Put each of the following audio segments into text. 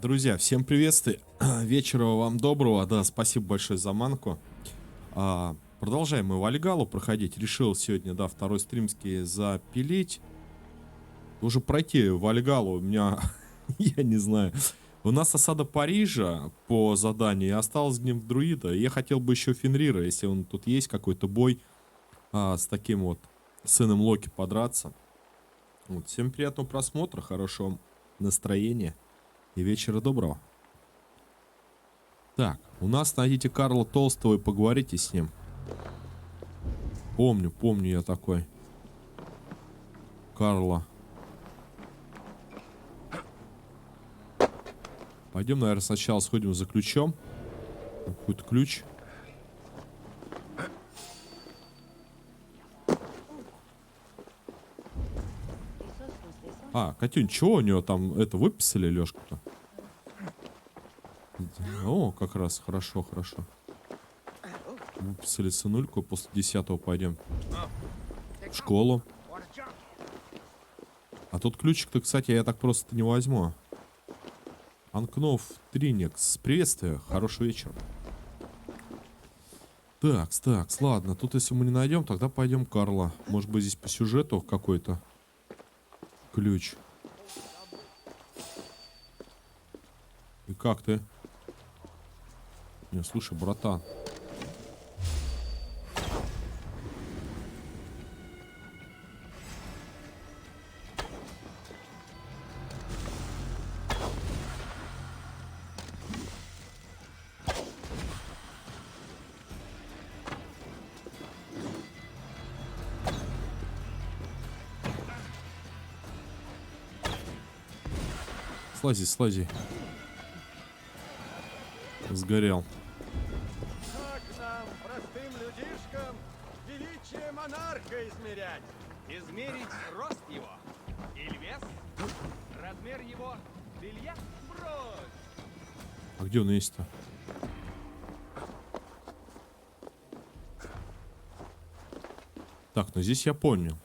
Друзья, всем приветствия. Вечера вам доброго. Да, спасибо большое за манку. Продолжаем мы Вальгалу проходить. Решил сегодня, да, второй стримский запилить. Уже пройти Вальгалу у меня, я не знаю. У нас осада Парижа по заданию. И осталось гнев друида. Я хотел бы еще Фенрира, если он тут есть, какой-то бой с таким вот сыном Локи подраться. Вот, всем приятного просмотра, хорошего настроения. И вечера доброго. Так, у нас найдите Карла Толстого и поговорите с ним. Помню я такой. Карла. Пойдем, наверное, сначала сходим за ключом. Какой-то ключ. Катюнь, чего у него там это выписали, Лёшка-то? О, как раз, хорошо. Выписали сынульку, после 10-го пойдем в школу. А тут ключик-то, кстати, я так просто не возьму. Анкнов Триникс, приветствую, хороший вечер. Так, ладно, тут если мы не найдем, тогда пойдем Карла. Может быть, здесь по сюжету какой-то ключ. И как ты? Не, слушай, братан. Слази. Сгорел. Как нам, простым людишкам, величие монарха измерять? Измерить рост его или вес, размер его белья, брось. А где он есть-то? Так, ну здесь я помню.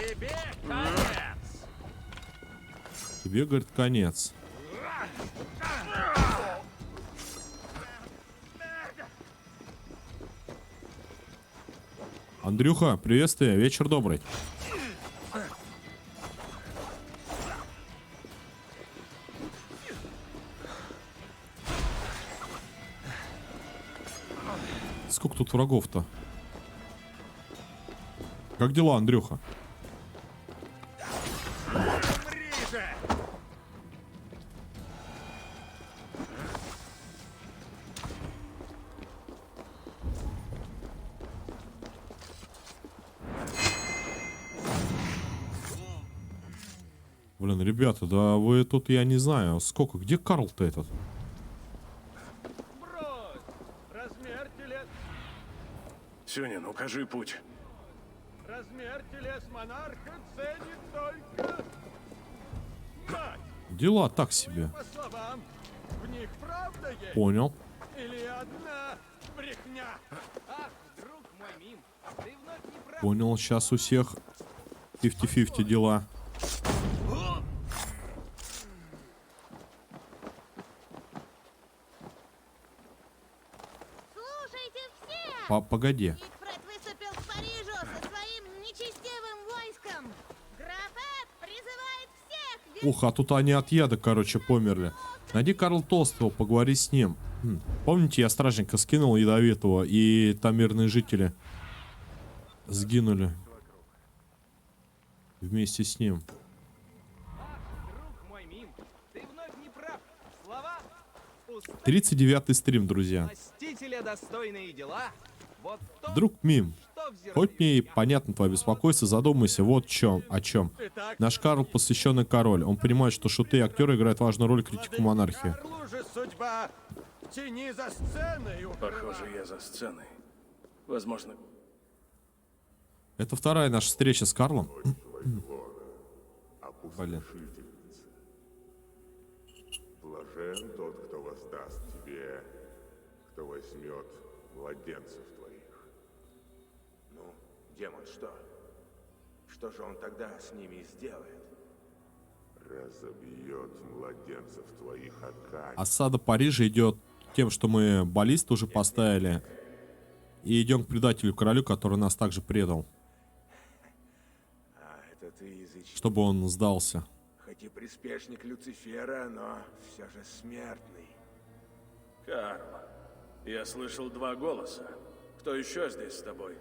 Тебе конец. Тебе, говорит, конец. Андрюха, приветствие, вечер добрый. Сколько тут врагов-то? Как дела, Андрюха? Блин, ребята, да вы тут, я не знаю, сколько, где Карл-то этот? Брось! Размер телес... Сюнин, укажи путь. Размер телес монарха ценит только... мать! Дела так себе. По словам, в них правда есть? Понял. Или одна брехня? Ах, друг мой Мин, ты вновь не прав. Понял, сейчас у всех 50-50 дела. Погоди. Игфред выступил к Парижу со своим нечестивым войском. Граф Эд призывает всех Ух, а тут они от яда, короче, померли. Найди Карла Толстого, поговори с ним. Помните, я стражника скинул ядовитого, и там мирные жители сгинули вместе с ним. Друг мой Мим, ты вновь не прав. Слова 39-й стрим, друзья. властителя достойные дела. Вот то, Друг Мим, что в зерне хоть мне и веков. понятно твое беспокойство, задумайся вот о чем. Итак, Наш Карл посвященный король. Он понимает, что шуты и актеры играют важную роль критику монархии. Карлу же судьба в тени за сценой укрыла. Похоже, я за сценой. Возможно, Это вторая наша встреча с Карлом. Блин. Блажен тот, кто воздаст тебе, кто возьмет младенцев твоих. Ну, демон, что? Что же он тогда с ними сделает? Разобьет младенцев твоих о камень. Осада Парижа идет тем, что мы баллист уже поставили. И идем к предателю королю, который нас также предал. А это ты, язычник, Чтобы он сдался. хоть и приспешник Люцифера, но все же смертный. Карл, я слышал 2 голоса. Кто еще здесь с тобой?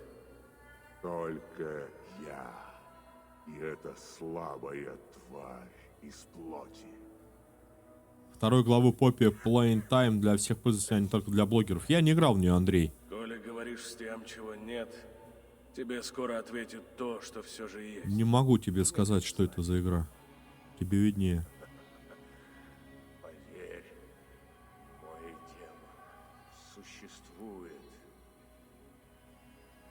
Только я. И эта слабая тварь из плоти. Второй главу Поппи Plain Time для всех пользователей, а не только для блогеров. Я не играл в нее, Андрей. Коли говоришь с тем, чего нет, тебе скоро ответит то, что все же есть. Не могу тебе сказать, что это за игра. Тебе виднее. Поверь, мой демон существует,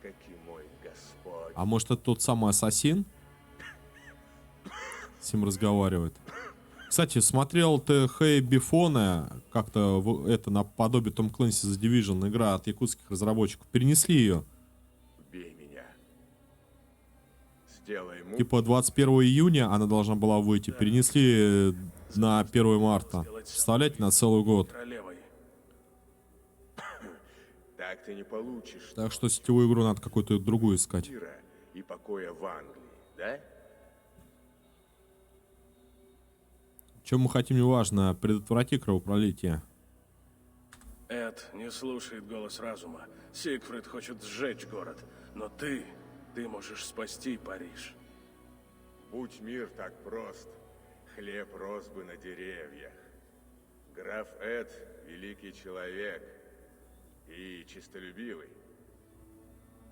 как и мой Господь. А может, это тот самый ассасин? С ним разговаривает. Кстати, смотрел ты Хэй Бифона, как-то это наподобие Том Клэнси The Division, игра от якутских разработчиков. Перенесли ее. Бей меня. Сделай ему Типа 21 июня она должна была выйти. Перенесли на 1 марта. Представляете, на целый год. Королевой. так ты не получишь Так что сетевую игру надо какую-то другую искать. мира и покоя в Англии, да? Чем мы хотим, неважно, предотврати кровопролитие. Эд не слушает голос разума. Сигфрид хочет сжечь город. Но ты можешь спасти Париж. Будь мир так прост, хлеб рос бы на деревьях. Граф Эд — великий человек и честолюбивый.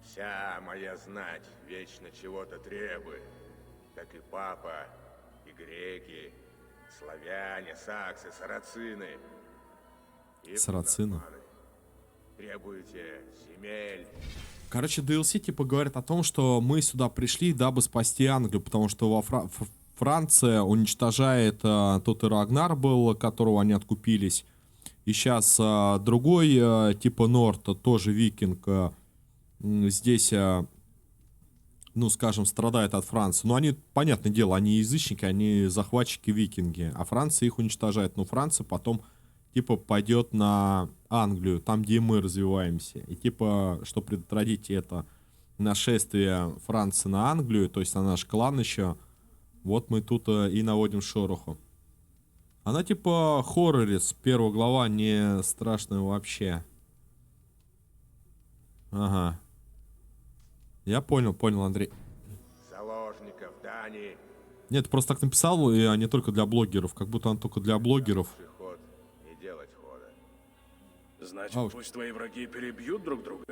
Вся моя знать вечно чего-то требует, как и папа, и греки, славяне, саксы, сарацины. И Сарацины. мусульмане. Требуете земель, Короче, DLC типа говорит о том, что мы сюда пришли, дабы спасти Англию, потому что Франция уничтожает, тот и Рагнар был, которого они откупились. И сейчас другой, типа Норт, тоже викинг, здесь, ну, скажем, страдает от Франции. Но они, понятное дело, они язычники, они захватчики-викинги, а Франция их уничтожает. Но Франция потом, типа, пойдет на Англию, там, где и мы развиваемся. И, типа, что предотвратить это нашествие Франции на Англию, то есть на наш клан еще, вот мы тут и наводим шороху. Она, типа, хоррорец, 1 глава, не страшная вообще. Ага. Я понял, Андрей. заложников Дании. Нет, просто так написал, а не только для блогеров. Как будто он только для блогеров. Ход не делать хода. Значит, А уж. пусть твои враги перебьют друг друга.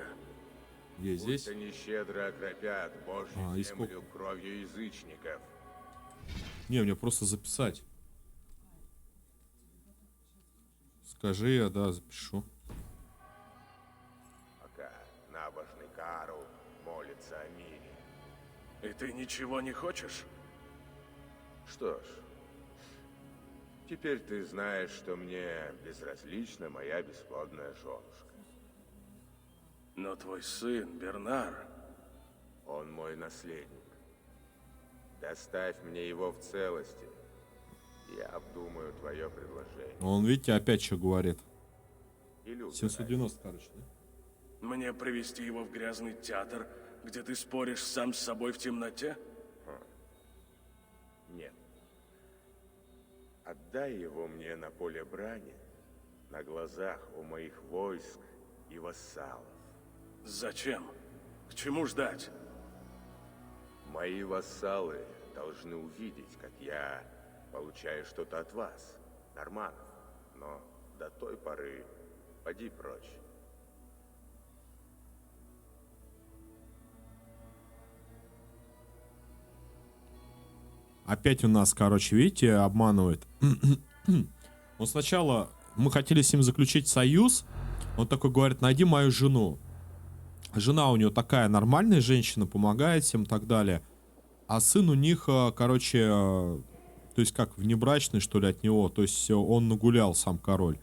Есть Пусть здесь? они щедро окропят Божью А, и землю кровью язычников. Не, мне просто записать. Скажи, я, да, запишу. Пока набожный Карл молится о мире. И ты ничего не хочешь? Что ж, теперь ты знаешь, что мне безразлична моя бесплодная женушка. Но твой сын, Бернар, Он мой наследник. Доставь мне его в целости. Я обдумаю твое предложение. Он, видите, опять что говорит. Или убирай. 790, короче, да? Мне привести его в грязный театр, где ты споришь сам с собой в темноте? Нет. Отдай его мне на поле брани, на глазах у моих войск и вассалов. Зачем? К чему ждать? Мои вассалы должны увидеть, как я получаю что-то от вас, норманов. Но до той поры поди прочь. Опять у нас, короче, видите, обманывает. Он сначала... Мы хотели с ним заключить союз. Он такой говорит, найди мою жену. Жена у него такая нормальная женщина, помогает всем и так далее. А сын у них, короче, то есть как внебрачный, что ли, от него. То есть он нагулял, сам король.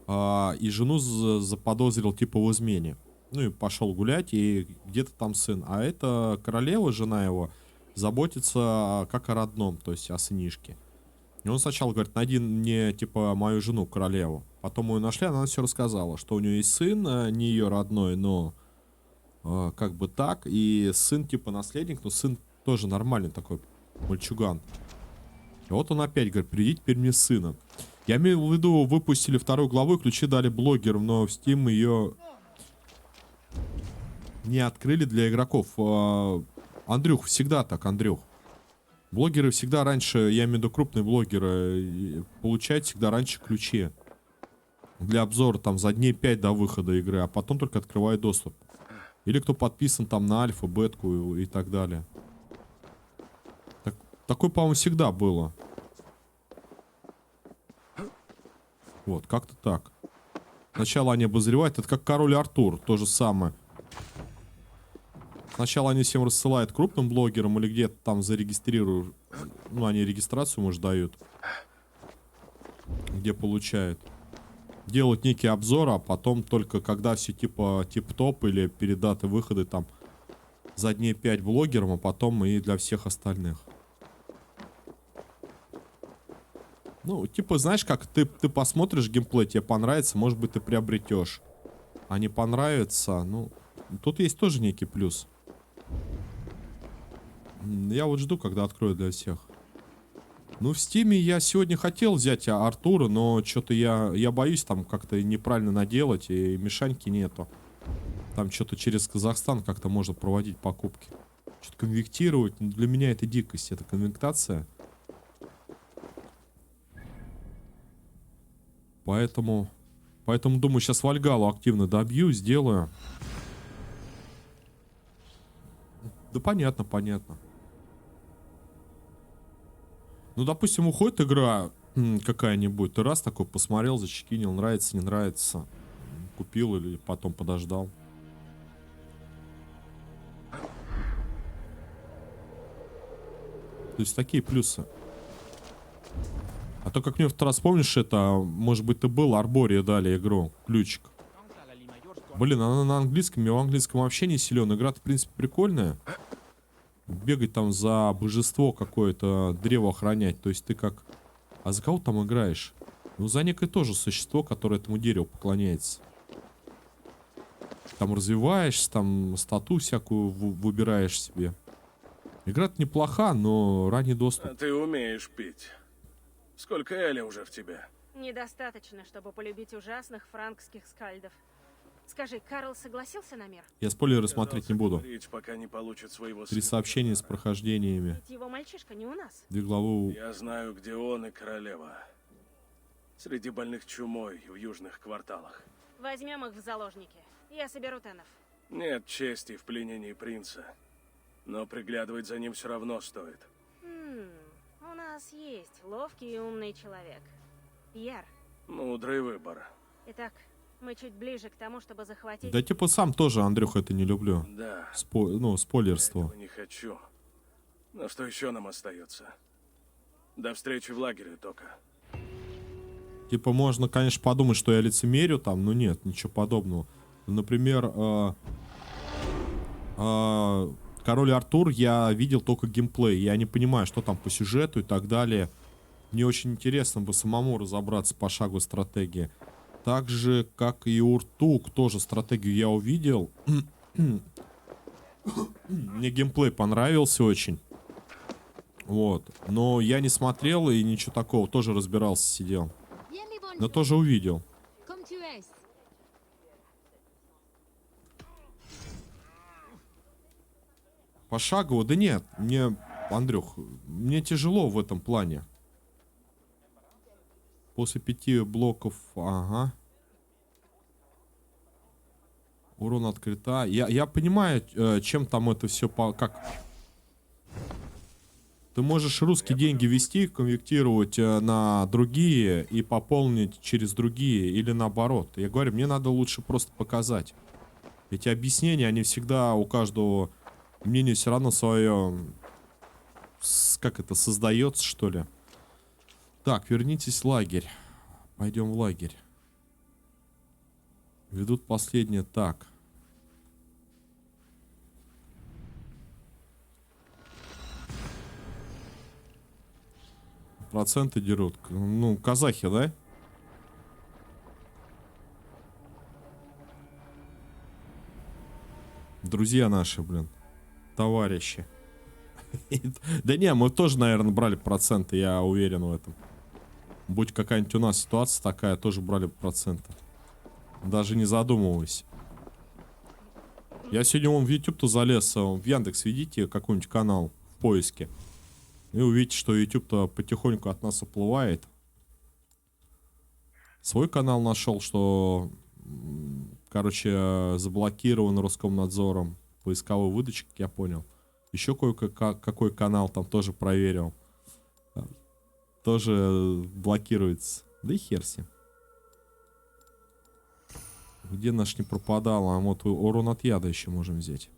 И жену заподозрил типа в измене. Ну и пошел гулять, и где-то там сын. А эта королева, жена его, заботится как о родном, то есть о сынишке. И он сначала говорит, найди мне, типа, мою жену, королеву. Потом мы ее нашли, она все рассказала, что у нее есть сын, не ее родной, но как бы так. И сын, типа, наследник, но сын тоже нормальный такой мальчуган. И вот он опять говорит, приди теперь мне сына. Я имею в виду, выпустили вторую главу, и ключи дали блогерам, но в Steam ее не открыли для игроков. Андрюх, всегда так, Андрюх. Блогеры всегда раньше, я имею в виду крупные блогеры, получают всегда раньше ключи для обзора там за дней 5 до выхода игры, а потом только открывают доступ. Или кто подписан там на альфа, бетку и так далее. Такое, по-моему, всегда было. Вот, как-то так. Сначала они обозревают, это как король Артур, то же самое. Сначала они всем рассылают крупным блогерам или где-то там зарегистрируют. Ну, они регистрацию, может, дают. Где получают. Делают некий обзор, а потом только когда все типа тип-топ или перед датой выхода там за дней 5 блогерам, а потом и для всех остальных. Ну, типа, знаешь, как ты посмотришь геймплей, тебе понравится, может быть, ты приобретешь. А не понравится, ну, тут есть тоже некий плюс. Я вот жду, когда открою для всех. Ну, в Стиме я сегодня хотел взять Артура, но что-то я боюсь там как-то неправильно наделать, и мешаньки нету. Там что-то через Казахстан как-то можно проводить покупки. Что-то конвектировать, ну, для меня это дикость, это конвектация. Поэтому думаю, сейчас Вальгалу активно добью, сделаю. Да понятно, понятно. Ну, допустим, уходит игра какая-нибудь, ты раз такой посмотрел, зачекинил, нравится, не нравится. Купил или потом подождал. То есть такие плюсы. А то, как мне в тот раз, помнишь, это, может быть, ты был, Арбория дали игру, ключик. Блин, она на английском, я в английском вообще не силен. Игра-то, в принципе, прикольная. Бегать там за божество какое-то, древо охранять. То есть ты как... А за кого там играешь? Ну, за некое тоже существо, которое этому дереву поклоняется. Там развиваешься, там стату всякую выбираешь себе. Игра-то неплоха, но ранний доступ. А ты умеешь пить. Сколько эля уже в тебе? Недостаточно, чтобы полюбить ужасных франкских скальдов. Скажи, Карл согласился на мир? Я спойлеры смотреть не буду. Говорить, пока не получит своего 3 сообщения с прохождениями. Ведь его мальчишка не у нас. 2 главы. Я знаю, где он и королева. Среди больных чумой в южных кварталах. Возьмем их в заложники. Я соберу тенов. Нет чести в пленении принца. Но приглядывать за ним все равно стоит. У нас есть ловкий и умный человек. Пьер. Мудрый выбор. Итак, мы чуть ближе к тому, чтобы захватить... Да типа сам тоже, Андрюх, это не люблю. Да. Ну, спойлерство. Этого не хочу. Но что еще нам остается? До встречи в лагере, Тока. Типа можно, конечно, подумать, что я лицемерю там, но нет, ничего подобного. Например, Король Артур я видел только геймплей. Я не понимаю, что там по сюжету и так далее. Мне очень интересно бы самому разобраться по шагу стратегии. Так же, как и Уртук, тоже стратегию я увидел. Мне геймплей понравился очень. Вот. Но я не смотрел и ничего такого. Тоже разбирался, сидел. Но тоже увидел. Пошагово? Да нет. Мне, Андрюх, мне тяжело в этом плане. После 5 блоков, ага. Урон открыта. Я понимаю, чем там это все как. Ты можешь русские деньги ввести, конвертировать на другие и пополнить через другие или наоборот. Я говорю, мне надо лучше просто показать. Эти объяснения, они всегда у каждого мнения все равно свое, как это, создается, что ли. Так, вернитесь в лагерь. Пойдем в лагерь. Ведут последнее. Так. Проценты дерут. Ну, казахи, да? Друзья наши, блин. Товарищи. Да не, мы тоже, наверное, брали проценты, я уверен в этом. Будь какая-нибудь у нас ситуация такая, тоже брали проценты. Даже не задумываясь. Я сегодня вон в YouTube-то залез, в Яндекс, видите, какой-нибудь канал в поиске. И увидите, что YouTube-то потихоньку от нас уплывает. Свой канал нашел, что, короче, заблокирован Роскомнадзором. Поисковой выдачи, как я понял. Еще какой канал там тоже проверил. Тоже блокируется. Да и хер с ним. Где наш не пропадал? А вот урон от яда еще можем взять.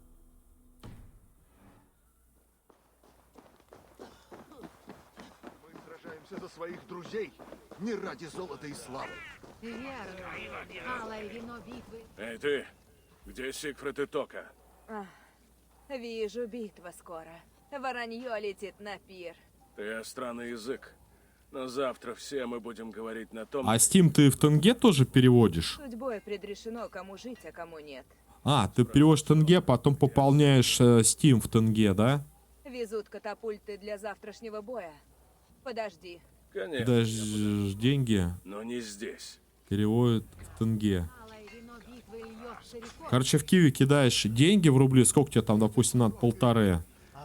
Мы сражаемся за своих друзей, не ради золота и славы. Верно. Алое вино битвы. Эй, ты! Где Сигфрид и Тока? Вижу, битва скоро. Воронье летит на пир. Ты странный язык. Но завтра все мы будем говорить на том... А Steam ты в тенге тоже переводишь? Судьбой предрешено, кому жить, а кому нет. А, ты переводишь тенге, потом пополняешь Steam в тенге, да? Везут катапульты для завтрашнего боя. Подожди. Конечно. Даже деньги Но не здесь. переводят в тенге. Алое вино битвы льёт широко. Короче, в Киеве кидаешь деньги в рубли. Сколько тебе там, допустим, надо? 1,5.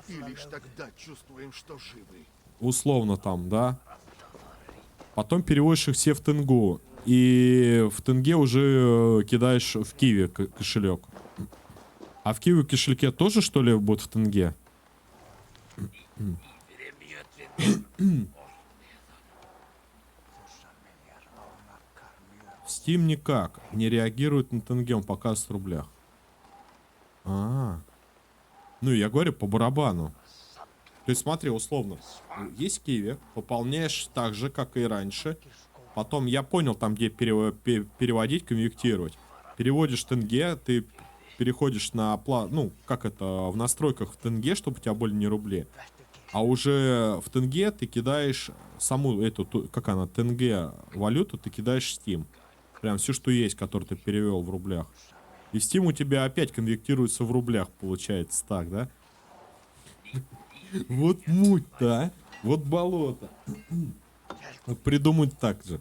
И лишь тогда чувствуем, что живы. Условно там, да? Потом переводишь их все в тенгу. И в тенге уже кидаешь в Киеве кошелек. А в Киеве кошельке тоже, что ли, будет в тенге? Steam никак. Не реагирует на тенге, он показывает в рублях. Ну, я говорю, по барабану. То есть, смотри, условно, есть в Киеве, пополняешь так же, как и раньше. Потом, я понял, там, где переводить, конвертировать. Переводишь тенге, ты переходишь на оплату, ну, как это, в настройках в тенге, чтобы у тебя были не рубли. А уже в тенге ты кидаешь саму эту, как она, тенге валюту, ты кидаешь в Steam. Прям все, что есть, который ты перевел в рублях. И Steam у тебя опять конвертируется в рублях, получается так, да? Вот муть-то, а? Вот болото. Придумать так же.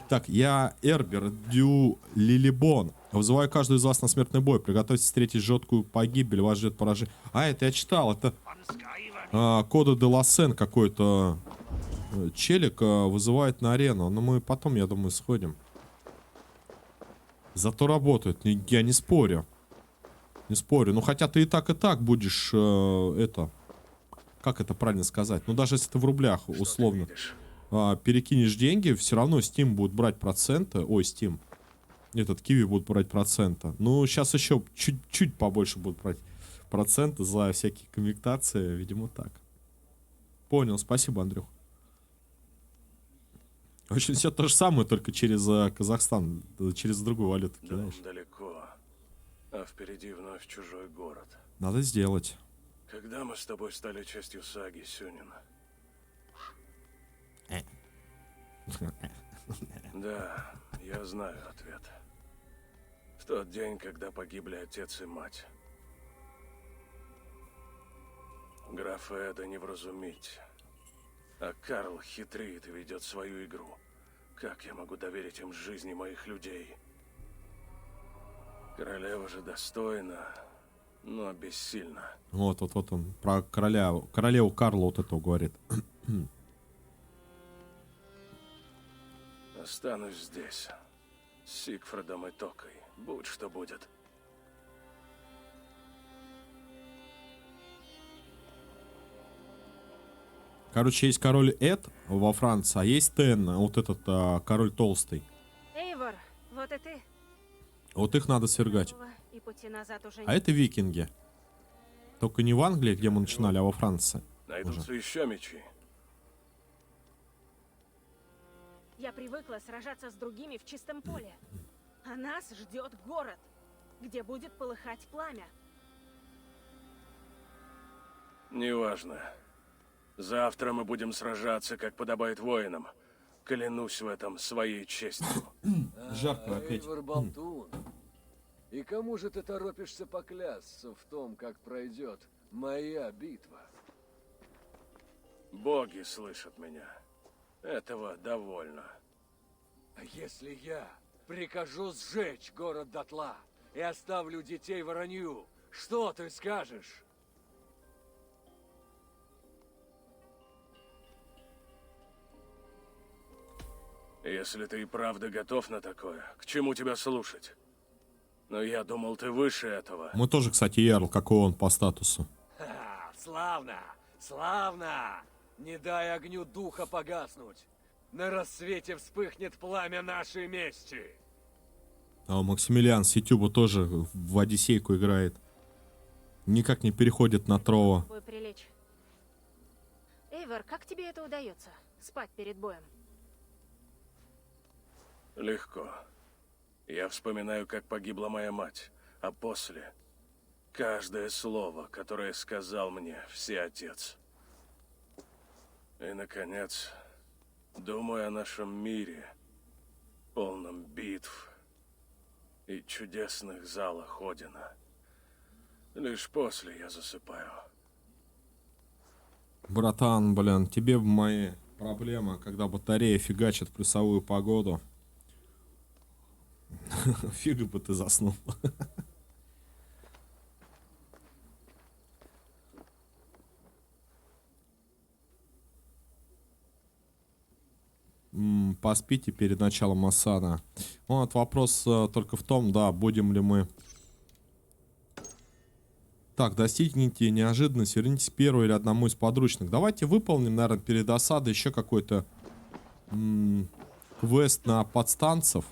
Так, я Эрбер Дю Лилибон. Вызываю каждую из вас на смертный бой. Приготовьтесь встретить жесткую погибель. Вас ждет поражение. А, это я читал. Это Кода де Лассен какой-то челик вызывает на арену. Но мы потом, я думаю, сходим. Зато работает. Я не спорю. Не спорю. Ну, хотя ты и так будешь это... Как это правильно сказать? Ну, даже если ты в рублях, условно, перекинешь деньги, все равно Steam будет брать проценты. Ой, Steam. Этот Киви будет брать проценты. Ну, сейчас еще чуть-чуть побольше будут брать проценты за всякие конвертации. Видимо, так. Понял. Спасибо, Андрюх. В общем, все то же самое, только через Казахстан. Через другую валюту кидаешь. Далеко. А впереди вновь чужой город. Надо сделать. Когда мы с тобой стали частью саги, Сюнин? Да, Я знаю ответ. В тот день, когда погибли отец и мать. Графа Эда не вразумить. А Карл хитрит и ведет свою игру. Как я могу доверить им жизни моих людей? Королева же достойна, но бессильна. Вот он про королеву Карла вот этого говорит. Останусь здесь. С Сигфридом и Токой. Будь что будет. Короче, есть король Эд во Франции, а есть Тен, вот этот король толстый. Эйвор, вот и ты. Вот их надо свергать. И пути назад уже А нет. это викинги. Только не в Англии, где мы начинали, а во Франции. Найдутся еще мечи. Я привыкла сражаться с другими в чистом поле. А нас ждет город, где будет полыхать пламя. Неважно. Завтра мы будем сражаться, как подобает воинам. Клянусь в этом своей честью. Жарко опять. Эйвор болтун. И кому же ты торопишься поклясться в том, как пройдет моя битва? Боги слышат меня. Этого довольно. А если я прикажу сжечь город дотла и оставлю детей воронью, что ты скажешь? Если ты и правда готов на такое, к чему тебя слушать? Но я думал, ты выше этого. Мы тоже, кстати, ярл, какой он по статусу. Ха, славно, славно! Не дай огню духа погаснуть. На рассвете вспыхнет пламя нашей мести. А Максимилиан с Ютуба тоже в Одиссейку играет. Никак не переходит на Трова. Попробуй прилечь. Эйвор, как тебе это удается? Спать перед боем? Легко. Я вспоминаю, как погибла моя мать, а после каждое слово, которое сказал мне всеотец. И, наконец, думаю о нашем мире, полном битв и чудесных залах Одина. Лишь после я засыпаю. Братан, блин, тебе в мои проблемы, когда батарея фигачит в плюсовую погоду. Фига бы ты заснул. Поспите перед началом осада. Вот вопрос только в том, да, будем ли мы... Так, достигните неожиданность, вернитесь первой или одному из подручных. Давайте выполним, наверное, перед осадой еще какой-то квест на подстанцев.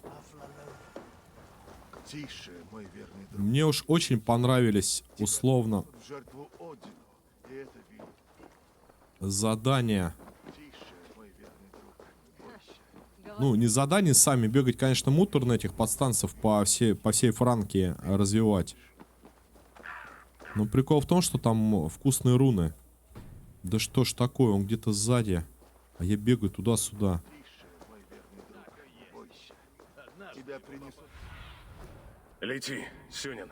Тише, мой верный друг. Мне уж очень понравились, условно, В жертву Одину. И это видно. задания. Тише, мой верный друг. Бойся. Ну, не задания сами, бегать, конечно, муторно этих подстанцев по всей Франкии развивать. Но прикол в том, что там вкусные руны. Да что ж такое, он где-то сзади. А я бегаю туда-сюда. Тише, мой верный друг. Бойся. Тебя принесут. Лети, Сюнин.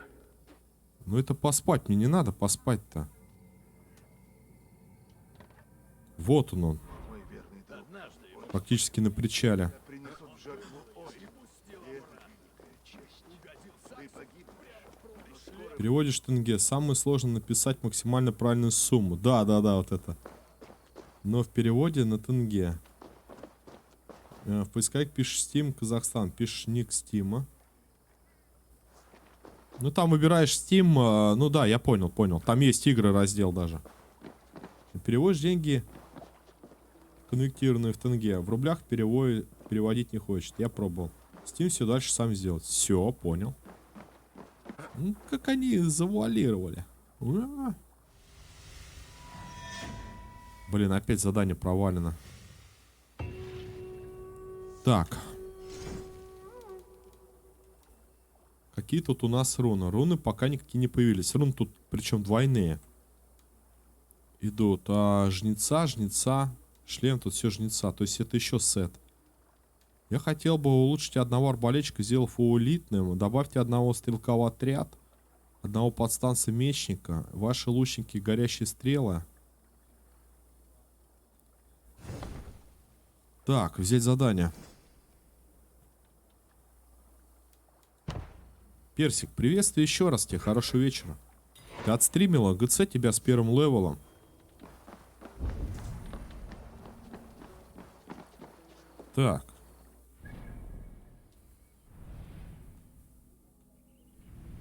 Ну это поспать, мне не надо поспать-то. Вот он. Мой верный друг. Практически на причале. Тебя принесут в жертву Одину. И это великая честь. Ты погибнешь. Переводишь тенге. Самое сложное написать максимально правильную сумму. Да, вот это. Но в переводе на тенге. В поисковик пишешь Steam, Казахстан. Пишешь ник Стима. Ну там выбираешь Steam. Ну да, я понял. Там есть игры раздел даже. И переводишь деньги, конвертированные в тенге. В рублях переводить не хочет. Я пробовал. Steam все дальше сам сделать. Все, понял. Ну, как они завуалировали. Блин, опять задание провалено. Так. Какие тут у нас руны? Руны пока никакие не появились. Руны тут причем двойные. Идут. А жнеца, шлем, тут все жнеца. То есть это еще сет. Я хотел бы улучшить одного арбалетчика, сделав его элитным. Добавьте одного стрелка в отряд, одного подстанция мечника. Ваши лучники горящие стрелы. Так, взять задание. Персик, приветствую еще раз тебе. Хорошего вечера. Ты отстримила ГЦ тебя с первым левелом. Так.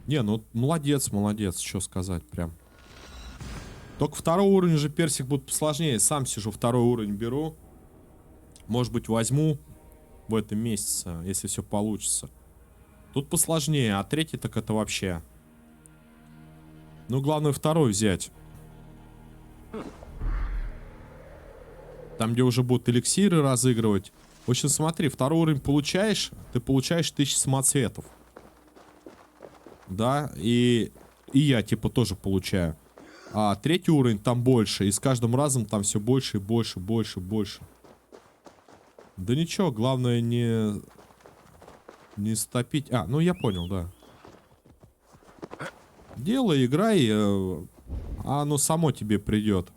Не, ну молодец, молодец. Что сказать прям. Только второй уровень уже, Персик, будет посложнее. Сам сижу, второй уровень беру. Может быть, возьму в этом месяце, если все получится. Тут посложнее, а третий так это вообще. Ну, главное второй взять. Там, где уже будут эликсиры разыгрывать. В общем, смотри, второй уровень получаешь, ты получаешь 1000 самоцветов. Да, и я типа тоже получаю. А третий уровень там больше, и с каждым разом там все больше и больше, больше, больше. Да ничего, главное не стопить. А, ну я понял, да. Делай, играй, а оно само тебе придет.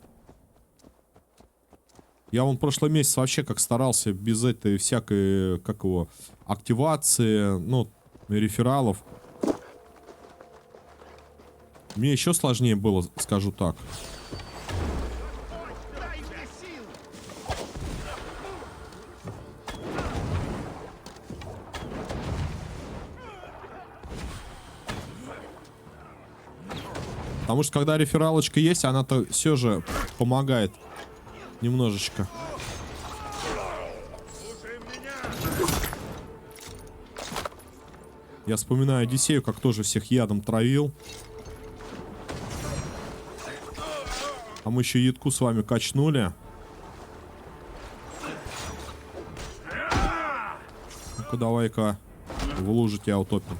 Я вон прошлый месяц вообще как старался без этой всякой, как его, активации, ну, рефералов. Мне еще сложнее было, скажу так. Потому что когда рефералочка есть, она-то все же помогает немножечко. Я вспоминаю Одиссею, как тоже всех ядом травил. А мы еще ядку с вами качнули. Ну-ка, давай-ка в лужу тебя утопим.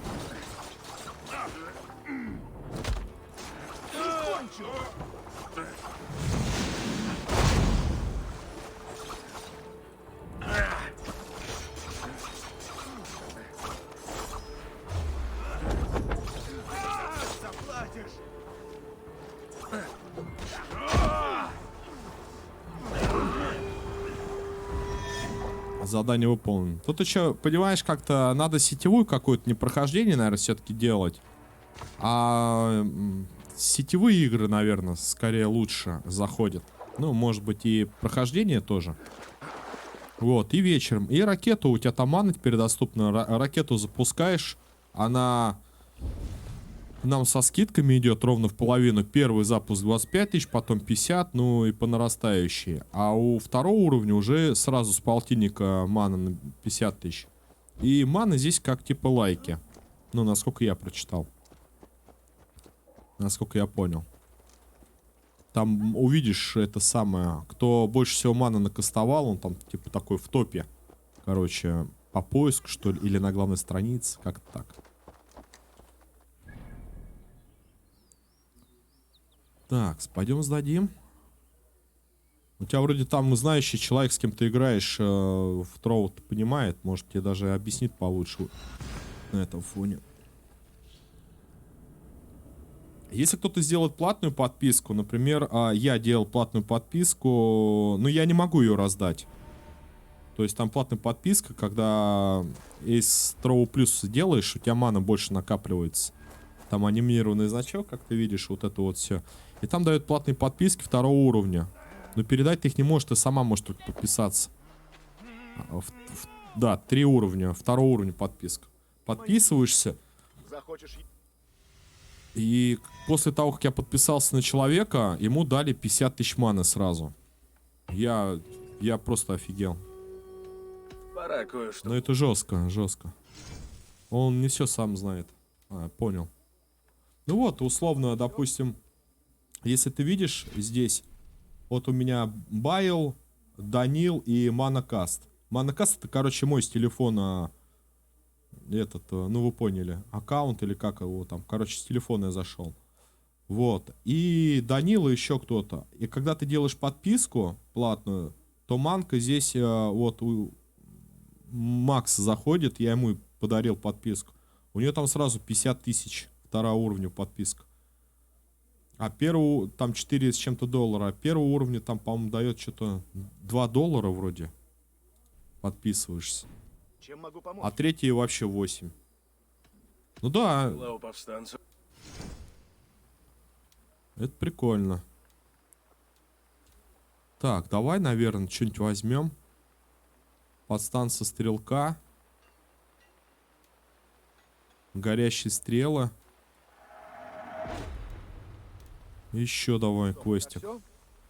Задание выполнено. Тут еще, понимаешь, как-то надо сетевую какое-то непрохождение, наверное, все-таки делать. А сетевые игры, наверное, скорее лучше заходят. Ну, может быть, и прохождение тоже. Вот, и вечером. И ракету, у тебя там мана теперь доступна. Ракету запускаешь, она нам со скидками идет ровно в половину. Первый запуск 25 тысяч, потом 50, ну и по нарастающей. А у второго уровня уже сразу с полтинника мана на 50 тысяч. И мана здесь как типа лайки. Ну, насколько я прочитал. Насколько я понял. Там увидишь это самое. Кто больше всего мана накастовал, он там типа такой в топе. Короче, по поиску, что ли, или на главной странице. Как-то так. Так, пойдем сдадим. У тебя вроде там знающий человек, с кем ты играешь, в Троут понимает. Может, тебе даже объяснит получше на этом фоне. Если кто-то сделает платную подписку, например, я делал платную подписку, но я не могу ее раздать. То есть там платная подписка, когда из Троу Плюс делаешь, у тебя мана больше накапливается. Там анимированный значок, как ты видишь, вот это вот все. И там дают платные подписки второго уровня. Но передать ты их не можешь, ты сама можешь только подписаться. Да, 3 уровня, второго уровня подписка. Подписываешься. И после того, как я подписался на человека, ему дали 50 тысяч маны сразу. Я просто офигел. Пора кое-что. Но это жестко, жестко. Он не все сам знает. Понял. Ну вот, условно, допустим, если ты видишь здесь, вот у меня Байл, Данил и Манакаст. Манакаст это, короче, мой с телефона, ну вы поняли, аккаунт или как его там, короче, с телефона я зашел. Вот, и Данил и еще кто-то. И когда ты делаешь подписку платную, то манка здесь вот Макс заходит, я ему подарил подписку. У нее там сразу 50 тысяч, 2 уровня подписка. А первого, там 4 с чем-то доллара. А первого уровня там, по-моему, дает что-то $2 вроде. Подписываешься. Чем могу помочь? А третий вообще 8. Ну да, Дела у повстанцев. это прикольно. Так, давай, наверное, что-нибудь возьмем. Подстанция стрелка. Горящие стрелы. Еще давай, Костик. Всё?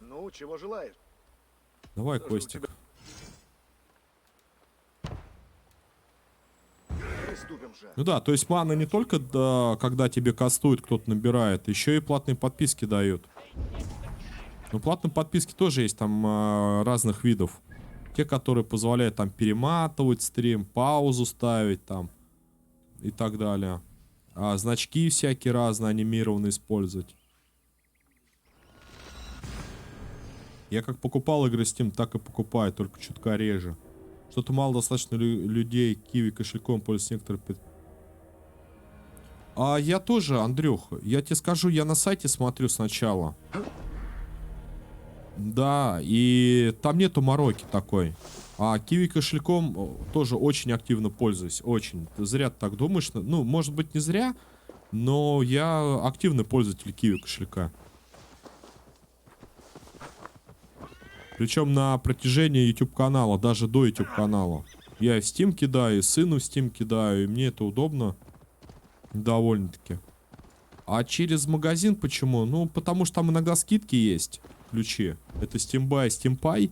Ну, чего желаешь? Давай, Что же у Костик. Приступим же. Ну да, то есть мана не только, да, когда тебе кастует, кто-то набирает, еще и платные подписки дают. Но платные подписки тоже есть там разных видов. Те, которые позволяют там перематывать стрим, паузу ставить там и так далее. А значки всякие разные анимированные использовать. Я как покупал игры Steam, так и покупаю, только чутка реже. Что-то мало достаточно людей Kiwi кошельком пользуются некоторые... А я тоже, Андрюх, я тебе скажу, я на сайте смотрю сначала. Да, и там нету мороки такой. А Kiwi кошельком тоже очень активно пользуюсь, очень. Ты зря ты так думаешь. Ну, может быть, не зря, но я активный пользователь Kiwi кошелька. Причем на протяжении YouTube канала, даже до YouTube канала. Я и в Steam кидаю, и сыну в Steam кидаю, и мне это удобно. Довольно-таки. А через магазин почему? Ну, потому что там иногда скидки есть. Ключи. Это Steam Buy, Steam Pay.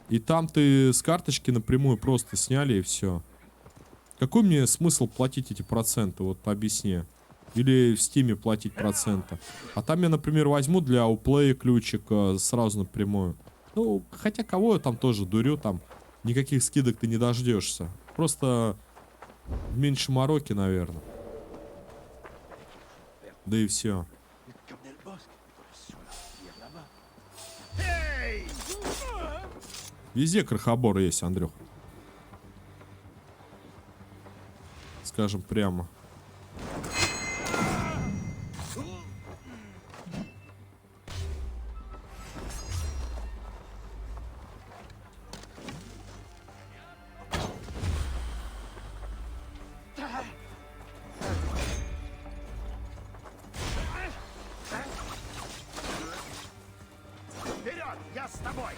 И там ты с карточки напрямую просто сняли и все. Какой мне смысл платить эти проценты? Вот объясни. Или в Steam платить проценты. А там я, например, возьму для Uplay ключик сразу напрямую. Ну, хотя кого я там тоже дурю, там никаких скидок ты не дождешься. Просто меньше мороки, наверное. Да и все. Везде крохобор есть, Андрюх. Скажем прямо. Вперед, я с тобой.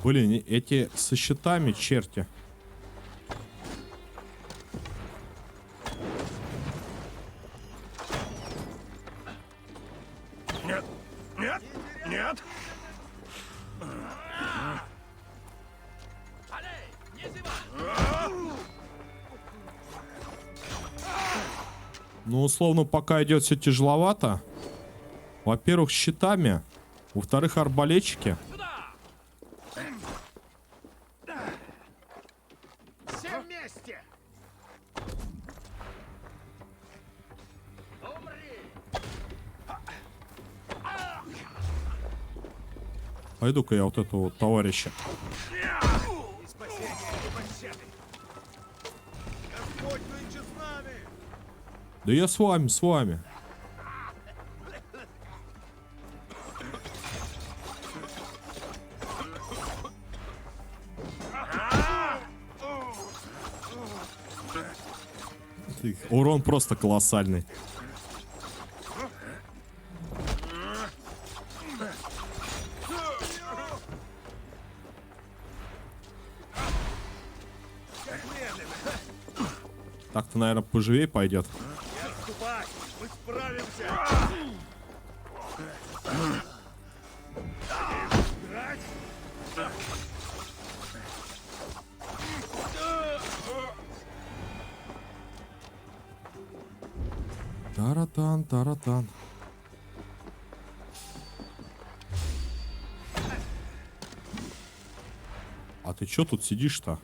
Блин, эти со щитами черти. Нет, нет, нет. Ну, условно, пока идет все тяжеловато. Во-первых, щитами. Во-вторых, арбалетчики. Все вместе. Пойду-ка я вот этого вот товарища. И спасение, и пощады. Господь нынче с нами. Да я с вами, с вами. Урон просто колоссальный. Так-то, наверное, поживее пойдет. Не отступай, мы справимся. Играть? Таратан, таратан. А ты чё тут сидишь-то?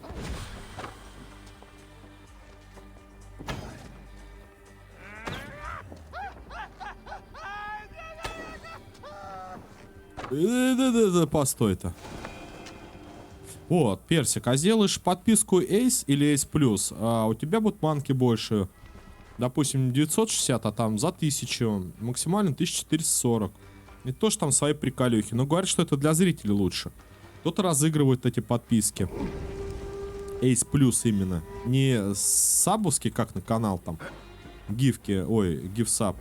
Да, постой-то. Вот, Персик, а сделаешь подписку Ace или Ace Plus, а у тебя будут манки больше. Допустим, 960, а там за 1000. Максимально 1440. Не то, что там свои приколюхи, но говорят, что это для зрителей лучше. Кто-то разыгрывает эти подписки. Ace Plus именно. Не сабовский, как на канал там. Гифки, ой, гифсаб.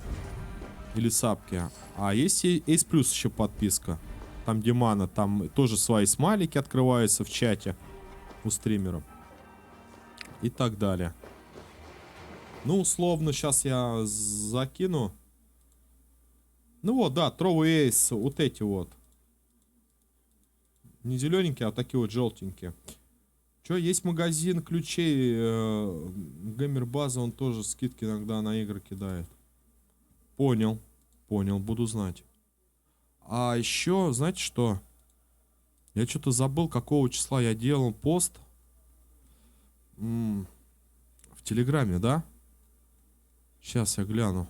Или сапки. А есть и Ace Plus еще подписка. Там Димана, там тоже свои смайлики открываются в чате у стримеров. И так далее. Ну, условно, сейчас я закину. Ну вот, да, Тровый Эйс, вот эти вот. Не зелененькие, а вот такие вот желтенькие. Че, есть магазин ключей Геймер База, он тоже скидки иногда на игры кидает. Понял, понял, буду знать. А еще, знаете что? Я что-то забыл, какого числа я делал пост. В Телеграме, да? Сейчас я гляну.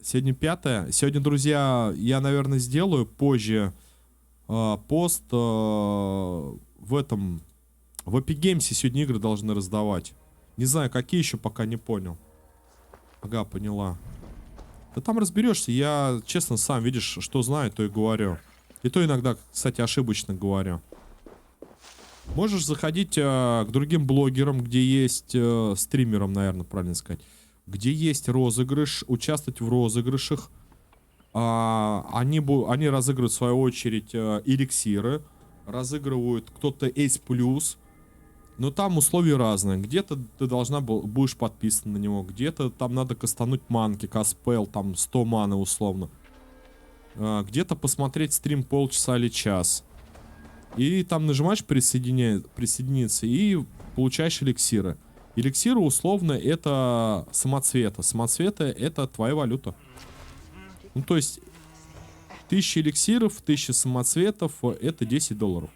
Сегодня 5. Сегодня, друзья, я, наверное, сделаю позже пост в этом. В Epic Games сегодня игры должны раздавать. Не знаю, какие еще, пока не понял. Ага, поняла. Да там разберешься. Я, честно, сам, видишь, что знаю, то и говорю. И то иногда, кстати, ошибочно говорю. Можешь заходить к другим блогерам, где есть стримерам, наверное, правильно сказать. Где есть розыгрыш, участвовать в розыгрышах. Они разыгрывают, в свою очередь, эликсиры. Разыгрывают кто-то Ace Plus. Но там условия разные. Где-то ты будешь подписан на него. Где-то там надо кастануть манки, каспел, там 100 маны условно. Где-то посмотреть стрим полчаса или час. И там нажимаешь присоединиться и получаешь эликсиры. Эликсиры условно это самоцветы. Самоцветы это твоя валюта. Ну то есть 1000 эликсиров, 1000 самоцветов это $10.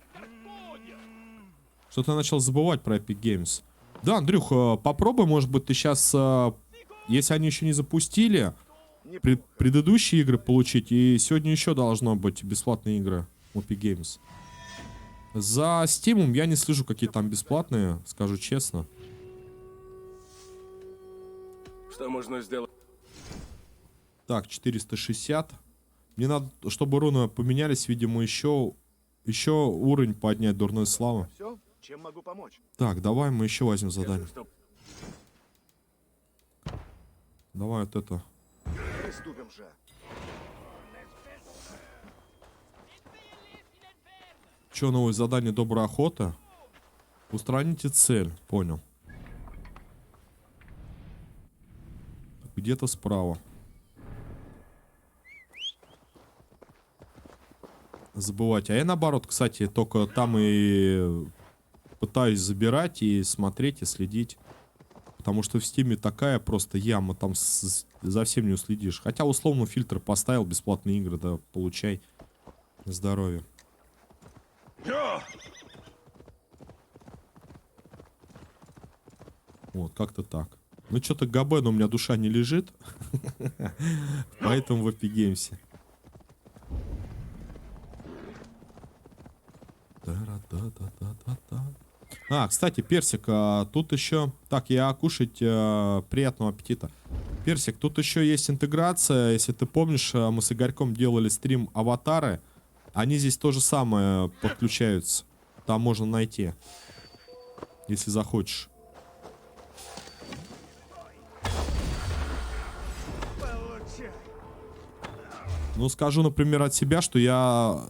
Что-то я начал забывать про Epic Games. Да, Андрюх, попробуй, может быть, ты сейчас, если они еще не запустили, предыдущие игры получить. И сегодня еще должно быть бесплатные игры в Epic Games. За Steam я не слежу, какие там бесплатные, скажу честно. Что можно сделать? Так, 460. Мне надо, чтобы руны поменялись, видимо, еще уровень поднять, дурной славы. Все, чем могу помочь? Так, давай мы еще возьмем задание. Давай вот это. Приступим же. Че, новое задание «Добрая охота»? Устраните цель. Понял. Где-то справа. Забывать. А я наоборот, кстати, только там и пытаюсь забирать и смотреть, и следить. Потому что в Стиме такая просто яма, там за всем не уследишь. Хотя условно фильтр поставил, бесплатные игры, да, получай. Здоровье. Вот, как-то так. Ну, что-то Габен у меня душа не лежит. Поэтому в Epic Games. Кстати, Персик, тут еще... Так, я кушать, приятного аппетита. Персик, тут еще есть интеграция. Если ты помнишь, мы с Игорьком делали стрим аватары. Они здесь то же самое подключаются. Там можно найти. Если захочешь. Ну, скажу, например, от себя, что я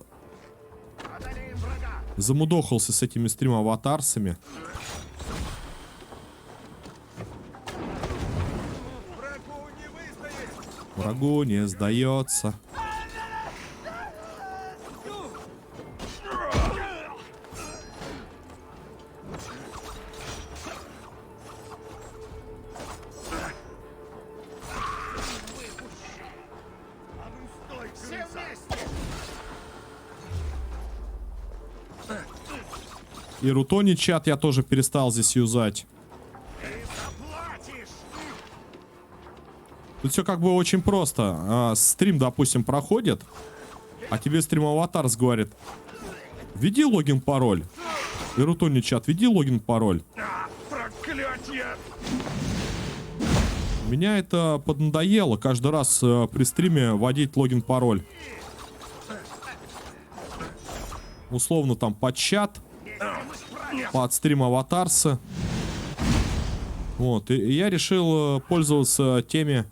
замудохался с этими стрим-аватарсами. Врагу не сдается. И Рутони чат я тоже перестал здесь юзать. Тут все как бы очень просто. Стрим, допустим, проходит. А тебе стрим-аватарс говорит: введи логин-пароль. Ирутони чат, введи логин-пароль. Проклятье! Меня это поднадоело каждый раз при стриме вводить логин-пароль. Условно там под чат, под стрим-аватарсы. Вот, и я решил пользоваться теми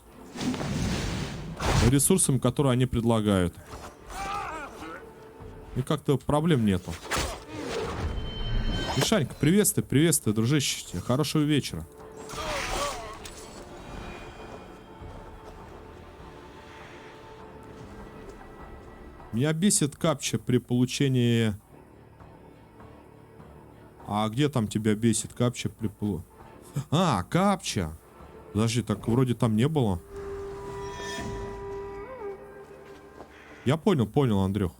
ресурсами, которые они предлагают. И как-то проблем нету. Мишанька, приветствую, дружище. Хорошего вечера. Меня бесит капча при получении... А где там тебя бесит капча при получении... А, капча. Подожди, так вроде там не было. Я понял, Андрюх.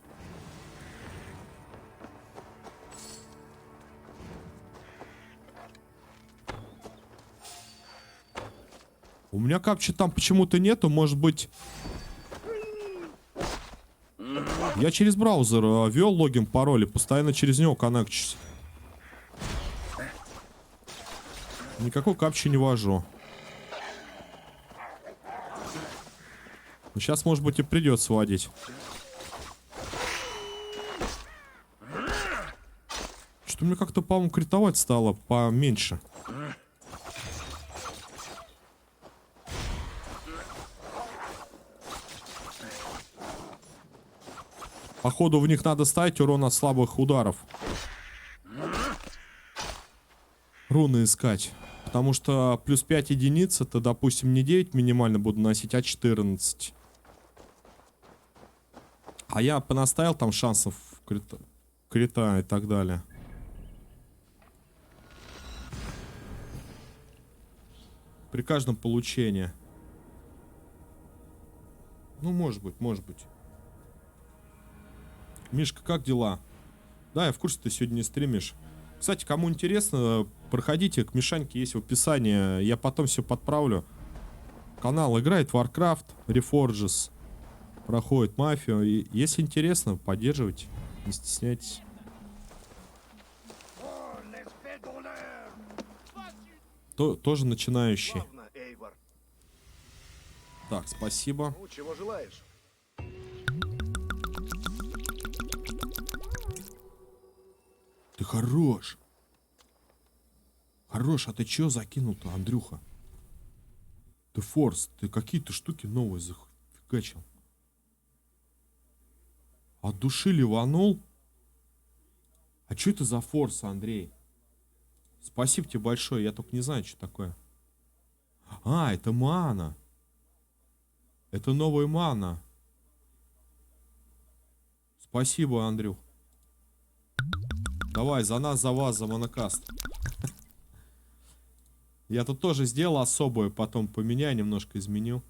У меня капчи там почему-то нету, может быть... Я через браузер ввел логин, пароль и постоянно через него коннекчусь. Никакой капчи не ввожу. Сейчас, может быть, и придется вводить. Что-то мне как-то, по-моему, критовать стало поменьше. Походу, в них надо ставить урон от слабых ударов. Руны искать. Потому что плюс 5 единиц, это, допустим, не 9 минимально буду носить, а 14. А я понаставил там шансов крита и так далее. При каждом получении. Ну, может быть. Мишка, как дела? Да, я в курсе, ты сегодня не стримишь. Кстати, кому интересно, проходите к Мишаньке, есть в описании. Я потом все подправлю. Канал играет в Warcraft, Reforges. Проходит мафию. И если интересно, поддерживайте. Не стесняйтесь. Тоже начинающий. Славно, Эйвор. Так, спасибо. Ну, чего желаешь? Ты хорош. Хорош, а ты чё закинул-то, Андрюха? Ты форс, ты какие-то штуки новые зафигачил. От души ливанул? А чё это за форс, Андрей? Спасибо тебе большое, я только не знаю, что такое. А, это мана. Это новая мана. Спасибо, Андрюх. Давай, за нас, за вас, за монокаст. Я тут тоже сделал особую, потом поменяю, немножко изменю.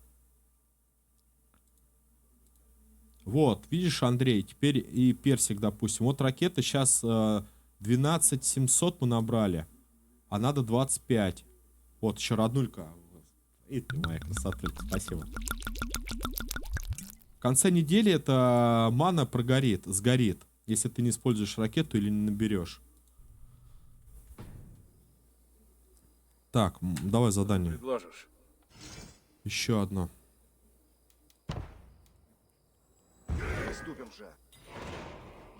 Вот, видишь, Андрей, теперь и персик, допустим. Вот ракеты сейчас 12700 мы набрали, а надо 25. Вот, еще роднулька. И ты моя красотулька, спасибо. В конце недели эта мана прогорит, сгорит, если ты не используешь ракету или не наберешь. Так, давай задание. Предложишь? Еще одно. Приступим же.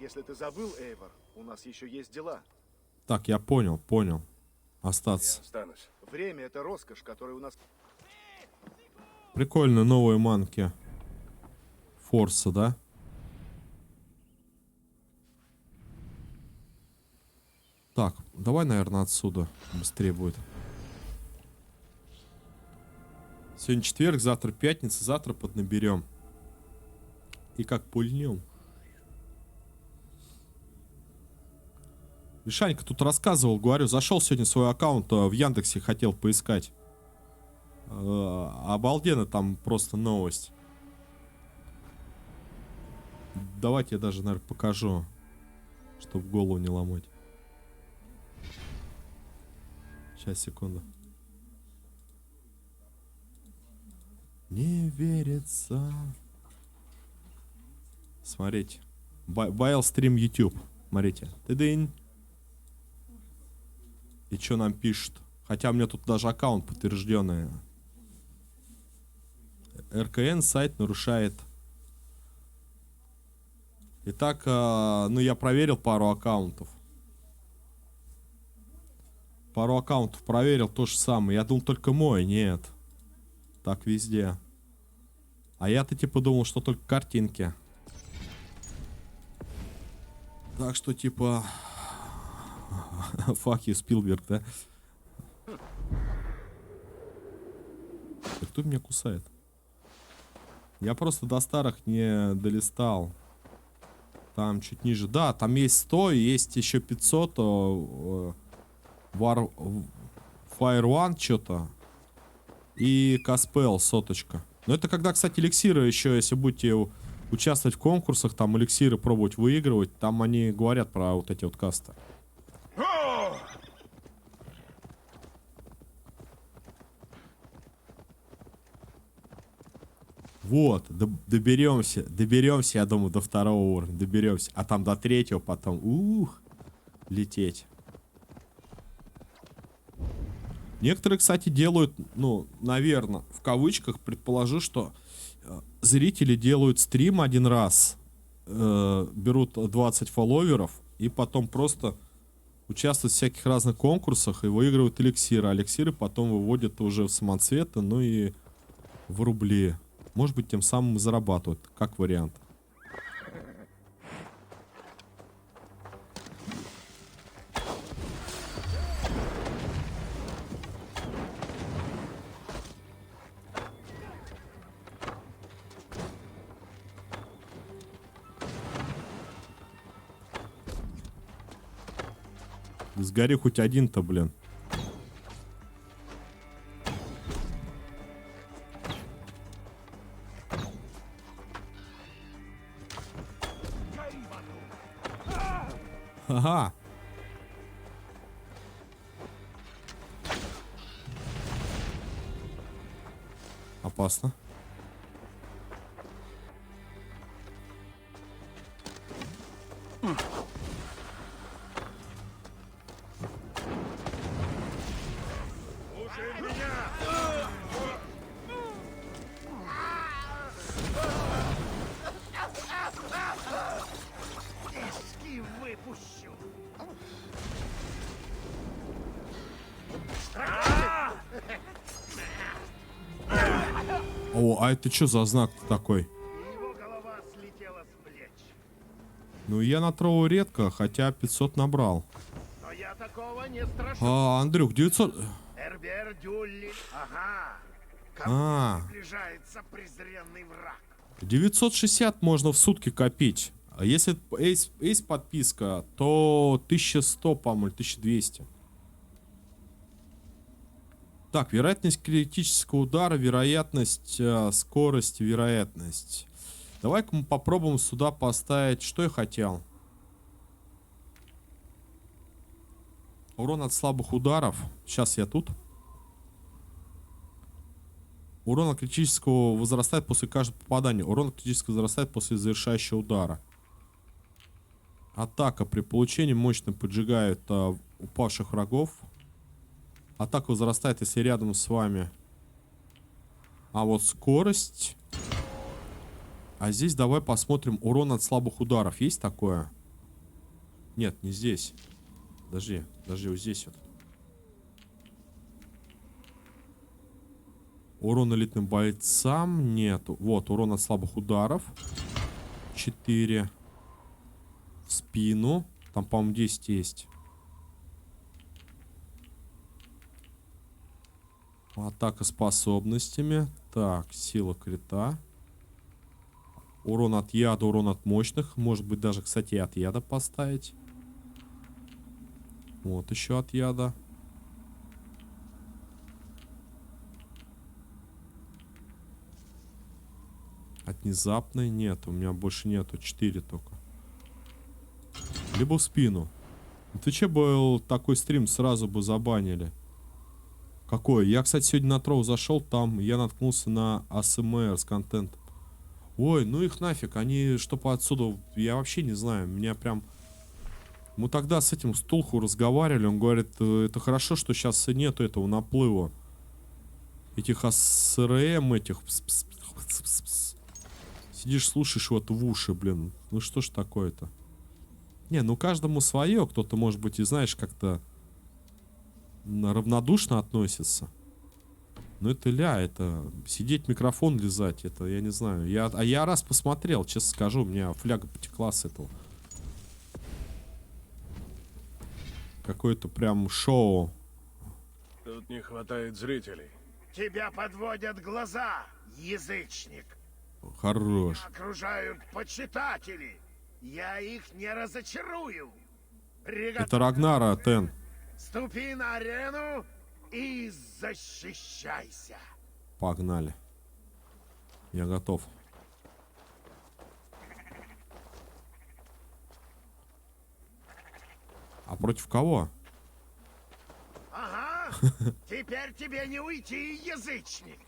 Если ты забыл, Эйвор, у нас еще есть дела. Так, я понял. Я Остаться. останусь. Время — это роскошь, которая у нас... Прикольно, новые манки. Форса, да? Так, давай, наверное, отсюда. Быстрее будет. Сегодня четверг, завтра пятница. Завтра поднаберем. И как пульнем. Мишанька тут рассказывал, говорю, зашел сегодня в свой аккаунт в Яндексе, хотел поискать. Обалденно, там просто новость. Давайте я даже, наверное, покажу, чтобы голову не ломать. Сейчас, секунду. Не верится. Смотрите. Байл стрим YouTube. Смотрите. Ты-дынь. И что нам пишет? Хотя у меня тут даже аккаунт подтвержденный. РКН сайт нарушает. Итак, ну я проверил пару аккаунтов. Пару аккаунтов проверил, то же самое. Я думал, только мой. Нет. Так везде. А я-то типа думал, что только картинки. Так что типа... Fuck you, Спилберг, да? Кто меня кусает? Я просто до старых не долистал. Там чуть ниже. Да, там есть 100, есть еще 500. Fire One что-то. И Каспел соточка. Но это когда, кстати, эликсиры еще, если будете участвовать в конкурсах, там эликсиры пробовать выигрывать, там они говорят про вот эти вот касты. Вот, доберемся, я думаю, до 2-го уровня, доберемся. А там до 3-го потом, лететь. Некоторые, кстати, делают, ну, наверное, в кавычках, предположу, что зрители делают стрим один раз, берут 20 фолловеров и потом просто участвуют в всяких разных конкурсах и выигрывают эликсиры. А эликсиры потом выводят уже в самоцветы, ну и в рубли. Может быть, тем самым и зарабатывают, как вариант. Сгори хоть один-то, блин. Ага. Опасно. О, а это что за знак-то такой? Его голова слетела с плеч. Ну, я на троу редко, хотя 500 набрал. Но я такого не страшу. Андрюх, 900... Эрбер Дюлли. Ага. Ко А. мне приближается презренный враг. 960 можно в сутки копить. А если есть подписка, то 1100, по-моему, 1200. Так, вероятность критического удара, вероятность, скорость, вероятность. Давай-ка мы попробуем сюда поставить, что я хотел. Урон от слабых ударов. Сейчас я тут. Урон от критического возрастает после каждого попадания. Урон от критического возрастает после завершающего удара. Атака. При получении мощно поджигает упавших врагов. Атака возрастает, если рядом с вами. А вот скорость. А здесь давай посмотрим урон от слабых ударов. Есть такое? Нет, не здесь. Подожди, вот здесь вот. Урон элитным бойцам нету. Вот, урон от слабых ударов. 4. В спину. Там, по-моему, 10 есть. Атака способностями. Так, сила крита. Урон от яда, урон от мощных. Может быть, даже, кстати, и от яда поставить. Вот еще от яда. От внезапной нет. У меня больше нету. 4 только. Либо в спину. Ты че был такой стрим, сразу бы забанили. Какой? Я, кстати, сегодня на Троу зашел, там я наткнулся на АСМР с контентом. Ой, ну их нафиг, они чтобы отсюда, я вообще не знаю, меня прям... Мы тогда с этим Стулху разговаривали, он говорит, это хорошо, что сейчас нету этого наплыва. Этих АСРМ, этих... Сидишь, слушаешь вот в уши, блин. Ну что ж такое-то? Не, ну каждому свое, кто-то, может быть, и знаешь, как-то равнодушно относится. Ну это это сидеть, микрофон лизать, это я не знаю. Я раз посмотрел, честно скажу, у меня фляга потекла с этого. Какое-то прям шоу. Тут не хватает зрителей. Тебя подводят глаза, язычник. Хорош. Окружают почитатели. Я их не разочарую. Это Рагнара, Тен. Ступи на арену и защищайся. Погнали. Я готов. А против кого? Ага, теперь тебе не уйти, язычник.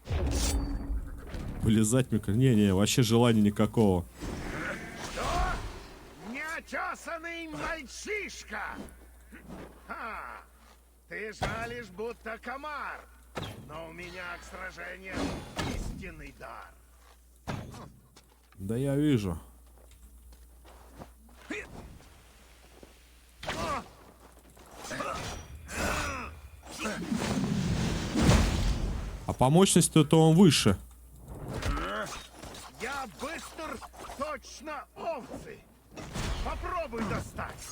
Вылезать микро... Не, вообще желания никакого. Что? Неотесанный мальчишка. Ха, ты жалишь, будто комар. Но у меня к сражениям истинный дар. Да я вижу. А по мощности то он выше. Я быстр, точно овцы. Попробуй достать.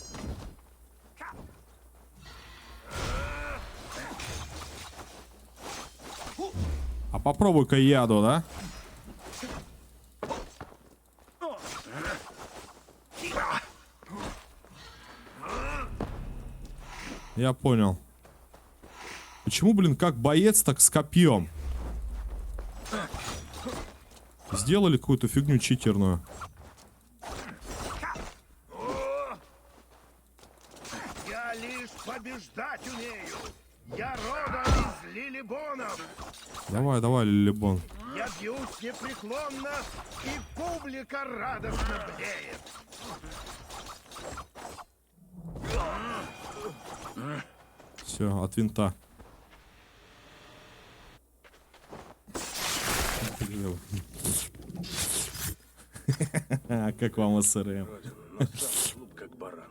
А попробуй-ка яду, да? Я понял. Почему, блин, как боец, так с копьем? Сделали какую-то фигню читерную. Я лишь побеждать умею. Я родом из Лилибонов. Давай, Лилибон. Я бьюсь непреклонно, и публика радостно блеет. Все, от винта. Как вам СРМ? Вроде, но сам глуп как баран.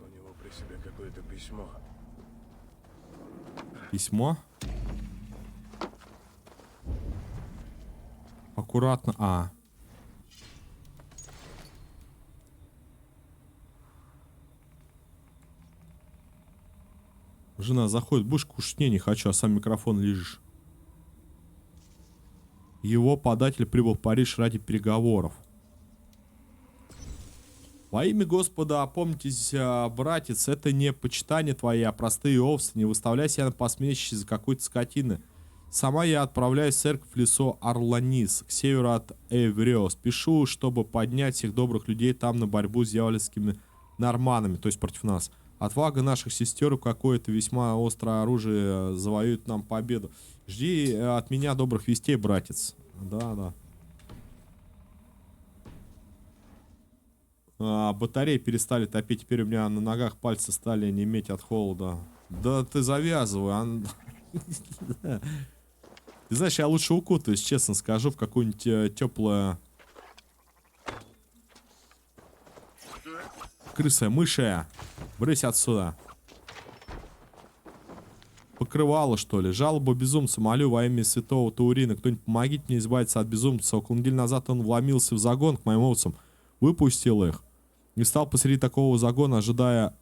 У него при себе какое-то письмо. Письмо? Аккуратно. А. Жена заходит, будешь кушать? Не хочу, а сам микрофон лежишь. Его податель прибыл в Париж ради переговоров. Во имя Господа, опомнитесь, братец, это не почитание твои, а простые овцы. Не выставляй себя на посмешище за какой-то скотины. Сама я отправляюсь в церковь в лесо Арланис, к северу от Эврио. Спешу, чтобы поднять всех добрых людей там на борьбу с дьявольскими норманами, то есть против нас. Отвага наших сестер, какое-то весьма острое оружие завоюет нам победу. Жди от меня добрых вестей, братец. Да. Батареи перестали топить, теперь у меня на ногах пальцы стали неметь от холода. Да ты завязывай. Ты знаешь, я лучше укутаюсь, честно скажу, в какое-нибудь теплое... Крыса, мыши, брысь отсюда. Покрывало, что ли? Жалобу безумца молю во имя святого Таурина. Кто-нибудь помогите мне избавиться от безумца. Около недели назад он вломился в загон к моим овцам. Выпустил их. Не стал посреди такого загона, ожидая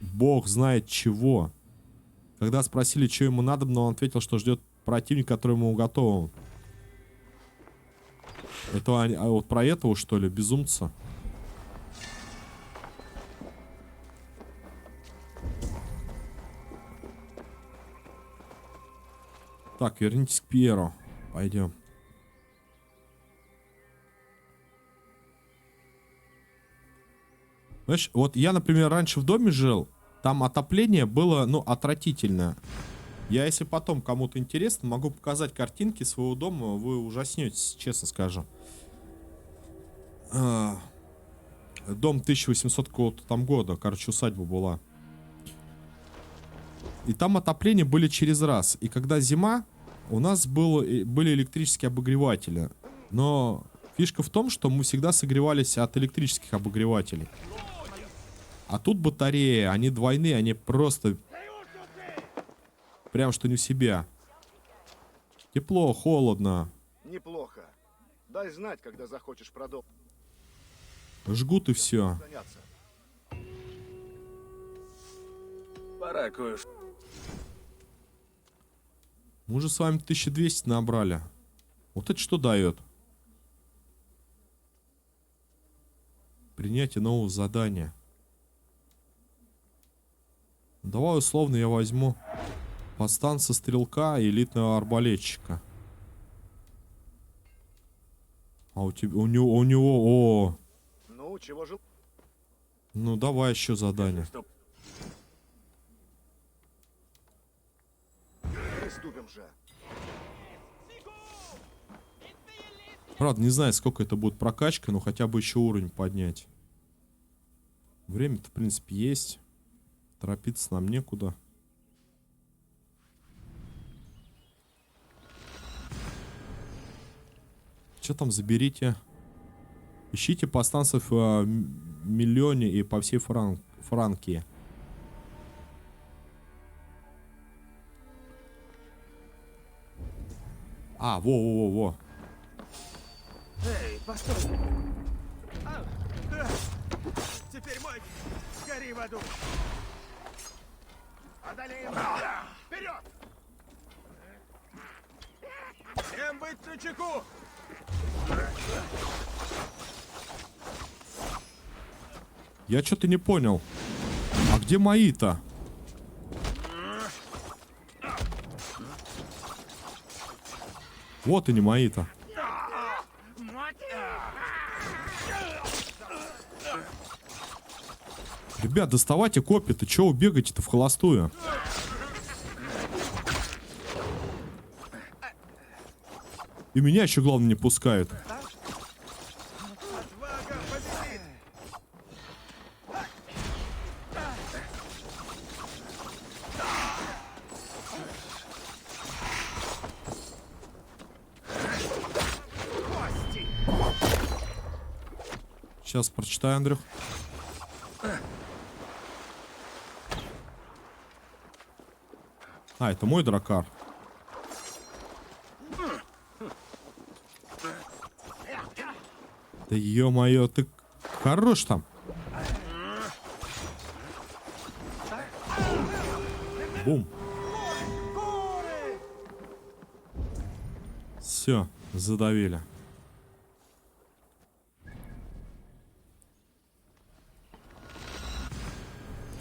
бог знает чего. Когда спросили, что ему надо, но он ответил, что ждет противник, который ему уготован. Это вот про этого, что ли, безумца? Так, вернитесь к Пьеру. Пойдем. Знаешь, вот я, например, раньше в доме жил. Там отопление было, ну, отвратительное. Я, если потом кому-то интересно, могу показать картинки своего дома. Вы ужаснетесь, честно скажу. Дом 1800 какого-то там года. Короче, усадьба была. И там отопление были через раз. И когда зима, у нас были электрические обогреватели. Но фишка в том, что мы всегда согревались от электрических обогревателей. А тут батареи, они двойные, они просто... Прям что не в себя. Тепло, холодно. Неплохо. Дай знать, когда захочешь продолжить Жгут и все. заняться. Пора кое-что. Мы же с вами 1200 набрали. Вот это что дает? Принятие нового задания. Давай условно я возьму подстанция стрелка и элитного арбалетчика. А у тебя, у него, о, Ну, чего же? ну давай еще задание. Что Приступим же. Правда, не знаю, сколько это будет прокачка, но хотя бы еще уровень поднять. Время-то, в принципе, есть. Торопиться нам некуда. Что там заберите? Ищите повстанцев в Миллионе и по всей Франкии. А, во. Эй, постой! Теперь мой! Гори в аду! Одолеем! Вперед! Всем быть начеку! Я что-то не понял. А где мои-то? Вот и не мои-то. Ребят, доставайте копья-то. Чего вы бегаете-то в холостую? И меня еще, главное, не пускают. Отвага победит! Сейчас прочитай, Андрюх. А, это мой дракар. Да ё-моё, ты хорош там. Бум. Все, задавили.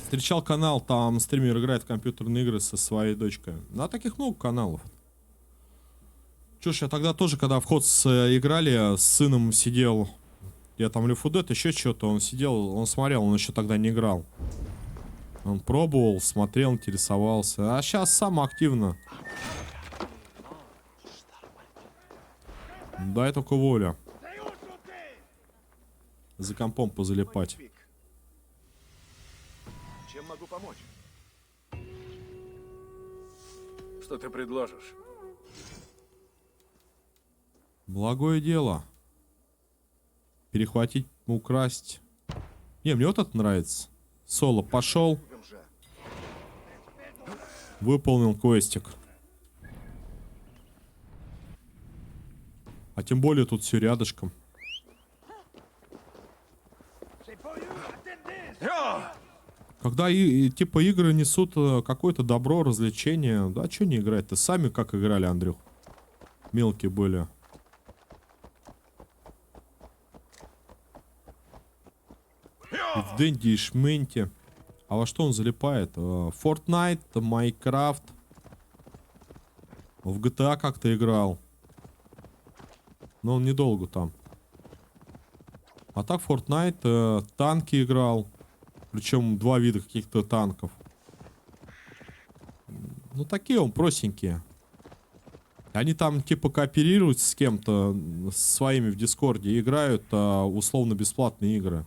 Встречал канал, там стример играет в компьютерные игры со своей дочкой. На таких много каналов. Чё ж, я тогда тоже, когда в ход играли, с сыном сидел. Я там Left 4 Dead, еще что-то. Он сидел, он смотрел, он еще тогда не играл. Он пробовал, смотрел, интересовался. А сейчас сам активно. Дай только воля. За компом позалипать. Чем могу помочь? Что ты предложишь? Благое дело. Перехватить, украсть. Не, мне вот это нравится. Соло пошел. Приступим же. Выполнил квестик. А тем более тут все рядышком. Когда типа игры несут какое-то добро, развлечение, да, что не играть-то? Сами как играли, Андрюх? Мелкие были. И в Дэнди и Шменте. А во что он залипает? Fortnite, Minecraft. В GTA как-то играл. Но он недолго там. А так Fortnite, танки играл. Причем два вида каких-то танков. Ну такие он простенькие. Они там типа кооперируют с кем-то, с своими в Дискорде, и играют условно-бесплатные игры.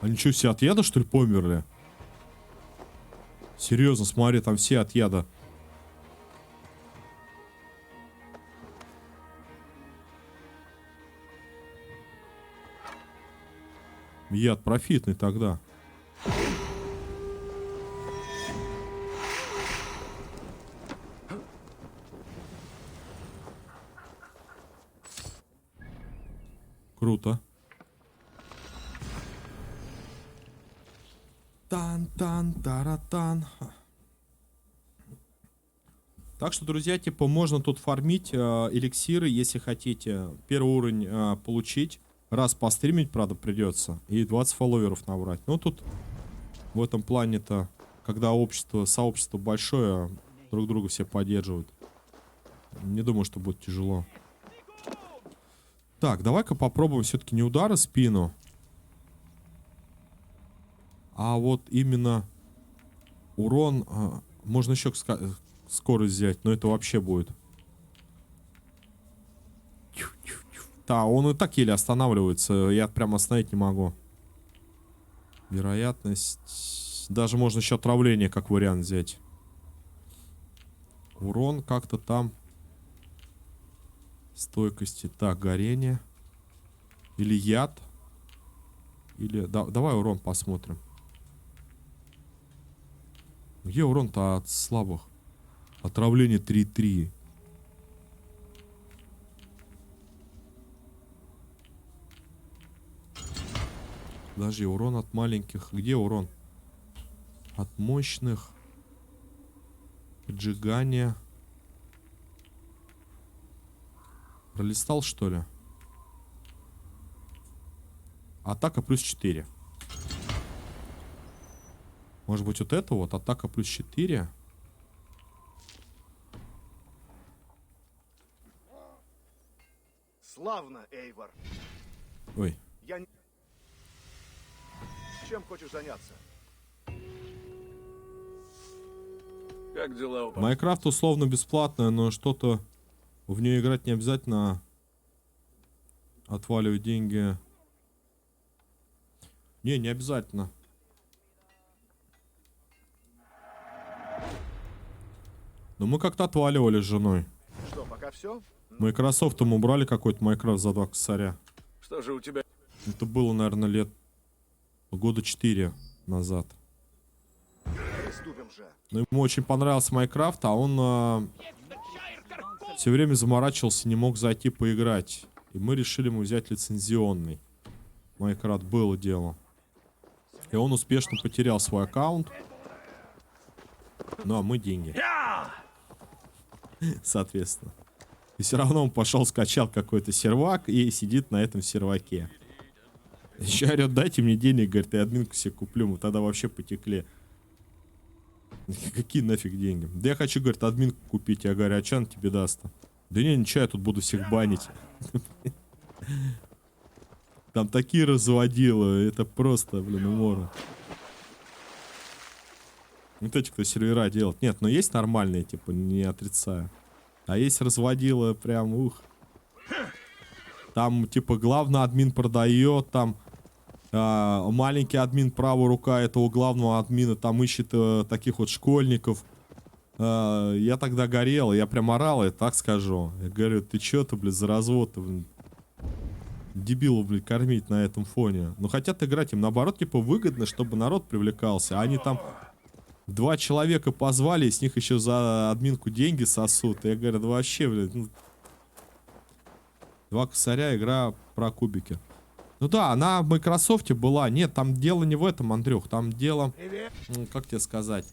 Они что, все от яда, что ли, померли? Серьезно, смотри, там все от яда. Яд профитный тогда. Круто. Тан-тан-таратан. Так что, друзья, типа, можно тут фармить эликсиры, если хотите. Первый уровень получить. Раз постримить, правда, придется. И 20 фолловеров набрать. Ну, тут в этом плане-то, когда сообщество большое, друг друга все поддерживают. Не думаю, что будет тяжело. Так, давай-ка попробуем все-таки не удары в спину, а вот именно урон. Можно еще скорость взять, но это вообще будет. Да, он и так еле останавливается. Я прям остановить не могу. Вероятность. Даже можно еще отравление как вариант взять. Урон как-то там. Стойкости. Так, горение. Или яд. Или... давай урон посмотрим. Где урон-то от слабых? Отравление 3-3. Подожди, урон от маленьких. Где урон? От мощных. Поджигание. Пролистал, что ли? Атака плюс 4. Может быть, вот это вот? Атака плюс 4. Славно, Эйвор. Ой. Чем хочешь заняться? Как дела у Майнкрафт условно бесплатная, но что-то в нее играть не обязательно отваливать деньги. Не обязательно. Но мы как-то отваливали с женой. Что, пока все? Майкрософтом убрали какой-то Майнкрафт за 2 косаря. Что же у тебя? Это было, наверное, года 4 назад. Приступим же. Но ему очень понравился Майнкрафт, а он все время заморачивался, не мог зайти поиграть. И мы решили ему взять лицензионный Майнкрафт, было дело. И он успешно потерял свой аккаунт. Ну, а мы деньги. Соответственно. И все равно он пошел, скачал какой-то сервак и сидит на этом серваке. Еще орет: дайте мне денег, говорит, я админку себе куплю. Мы тогда вообще потекли. Какие нафиг деньги? Да я хочу, говорит, админку купить. Я говорю, а что он тебе даст-то? Да не, ничего, я тут буду всех банить. Там такие разводило, это просто, блин, умора. Вот эти, кто сервера делает. Нет, но есть нормальные, типа, не отрицаю. А есть разводило прям, ух. Там, типа, главный админ продает, там маленький админ, правая рука этого главного админа, там ищет таких вот школьников. Я тогда горел, я прям орал, я так скажу. Я говорю, ты чё-то, блин, за развод-то, блин. Дебилов, блин, кормить на этом фоне. Но хотят играть, им наоборот, типа, выгодно, чтобы народ привлекался. А они там 2 человека позвали, и с них еще за админку деньги сосут. Я говорю, да вообще, блин, ну... 2 косаря, игра про кубики. Ну да, она в Майкрософте была. Нет, там дело не в этом, Андрюх. Там дело... как тебе сказать?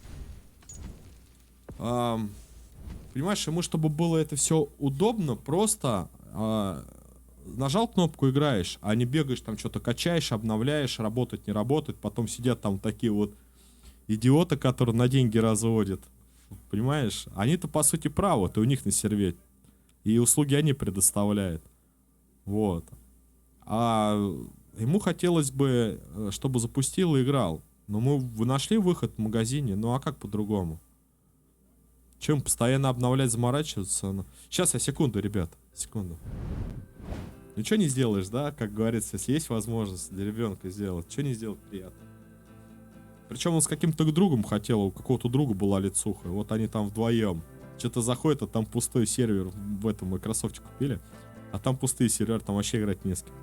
Понимаешь, ему, чтобы было это все удобно, просто... нажал кнопку, играешь, а не бегаешь, там что-то качаешь, обновляешь, работает, не работает. Потом сидят там такие вот идиоты, которые на деньги разводят. Понимаешь? Они-то, по сути, правы, ты у них на серве. И услуги они предоставляют. Вот. А ему хотелось бы, чтобы запустил и играл. Но мы нашли выход в магазине. Ну а как по-другому? Чем постоянно обновлять, заморачиваться? Сейчас, секунду, ребят. Секунду. Ничего не сделаешь, да? Как говорится, если есть возможность для ребенка сделать, что не сделать приятно. Причем он с каким-то другом хотел, у какого-то друга была лицуха. Вот они там вдвоем. Что-то заходит, а там пустой сервер в этом Microsoft купили. А там пустые серверы, там вообще играть не с кем.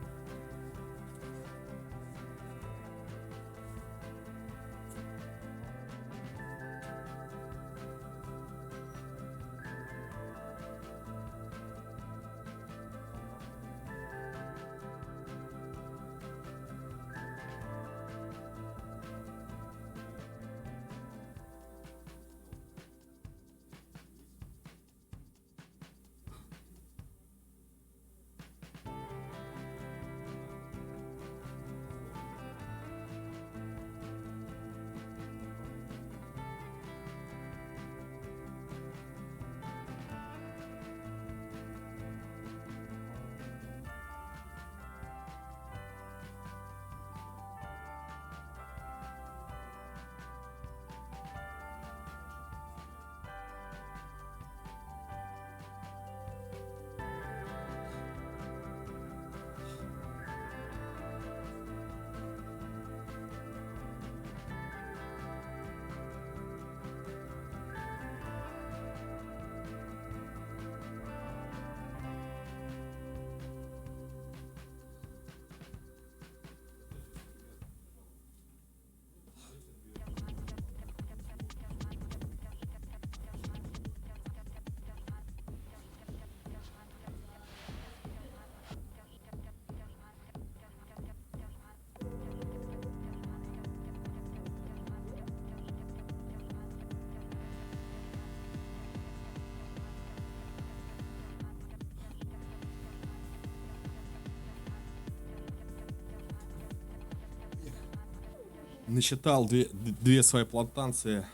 Насчитал две свои плантации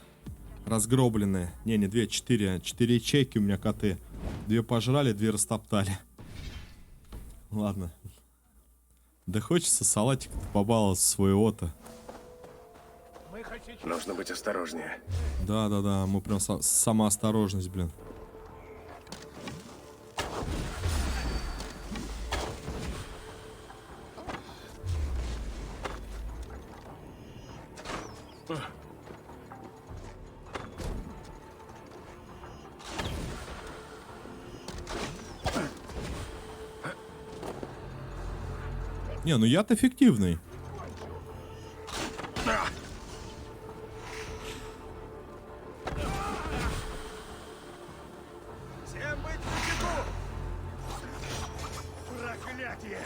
разгробленные. Не две, четыре ячейки у меня коты. Две пожрали, две растоптали. Ладно. Да хочется салатик побаловать своего-то. Нужно быть осторожнее. Да, мы прям самоосторожность, блин. Не, ну яд эффективный. Всем быть начеку! Проклятие!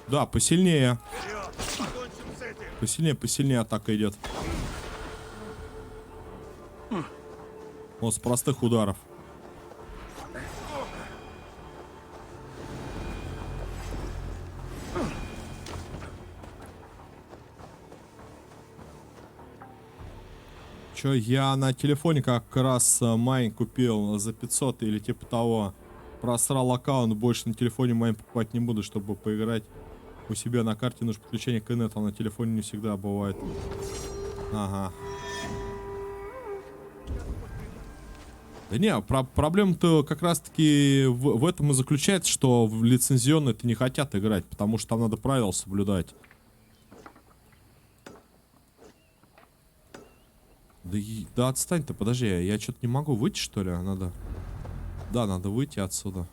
Да, посильнее. Вперед! Покончим с этим! Посильнее атака идет. Вот с простых ударов. Чё, я на телефоне как раз Майн купил за 500 или типа того. Просрал аккаунт, больше на телефоне Майн покупать не буду, чтобы поиграть. У себя на карте нужно подключение к инету, а на телефоне не всегда бывает. Ага. Да не, проблема-то как раз-таки в этом и заключается, что в лицензионные-то не хотят играть, потому что там надо правила соблюдать. Да отстань ты, подожди, я что-то не могу выйти, что ли? Надо... Да, надо выйти отсюда.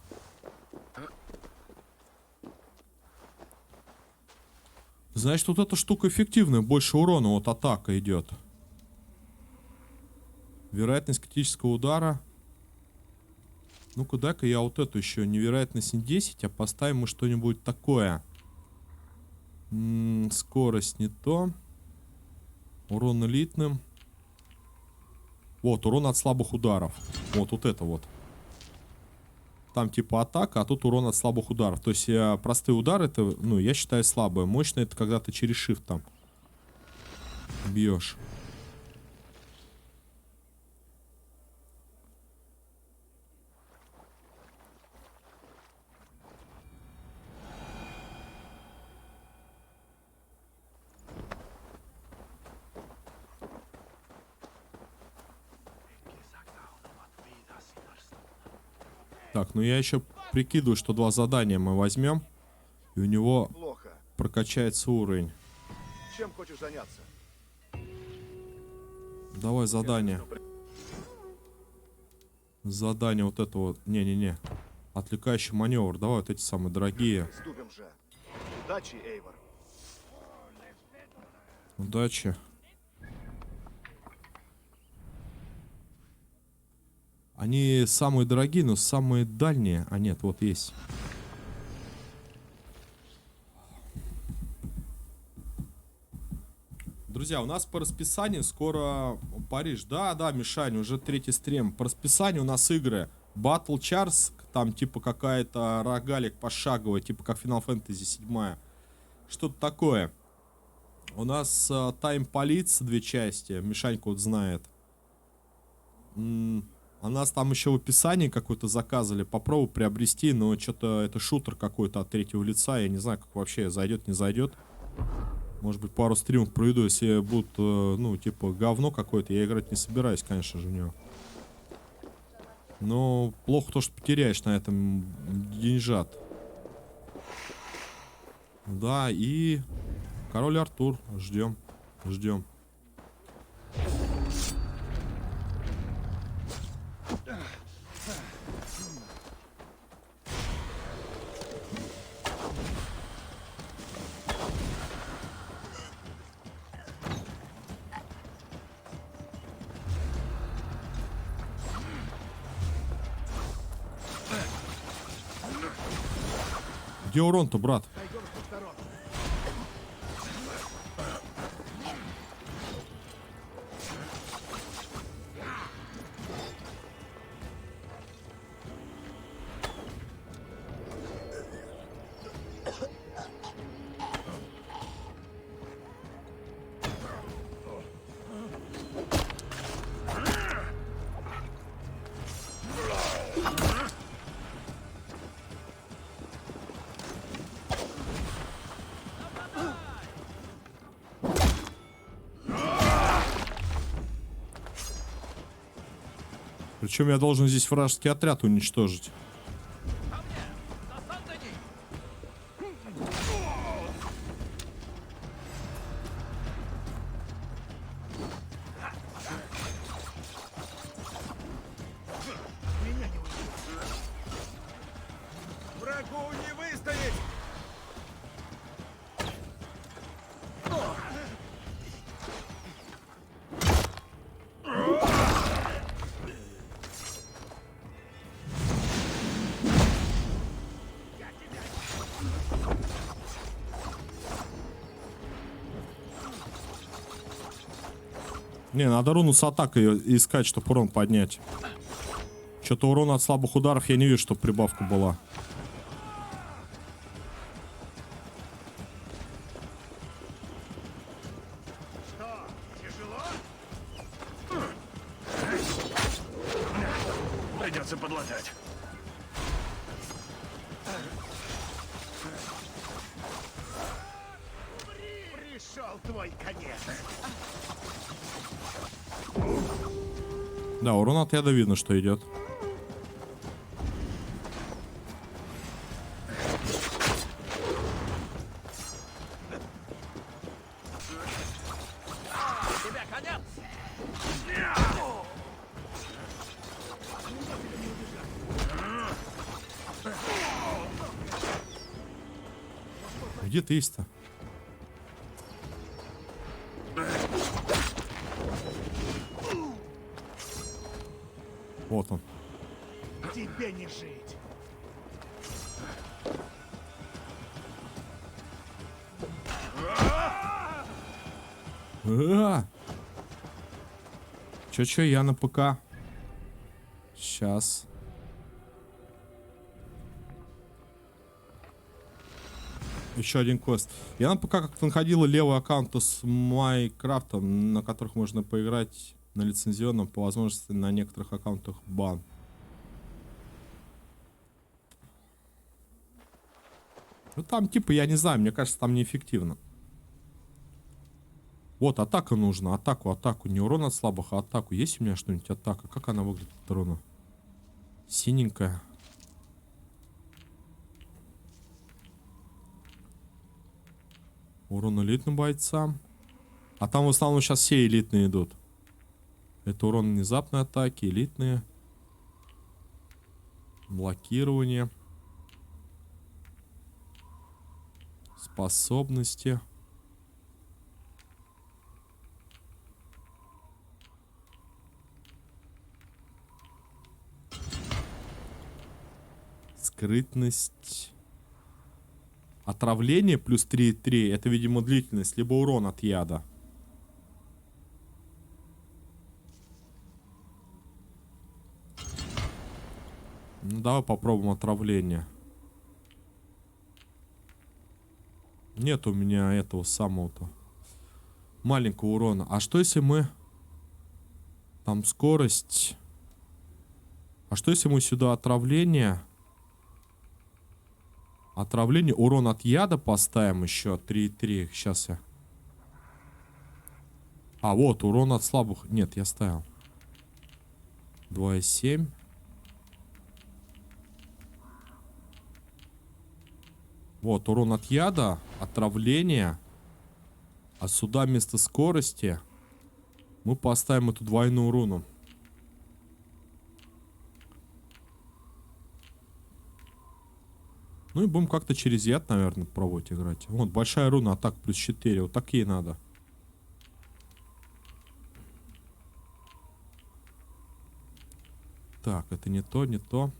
Значит, вот эта штука эффективная, больше урона, вот атака идет. Вероятность критического удара. Ну-ка, дай-ка я вот эту еще невероятность не 10, а поставим мы что-нибудь такое. Скорость не то. Урон элитным. Вот, урон от слабых ударов. Вот это вот. Там типа атака, а тут урон от слабых ударов. То есть простые удары, это, ну, я считаю, слабые. Мощные, это когда ты через shift там бьешь. Так, ну я еще прикидываю, что 2 задания мы возьмем, и у него Плохо. прокачается уровень. Чем хочешь заняться? Давай задание. Задание вот это вот. Не-не-не. Отвлекающий маневр. Давай вот эти самые дорогие. Приступим же. Удачи, Эйвор. Удачи. Они самые дорогие, но самые дальние. А нет, вот есть. Друзья, у нас по расписанию скоро Париж. Да, Мишань, уже 3-й стрим. По расписанию у нас игры Battle Chars, там типа какая-то рогалик пошаговая, типа как Final Fantasy 7. Что-то такое. У нас Time Police 2 части. Мишанька вот знает. А нас там еще в описании какой-то заказывали. Попробую приобрести, но что-то это шутер какой-то от 3-го лица. Я не знаю, как вообще зайдет, не зайдет. Может быть, пару стримов проведу, если будут, ну, типа, говно какое-то. Я играть не собираюсь, конечно же, в него. Но плохо то, что потеряешь на этом деньжат. Да, и Король Артур. Ждем. Ждем. Где урон-то, брат? Причем я должен здесь вражеский отряд уничтожить. Врагу не выстоять! Не, надо руну с атакой искать, чтобы урон поднять. Что-то урона от слабых ударов я не вижу, чтобы прибавка была. Что, тяжело? Придется подлатать. Пришел твой конец. Да, урон от яда видно, что идет. Тебя конец! Где ты есть-то? Вот он. Тебе не жить. Чё, я на ПК. Сейчас. Еще один квест. Я на ПК как-то находила левый аккаунт с Майнкрафтом, на которых можно поиграть на лицензионном, по возможности на некоторых аккаунтах бан. Ну там типа, я не знаю, мне кажется, там неэффективно. Вот, атака нужна. Атаку. Не урон от слабых, а атаку. Есть у меня что-нибудь атака? Как она выглядит от урона? Синенькая. Урон элитным бойцам. А там в основном сейчас все элитные идут. Это урон внезапной атаки, элитные. Блокирование. Способности. Скрытность. Отравление плюс 3,3. Это, видимо, длительность. Либо урон от яда. Ну, давай попробуем отравление. Нет у меня этого самого-то маленького урона. А что если мы... Там скорость... А что если мы сюда отравление... Отравление, урон от яда поставим еще 3,3. Сейчас я... А, вот, урон от слабых... Нет, я ставил. 2,7. Вот, урон от яда, отравление. А сюда вместо скорости мы поставим эту двойную руну. Ну и будем как-то через яд, наверное, пробовать играть. Вот, большая руна, атак плюс 4. Вот такие надо. Так, это не то, не то.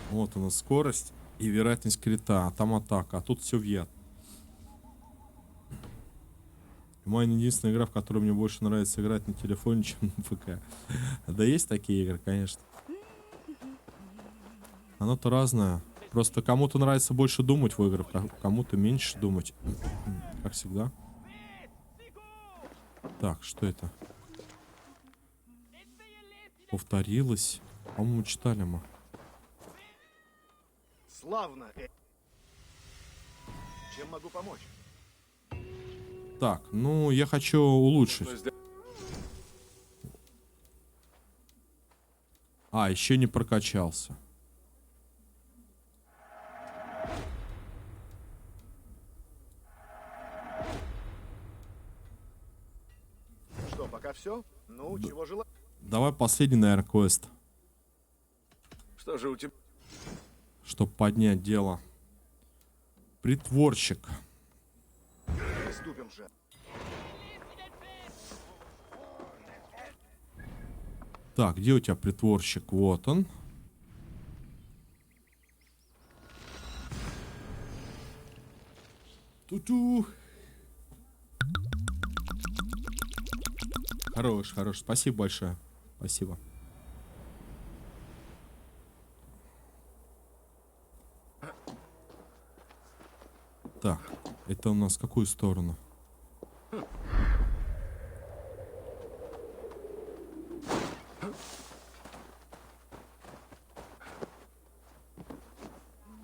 Вот у нас скорость и вероятность крита. А там атака. А тут все в яд. Моя единственная игра, в которой мне больше нравится играть на телефоне, чем на ПК. Да есть такие игры, конечно. Оно-то разное. Просто кому-то нравится больше думать в играх, кому-то меньше думать. Как всегда. Так, что это? Повторилось. По-моему, читали мы. Славно. Чем могу помочь? Так, ну, я хочу улучшить. А, еще не прокачался. Что, пока все? Ну, чего желаешь? Давай последний, наверное, квест. Что же у тебя? Чтоб поднять дело. Притворщик. Приступим же. Так, где у тебя притворщик? Вот он. Ту-ту. Хорош, хорош. Спасибо большое. Спасибо. Так, это у нас в какую сторону?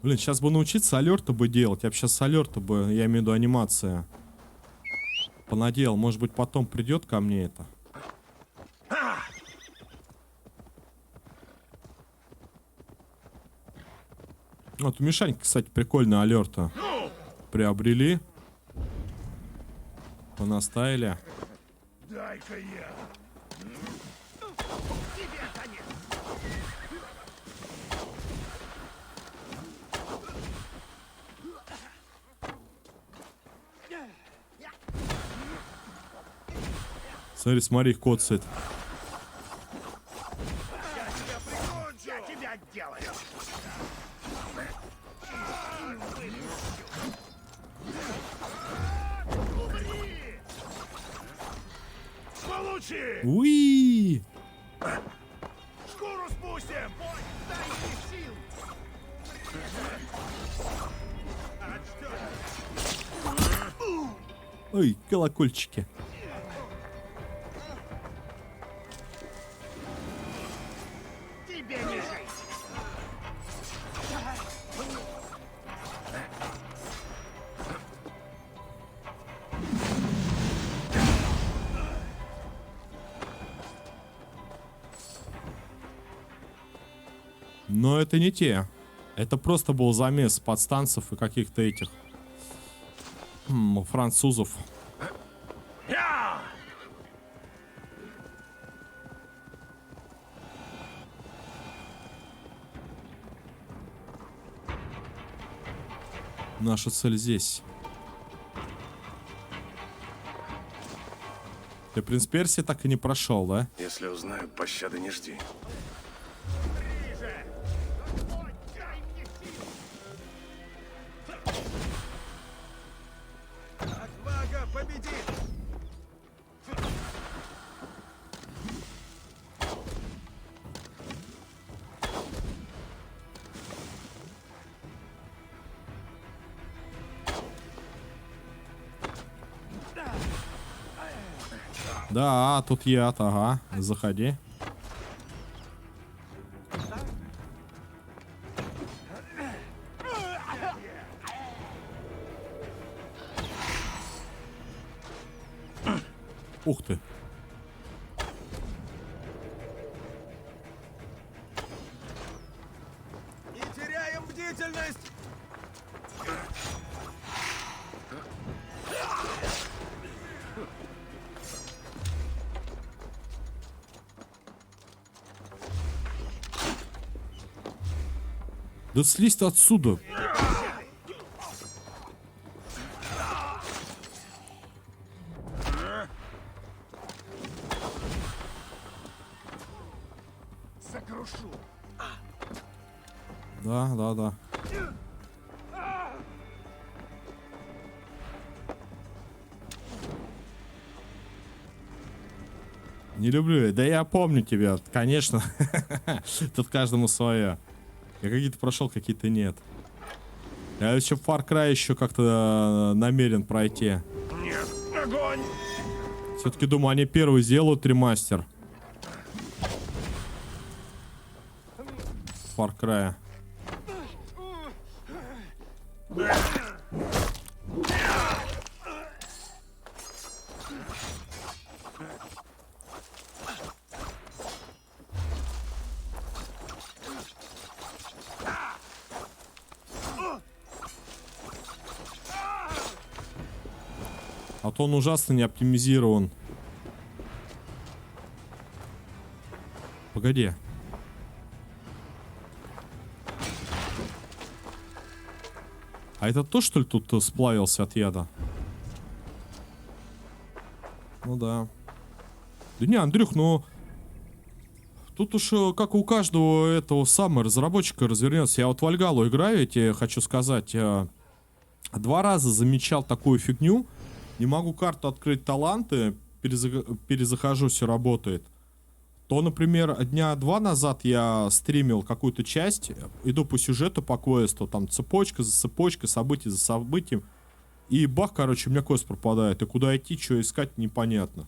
Блин, сейчас бы научиться алерты бы делать. Я бы сейчас алерты бы, я имею в виду анимация, понаделал. Может быть, потом придет ко мне это. Вот у Мишаньки, кстати, прикольные алерты приобрели. Понаставили. Дай-ка я. Тебе конец. Смотри, смотри, коцает. Я тебя прикончу. Я тебя отделаю. Получи! Уи! Шкуру спустим! Дай мне сил! Ой, колокольчики. Тебе не жить! Но это не те. Это просто был замес подстанцев и каких-то этих французов. Я! Наша цель здесь. Ты принц Персии так и не прошел, да? Если узнают, пощады не жди. Ближе! Дай мне сил! Отвага победит! Да, тут яд, ага. Заходи. Ух ты. Не теряем бдительность! Да слезь ты отсюда. Сокрушу! Да, да, да. Не люблю. Да я помню тебя, конечно. Тут каждому свое. Я какие-то прошел, какие-то нет. Я еще Far Cry еще как-то намерен пройти. Нет, огонь! Все-таки думаю, они первый сделают ремастер. Far Cry. А то он ужасно не оптимизирован. Погоди. А это то, что ли, тут сплавился от яда? Ну да. Да не, Андрюх, ну... Тут уж как у каждого этого самого разработчика развернется. Я вот в Альгалу играю, я тебе хочу сказать. 2 раза замечал такую фигню. Не могу карту открыть таланты. Перезахожу, все работает. То, например, дня 2 назад я стримил какую-то часть. Иду по сюжету, по квесту. Там цепочка за цепочкой, событие за событием. И бах, короче, у меня квест пропадает. И куда идти, что искать, непонятно.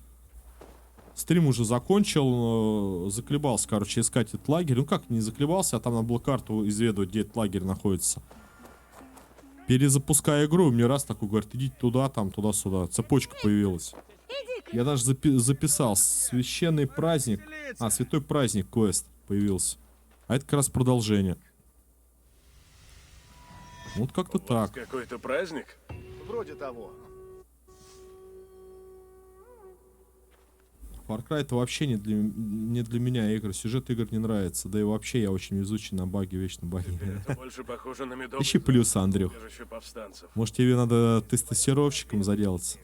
Стрим уже закончил. Заколебался, короче, искать этот лагерь. Ну как, не заколебался, а там надо было карту изведывать, где этот лагерь находится. Перезапуская игру, мне раз такой говорит, идите туда, там, туда-сюда. Цепочка появилась. Я даже записал. Священный праздник. А, святой праздник квест появился. А это как раз продолжение. Вот как-то так. Какой-то праздник? Вроде того. Far Cry это вообще не для меня игры. Сюжет игр не нравится. Да и вообще я очень везучий на баги, вечно баги. Это больше похоже на медовый Ищи плюсы, Андрюх. убежище повстанцев. Может, тебе надо тестировщиком заделаться?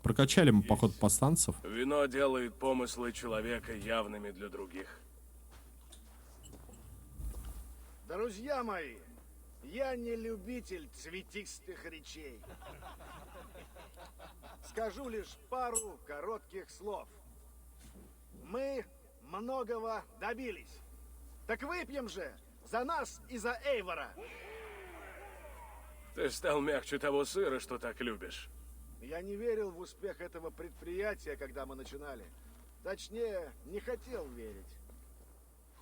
Прокачали мы, походу, повстанцев. Вино делает помыслы человека явными для других. Друзья мои, я не любитель цветистых речей. скажу лишь пару коротких слов. Мы многого добились. Так выпьем же за нас и за Эйвора. Ты стал мягче того сыра, что так любишь. Я не верил в успех этого предприятия, когда мы начинали. Точнее, не хотел верить.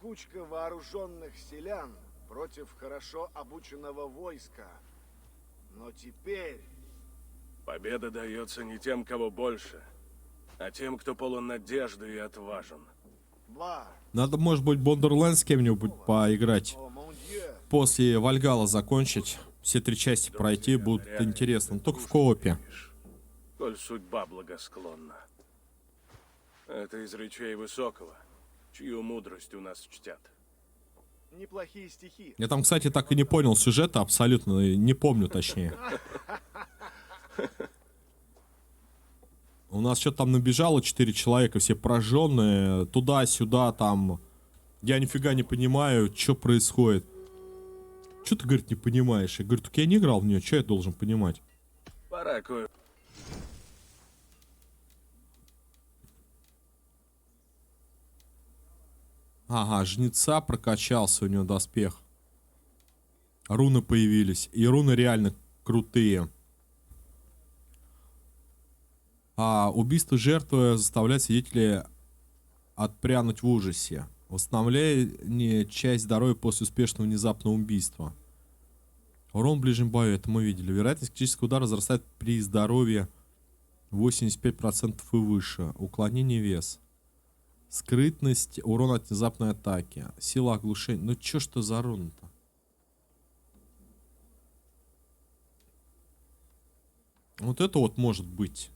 Кучка вооруженных селян против хорошо обученного войска. Но теперь... Победа дается не тем, кого больше, а тем, кто полон надежды и отважен. Ба, Надо, может быть, Borderlands с кем-нибудь поиграть. о, мон дье. После Вальгала закончить. Все 3 части пройти будет интересно. Только в коопе. Коль судьба благосклонна. Это из речей Высокого, чью мудрость у нас чтят. Неплохие стихи. Я там, кстати, так и не понял сюжета абсолютно. Не помню, точнее. У нас что-то там набежало 4 человека, все пораженные. Туда-сюда там. Я нифига не понимаю, что происходит. Что ты, говорит, не понимаешь? Я говорю, так я не играл в нее, что я должен понимать? Пора кое... Ага, жнеца прокачался, у него доспех. Руны появились. И руны реально крутые. Убийство жертвы заставляет свидетелей отпрянуть в ужасе. Восстановление часть здоровья после успешного внезапного убийства. Урон в ближнем бою, это мы видели. Вероятность критического удара возрастает при здоровье 85% и выше. Уклонение, вес. Скрытность, урон от внезапной атаки. Сила оглушения. Ну чё что за руна-то? Вот это вот может быть.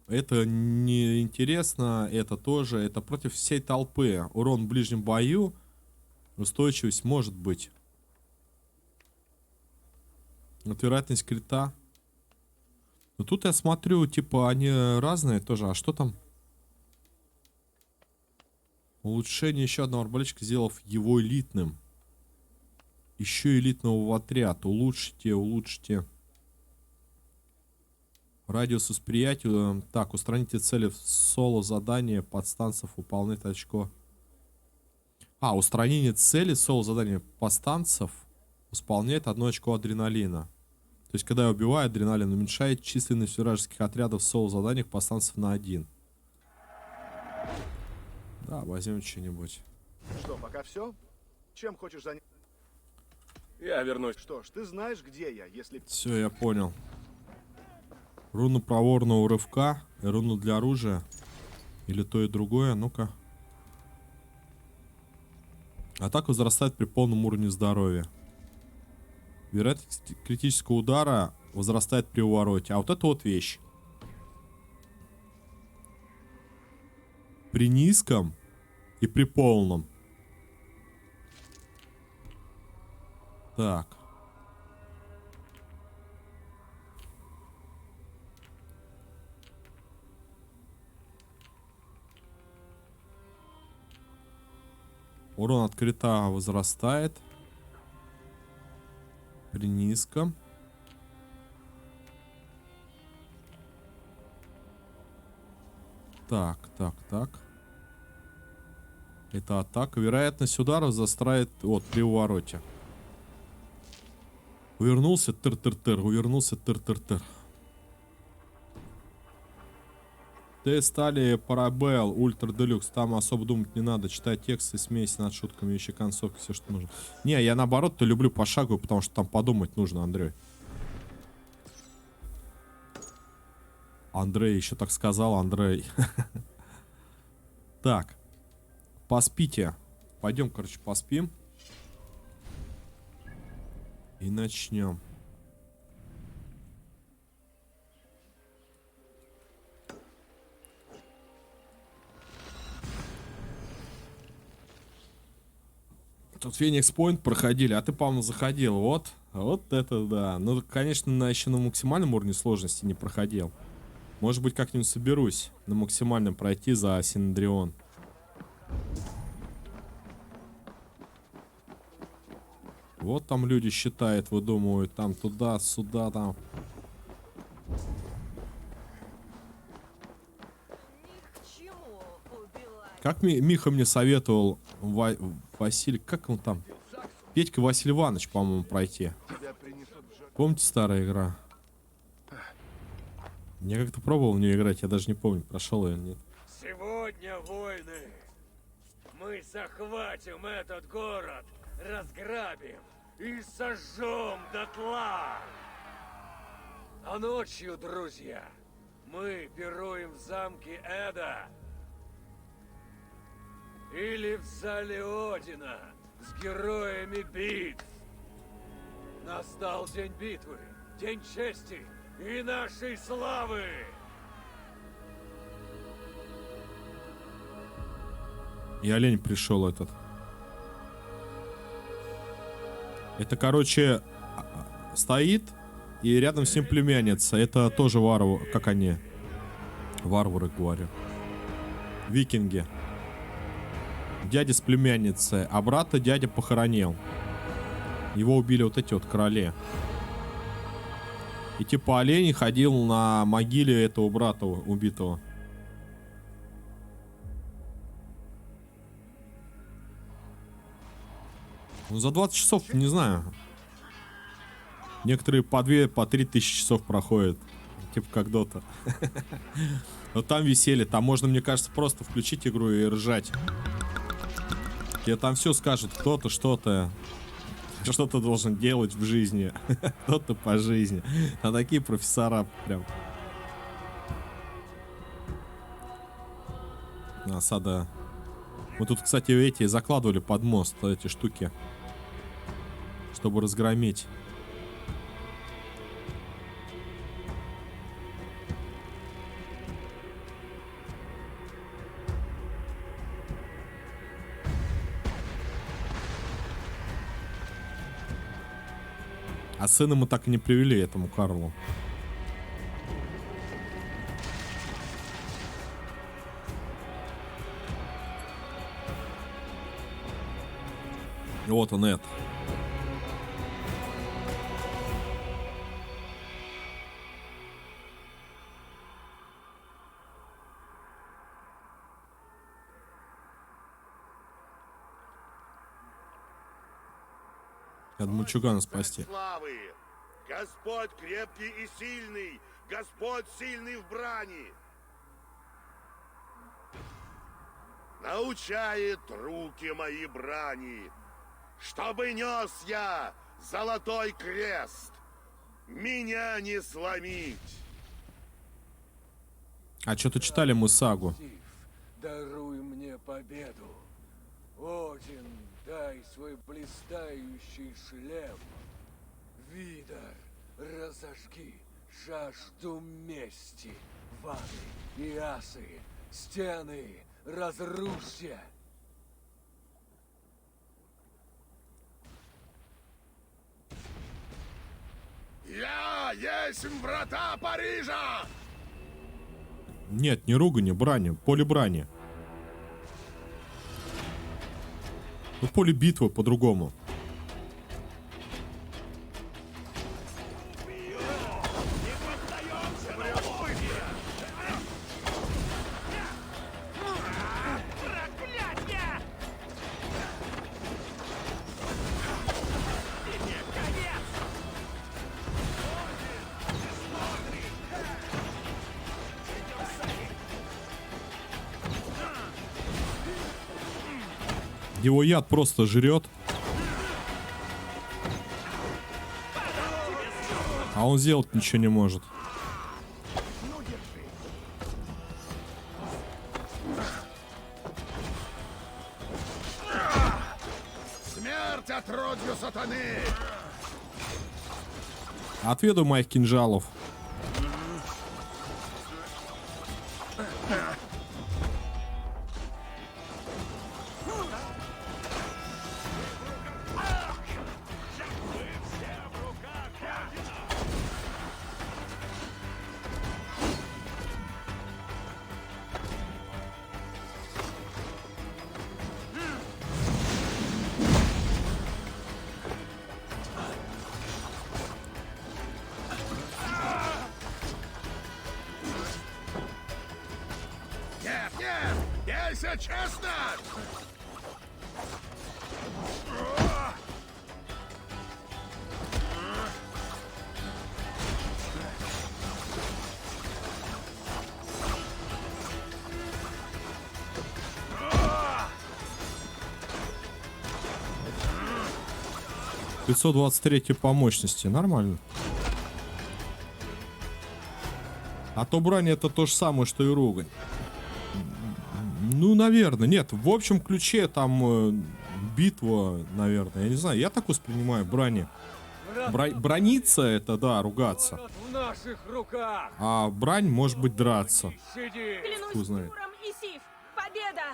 Это не интересно, это тоже. Это против всей толпы. Урон в ближнем бою. Устойчивость может быть. Вот вероятность крита. Но тут я смотрю, типа, они разные тоже. А что там? Улучшение еще одного арбалетчика, сделав его элитным. Еще элитного в отряд. Улучшите. Радиус восприятия. Так, устраните цели в соло-задание подстанцев, выполнять очко. Устранение цели соло-задания подстанцев исполняет 1 очко адреналина. То есть, когда я убиваю, адреналин уменьшает численность вражеских отрядов в соло-заданиях подстанцев на 1. Да, возьмем что-нибудь. Что, пока все? Чем хочешь заняться? Я вернусь. Что ж, ты знаешь, где я, если... Все, я понял. Руна проворного рывка и руна для оружия. Или то и другое. Ну-ка. Атака возрастает при полном уровне здоровья. Вероятность критического удара возрастает при увороте. А вот это вот вещь. При низком и при полном. Так. Урон от крита возрастает. При низком. Так. Это атака. Вероятность удара застряет вот при увороте. Увернулся, тыр-тыр-тыр. Увернулся, тыр-тыр-тыр. Ты стали Парабелл, Ультра Делюкс. Там особо думать не надо. Читать тексты, смейся над шутками, еще концовки, все, что нужно. Не, я наоборот-то люблю пошаговую, потому что там подумать нужно, Андрей. Андрей, еще так сказал, Андрей. Так. Поспите. Пойдем, короче, поспим. И начнем. Тут Феникс Пойнт проходили, а ты, по-моему, заходил. Вот это да. Ну, конечно, еще на максимальном уровне сложности не проходил. Может быть, как-нибудь соберусь на максимальном пройти за Синедрион. Вот там люди считают, выдумывают, там туда-сюда, там. Как Миха мне советовал, Василий, как он там? Петька Василий Иванович, по-моему, пройти. Помните старая игра? Я как-то пробовал в нее играть, я даже не помню, прошел ее или нет. Сегодня, воины, мы захватим этот город, разграбим и сожжем дотла. А ночью, друзья, мы пируем в замке Эда или в зале Одина с героями битв. Настал день битвы, день чести и нашей славы. И олень пришел этот. Это, короче, стоит, и рядом с ним племянница. Это тоже варвары, как они? Варвары, говорю. Викинги. Дядя с племянницей, а брата дядя похоронил. Его убили вот эти вот короли. И типа олень ходил на могиле этого брата убитого. Ну, за 20 часов, не знаю. Некоторые по 2, по 3 тысячи часов проходят. Типа как Дота. Но там веселье. Там можно, мне кажется, просто включить игру и ржать. Тебе там все скажут. Кто-то, что-то. Что ты должен делать в жизни. Кто-то по жизни. А такие профессора прям. Осада. Мы тут, кстати, эти закладывали под мост эти штуки. Чтобы разгромить. А сына мы так и не привели, этому Карлу. И вот он, Эд. Надо мальчугана спасти. Славы! Господь крепкий и сильный! Господь сильный в брани! Научает руки мои брани, чтобы нес я золотой крест, меня не сломить. А что-то читали мы сагу. Даруй мне победу. Один, дай свой блистающий шлем. Видар, разожги жажду мести. Ваны и асы, стены, разрушьте. Я есть врата Парижа! Нет, не ругани, брани, поле брани. Ну, поле битвы по-другому. Его яд просто жрет. А он сделать ничего не может. Смерть отродью сатаны! Отведу моих кинжалов. Сдавайся, честно! — 523 по мощности. Нормально. А то брань это то же самое, что и ругань. Ну, наверное. Нет, в общем ключе там битва, наверное. Я не знаю, я так воспринимаю брани. Брониться это, да, ругаться. Город в наших руках! А брань может быть драться. Сиди! Клянусь Кто знает. Тюром и Сив! Победа!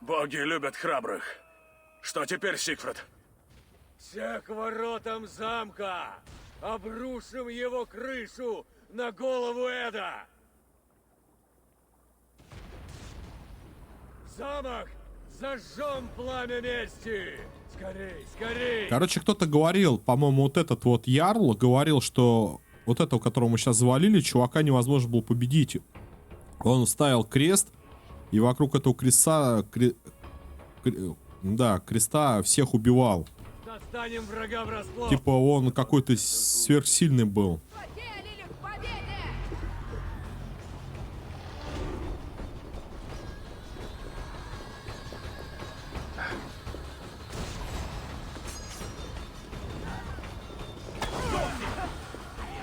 Боги любят храбрых. Что теперь, Сигфрид? Все к воротам замка! Обрушим его крышу на голову Эда! Замок! Зажжем пламя мести! Скорей, скорей! Короче, кто-то говорил, по-моему, вот этот вот Ярл говорил, что вот этого, которого мы сейчас завалили, чувака невозможно было победить. Он ставил крест, и вокруг этого креста, креста всех убивал. Достанем врага врасплох! Типа он какой-то сверхсильный был.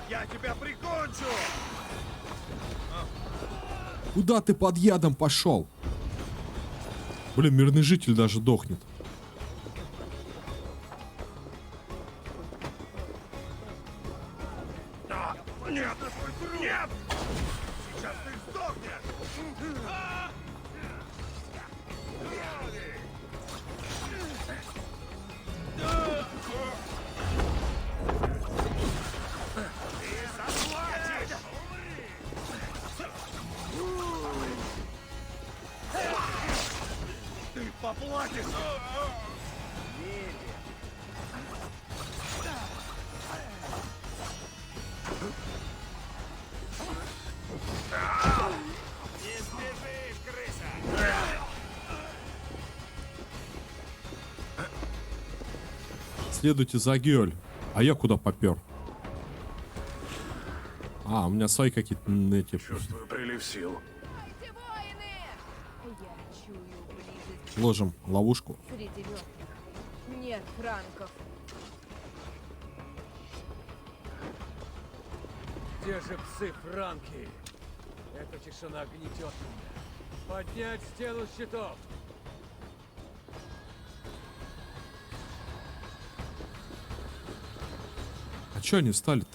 Я тебя прикончу! Куда ты под ядом пошел? Блин, мирный житель даже дохнет. Нет! Нет! Сейчас ты сдохнешь! Ты поплатишь! Следуйте за Гёль. А я куда попер? А, у меня свои какие-то эти. Чувствую прилив сил. Я чую близость Ложим ловушку. среди мертвых. Нет франков. Где же псы-франки? Эта тишина гнетет меня. Поднять стену щитов! А чё они встали-то?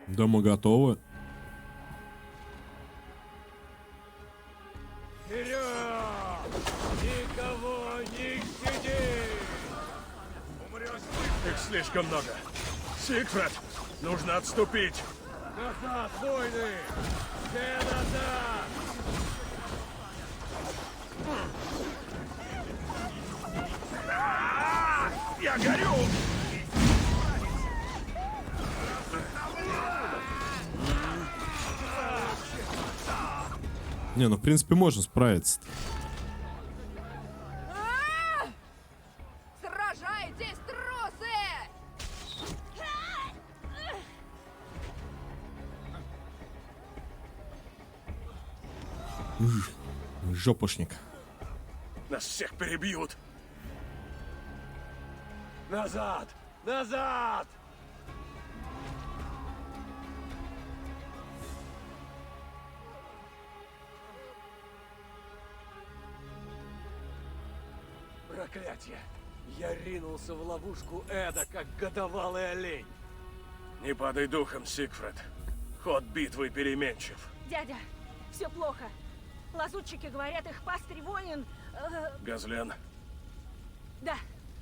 Да, мы готовы. Вперед! Никого не щади! Их слишком много. Сигфрид, нужно отступить. Назад, воины! Все назад! Я горю! Не, ну в принципе можно справиться. Сражайтесь, трусы! Жопушник. Нас всех перебьют. Назад! Назад! Проклятие! Я ринулся в ловушку Эда, как годовалый олень. Не падай духом, Сигфрид. Ход битвы переменчив. Дядя, все плохо. Лазутчики говорят, их пастырь воин... Газлен, Да,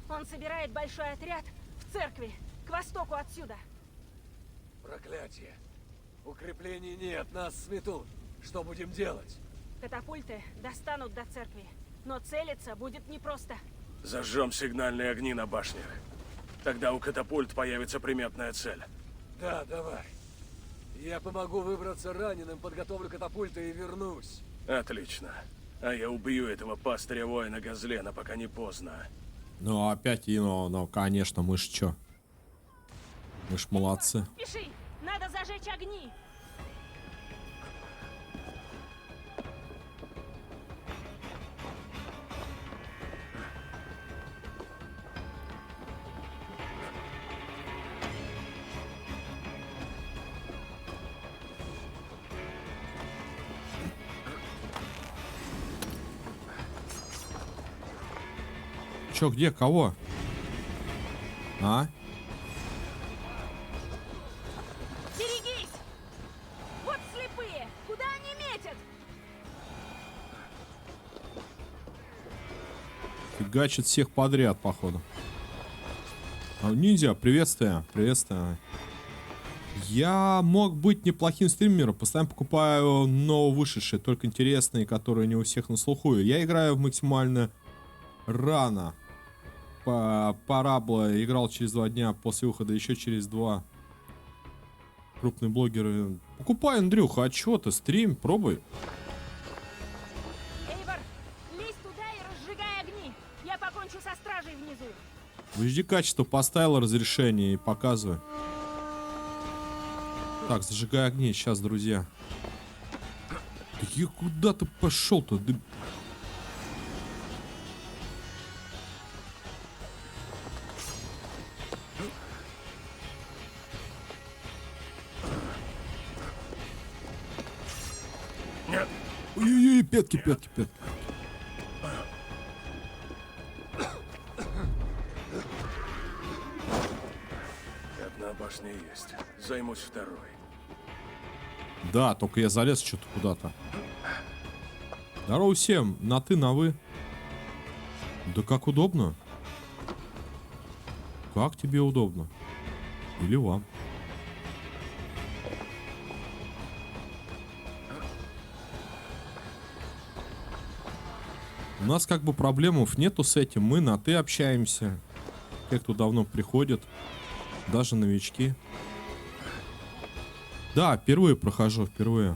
он собирает большой отряд в церкви, к востоку отсюда. Проклятие. Укреплений нет, нас сметут. Что будем делать? Катапульты достанут до церкви, но целиться будет непросто. зажжем сигнальные огни на башнях. Тогда у катапульт появится приметная цель. Да, давай. Я помогу выбраться раненым, подготовлю катапульты и вернусь. Отлично. А я убью этого пастыря-воина Газлена, пока не поздно. Ну, опять, ну, конечно, мы ж чё? Мы ж молодцы. Пиши, надо зажечь огни. Чё, где, кого? А? Берегись! Вот слепые! Куда они метят? Фигачит всех подряд, походу. А, ниндзя, приветствие. Приветствие. Я мог быть неплохим стримером. Постоянно покупаю нововышедшие, только интересные, которые не у всех на слуху. Я играю в максимально рано. Пора было. Играл через 2 дня после выхода, еще через 2. Крупные блогеры. Покупай, Андрюха, а чё ты? Стрим, пробуй. Эйвор, лезь туда и разжигай огни. Я покончу со стражей внизу. В HD качество поставил разрешение и показывай. Так, зажигай огни. Сейчас, друзья. Да я куда ты пошел-то? Да... Нет. Ой-ой-ой, пятки, пятки, пятки. Одна башня есть. Займусь второй. Да, только я залез что-то куда-то. Здорово всем. На ты, на вы. Да как удобно. Как тебе удобно? Или вам? У нас как бы проблем нету с этим. Мы на ты общаемся. Те, кто давно приходит. Даже новички. Да, впервые прохожу, впервые.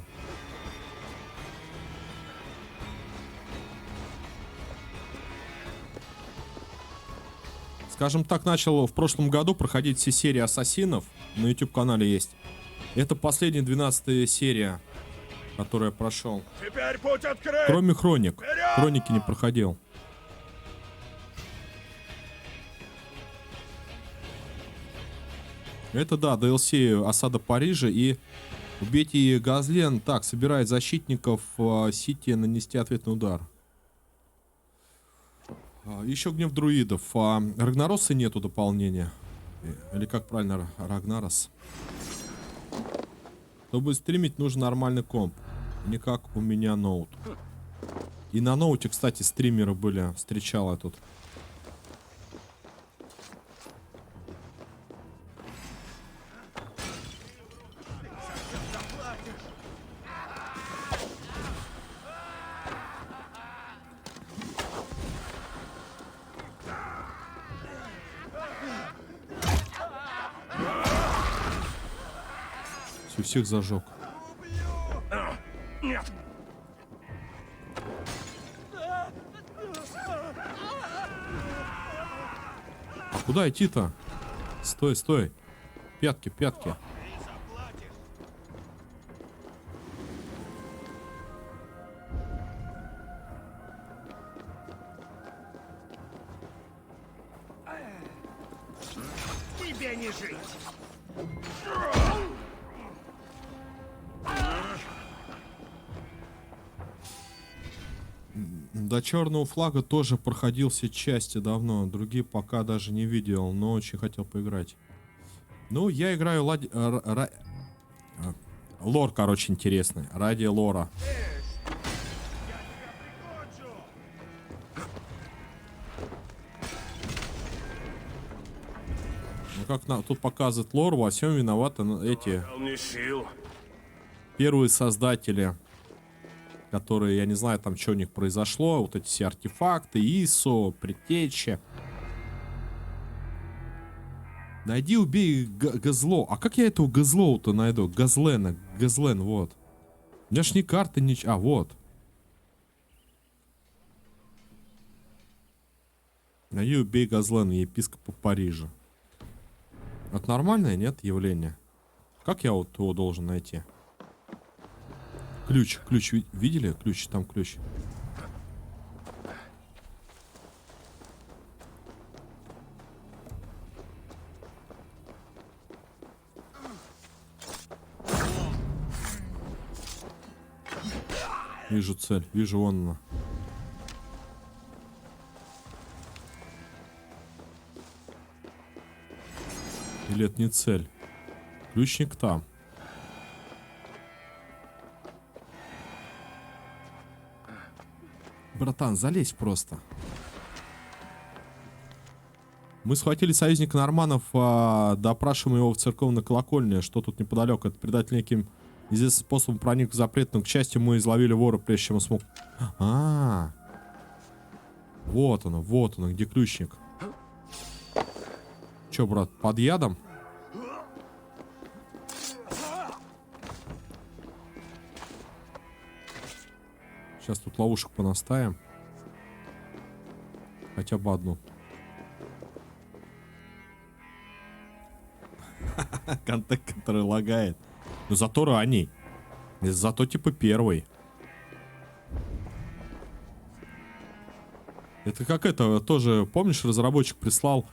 Скажем так, начал в прошлом году проходить все серии Ассасинов. На YouTube-канале есть. Это последняя 12-я серия, которую я прошел. Теперь путь открыт! Кроме Хроник. Вперед! Хроники не проходил. Это да, DLC Осада Парижа и убейте Газлен. Так, собирает защитников Сити нанести ответный удар. Еще гнев друидов. Рагнароса нету дополнения. Или как правильно, Рагнарос. Чтобы стримить, нужен нормальный комп. Не как у меня ноут. И на ноуте, кстати, стримеры были. Встречал я тут. Всех зажег. Нет. Куда идти-то? Стой, стой. Пятки, пятки. Тебе не жить! До черного флага тоже проходил все части давно. Другие пока даже не видел, но очень хотел поиграть. Ну, я играю лор, короче, интересный. Ради лора. как тут показывает лор, во всем виноваты эти Дал мне сил. первые создатели, которые, я не знаю, там, что у них произошло, вот эти все артефакты, ИСО, предтечи. Найди, убей Газло. А как я этого Газлоу-то найду? Газлен, вот. У меня ж ни карты, ничего. А, вот. Найди, убей Газлена, епископа Парижа. Это нормальное, нет, явление? Как я вот его должен найти? Ключ, видели? Ключ, там ключ. Вижу цель, вижу, вон она. Или это не цель? Ключник там. Братан, залезь просто. Мы схватили союзника норманов, допрашиваем его в церковной колокольне, что тут неподалеку. Это предатель неким известным способом проник в запрет, но, к счастью, мы изловили вора, прежде чем он смог... Вот оно, где ключник. Че, брат, под ядом? Сейчас тут ловушек понаставим. Хотя бы одну. Контакт, который лагает. Но зато ранний. Зато типа первый. Это как это тоже, помнишь, разработчик прислал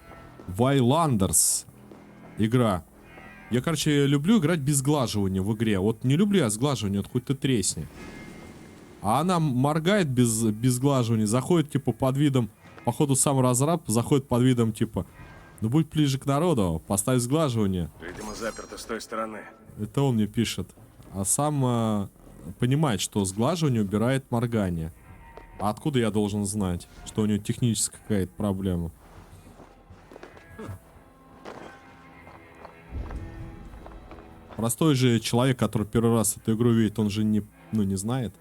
Вайlanders игра. Я, короче, люблю играть без сглаживания в игре. Вот не люблю я сглаживание, вот хоть ты тресни. А она моргает без сглаживания, заходит типа под видом, походу сам разраб заходит под видом типа, ну будь ближе к народу, поставь сглаживание. Видимо, заперто с той стороны. Это он мне пишет. А сам понимает, что сглаживание убирает моргание. А откуда я должен знать, что у него техническая какая-то проблема? Простой же человек, который первый раз эту игру видит, он же не знает.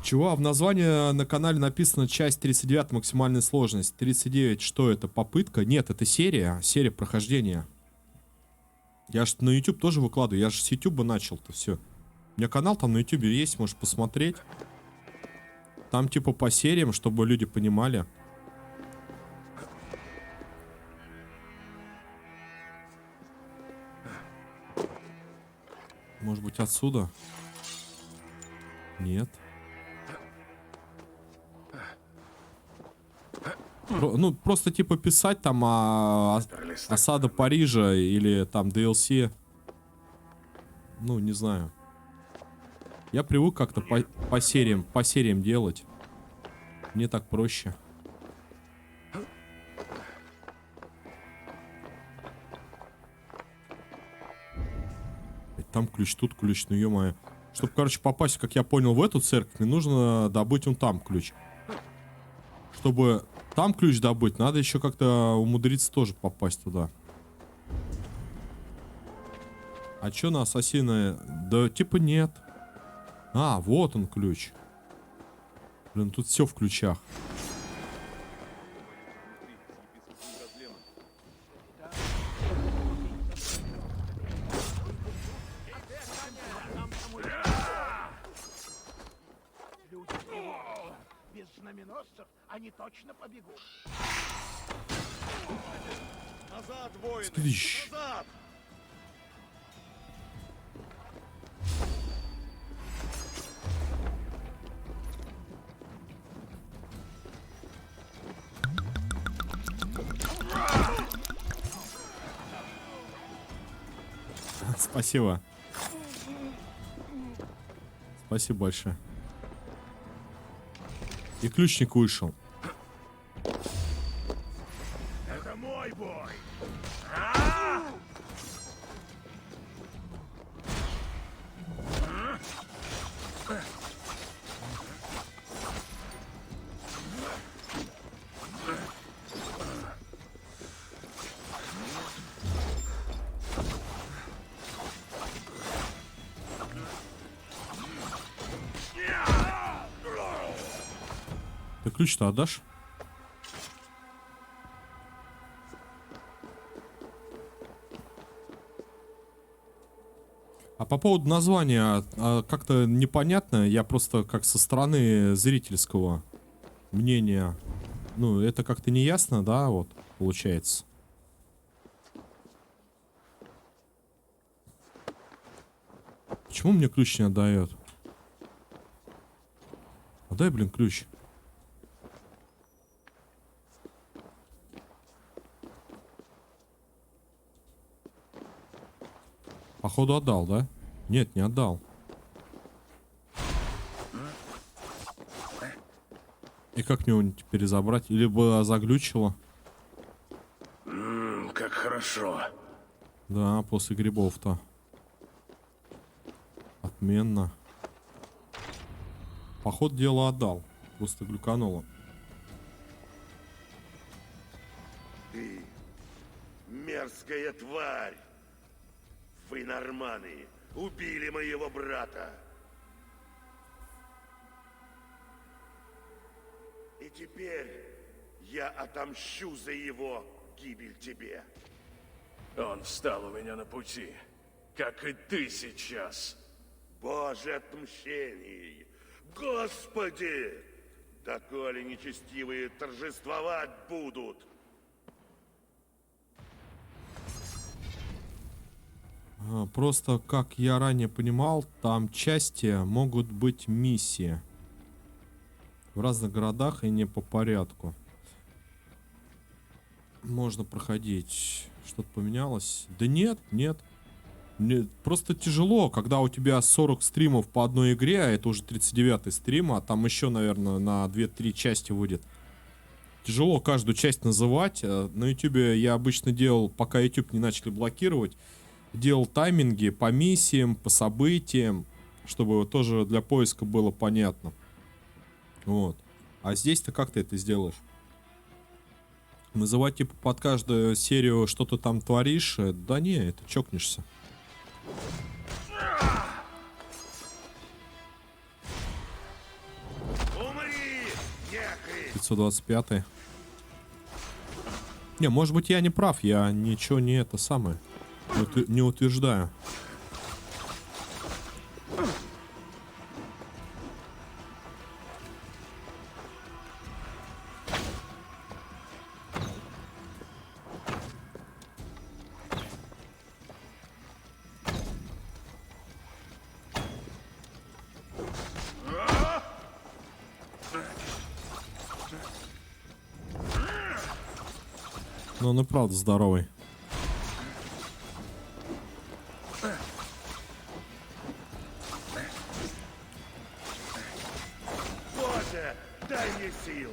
Чего? А в названии на канале написано часть 39, максимальная сложность. 39, что это? Попытка? Нет, это серия. Серия прохождения. Я же на YouTube тоже выкладываю. Я же с YouTube начал-то все. У меня канал там на YouTube есть, можешь посмотреть. Там типа по сериям, чтобы люди понимали. Может быть отсюда? Нет. Ну, просто типа писать там осада Парижа или там DLC. Ну, не знаю. Я привык как-то по сериям делать. Мне так проще. Там ключ, тут ключ, ну ё-моё. Чтобы, короче, попасть, как я понял, в эту церковь, мне нужно добыть вон там ключ. Чтобы там ключ добыть, надо еще как-то умудриться тоже попасть туда. А чё на ассасина? Да типа нет. А, вот он ключ. Блин, тут все в ключах. Без знаменосцев они точно побегут. Назад, воины! Сквищ. Назад! Спасибо. Спасибо большое. И ключник вышел. Это мой бой! ключ-то отдашь? А по поводу названия, как-то непонятно. Я просто как со стороны зрительского мнения. Ну, это как-то не ясно, да, вот, получается. Почему мне ключ не отдает? Отдай, блин, ключ. Походу отдал, да? Нет, не отдал. И как мне его теперь забрать? Или бы заглючило? Как хорошо. Да, после грибов-то. Отменно. Поход дело отдал. Просто глюкануло. Ты мерзкая тварь. Вы, норманы, убили моего брата. И теперь я отомщу за его гибель тебе. Он встал у меня на пути, как и ты сейчас. Боже отмщений! Господи! Доколе нечестивые торжествовать будут. Просто, как я ранее понимал, там части могут быть миссии. В разных городах и не по порядку. Можно проходить. Что-то поменялось? Да нет, нет. Мне просто тяжело, когда у тебя 40 стримов по одной игре, а это уже 39-й стрим, а там еще, наверное, на 2-3 части выйдет. Тяжело каждую часть называть. На YouTube я обычно делал, пока YouTube не начали блокировать, делал тайминги по миссиям, по событиям, чтобы тоже для поиска было понятно. Вот. А здесь-то как ты это сделаешь? Называть типа под каждую серию, что ты там творишь? Да не, это чокнешься. 525. Не, может быть, я не прав, я ничего не это самое не утверждаю. Но он и правда здоровый. Боже, дай мне сил.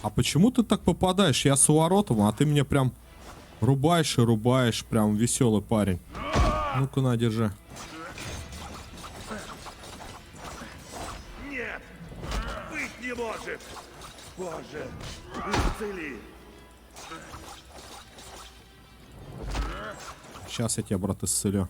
А почему ты так попадаешь? Я с уворотом, а ты меня прям рубаешь и рубаешь. Прям веселый парень. Ну-ка, на, держи. Нет, быть не может. Боже, исцели. Сейчас я тебя, брат, исцелю.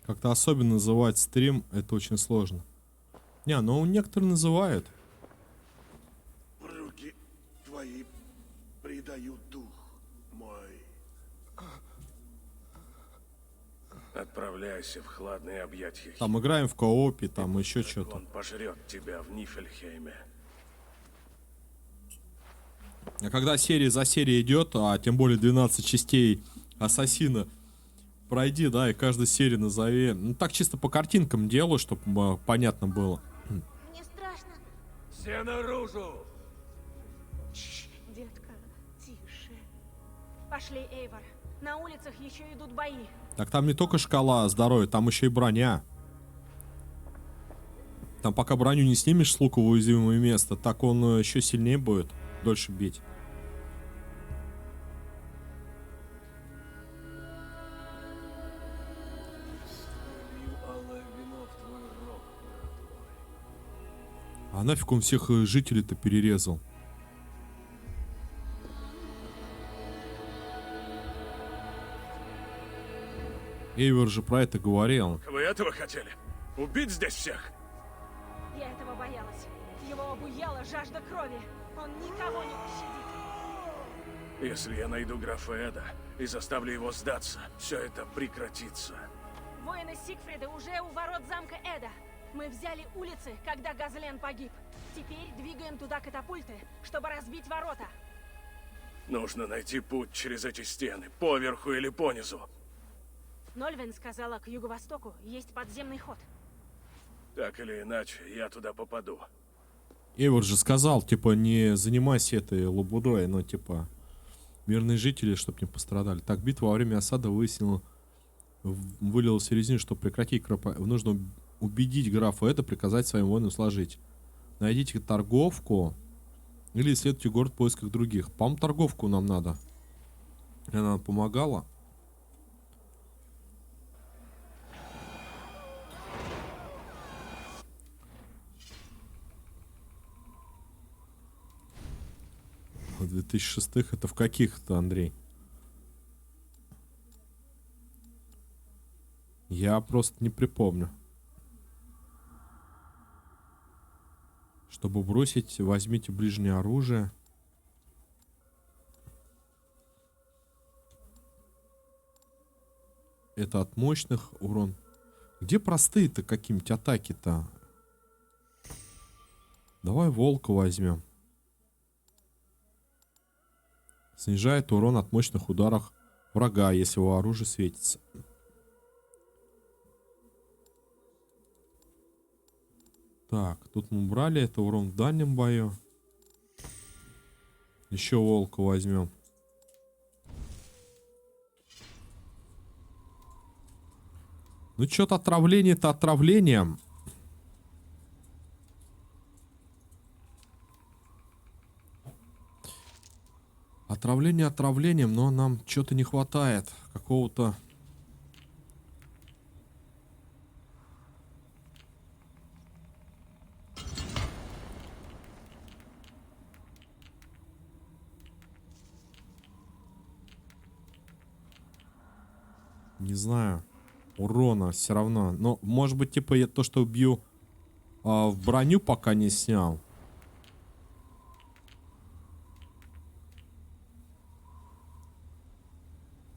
Как-то особенно называть стрим, это очень сложно. Не, ну некоторые называют. Руки твои предают дух мой. Отправляйся в хладные объятия. Там играем в коопе, там еще что-то. Он пожрет тебя в Нифельхейме. А когда серия за серией идет, а тем более 12 частей Ассасина, пройди, да, и каждую серию назови. Ну так чисто по картинкам делаю, чтобы понятно было. Мне страшно. Все наружу! Детка, тише. Пошли, Эйвор. На улицах еще идут бои. Так там не только шкала здоровья, там еще и броня. Там пока броню не снимешь с лука в уязвимое место, так он еще сильнее будет, дольше бить. А нафиг он всех жителей-то перерезал? Эйвор же про это говорил. Вы этого хотели? Убить здесь всех? Я этого боялась. Его обуяла жажда крови. Он никого не пощадит. Если я найду графа Эда и заставлю его сдаться, все это прекратится. Воины Сигфрида уже у ворот замка Эда. Мы взяли улицы, когда Газлен погиб. Теперь двигаем туда катапульты, чтобы разбить ворота. Нужно найти путь через эти стены, поверху или понизу. Нольвен сказала, к юго-востоку есть подземный ход. Так или иначе, я туда попаду. Эйвор же сказал, типа, не занимайся этой лабудой, но, типа, мирные жители, чтоб не пострадали. Так, битва во время осады вылилась в середине, чтобы прекратить нужно убедить графа это, приказать своим воинам сложить. Найдите торговку или исследуйте город в поисках других. По-моему, торговку нам надо. Она нам помогала. В 2006-х это в каких-то, Андрей? Я просто не припомню. Чтобы бросить, возьмите ближнее оружие. Это от мощных урон. Где простые-то какие-нибудь атаки-то? Давай волка возьмем. Снижает урон от мощных ударов врага, если его оружие светится. Так, тут мы брали. Это урон в дальнем бою. Еще волка возьмем. Ну, что-то отравление-то отравлением. Отравление отравлением, но нам что-то не хватает. Какого-то... Не знаю. Урона все равно. Но, может быть, типа, я то, что убью в броню, пока не снял.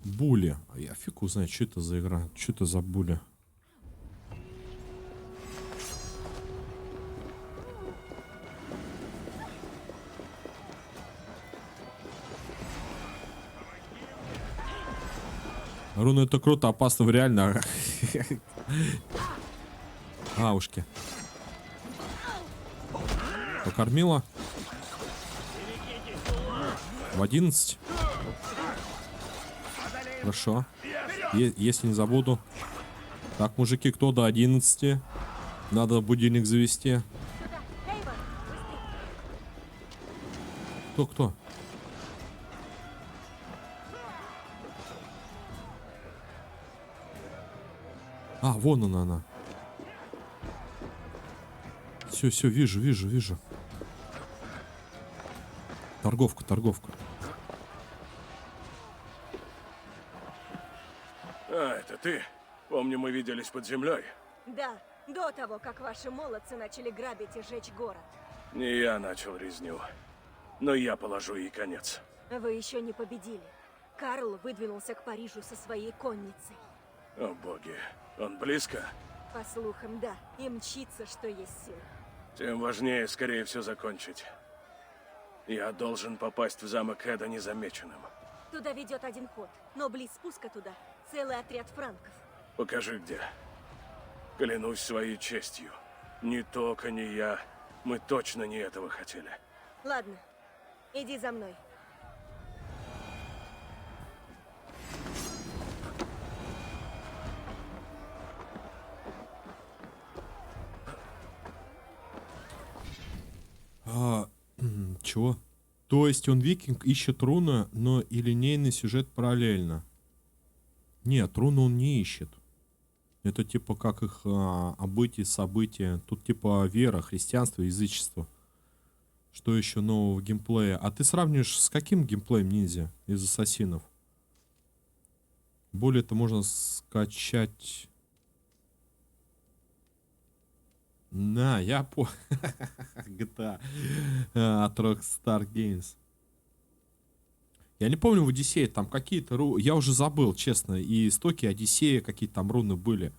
Були. А я фиг узнаю, что это за игра. Что это за були. Руна, это круто, опасно в реально. Аушки. Покормила. В 11. Хорошо. Если не забуду. Так, мужики, кто до 11? Надо будильник завести. Кто? А, вон она. Все, вижу. Торговка. А, это ты? Помню, мы виделись под землей. Да, до того, как ваши молодцы начали грабить и жечь город. Не я начал резню, но я положу ей конец. Вы еще не победили. Карл выдвинулся к Парижу со своей конницей. О боги, он близко? По слухам, да. И мчится, что есть сил. Тем важнее скорее все закончить. Я должен попасть в замок Эда незамеченным. Туда ведет один ход, но близ спуска туда целый отряд франков. Покажи, где. Клянусь своей честью. Ни Тока, ни я. Мы точно не этого хотели. Ладно, иди за мной. Чего? То есть он викинг, ищет руну, но и линейный сюжет параллельно. Нет, руну он не ищет. Это типа как их обытие, события. Тут типа вера, христианство, язычество. Что еще нового в геймплее? А ты сравниваешь с каким геймплеем ниндзя из ассасинов? Более-то можно скачать... На, я по... GTA от Rockstar Games. Я не помню в Одиссее, там какие-то... Я уже забыл, честно. И истоки Одиссея, какие-то там руны были.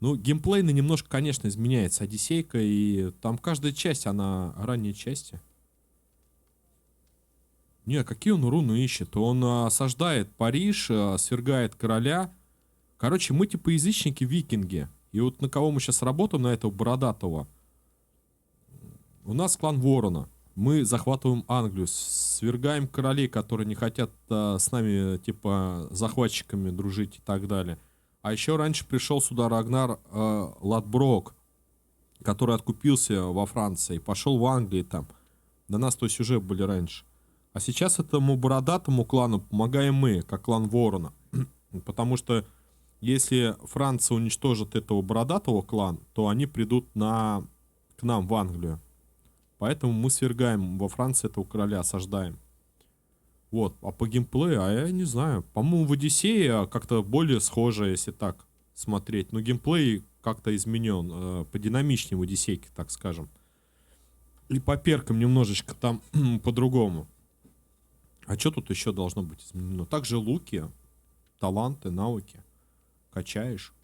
Ну, геймплейно немножко, конечно, изменяется. Одиссейка, и там каждая часть, она ранние части. Не, какие он руны ищет? Он осаждает Париж, свергает короля. Короче, мы типа язычники-викинги. И вот на кого мы сейчас работаем, на этого бородатого. У нас клан Ворона. Мы захватываем Англию, свергаем королей, которые не хотят с нами, типа, захватчиками дружить и так далее. А еще раньше пришел сюда Рагнар Лодброк, который откупился во Франции, пошел в Англию там. До нас то есть уже были раньше. А сейчас этому бородатому клану помогаем мы, как клан Ворона. Потому что если Франция уничтожит этого бородатого клана, то они придут к нам в Англию. Поэтому мы свергаем во Франции этого короля, осаждаем. Вот, а по геймплею, я не знаю. По-моему, в Одиссее как-то более схоже, если так смотреть. Но геймплей как-то изменен, подинамичнее в Одиссейке, так скажем. И по перкам немножечко там по-другому. А что тут еще должно быть изменено? Также луки, таланты, навыки. Качаешь.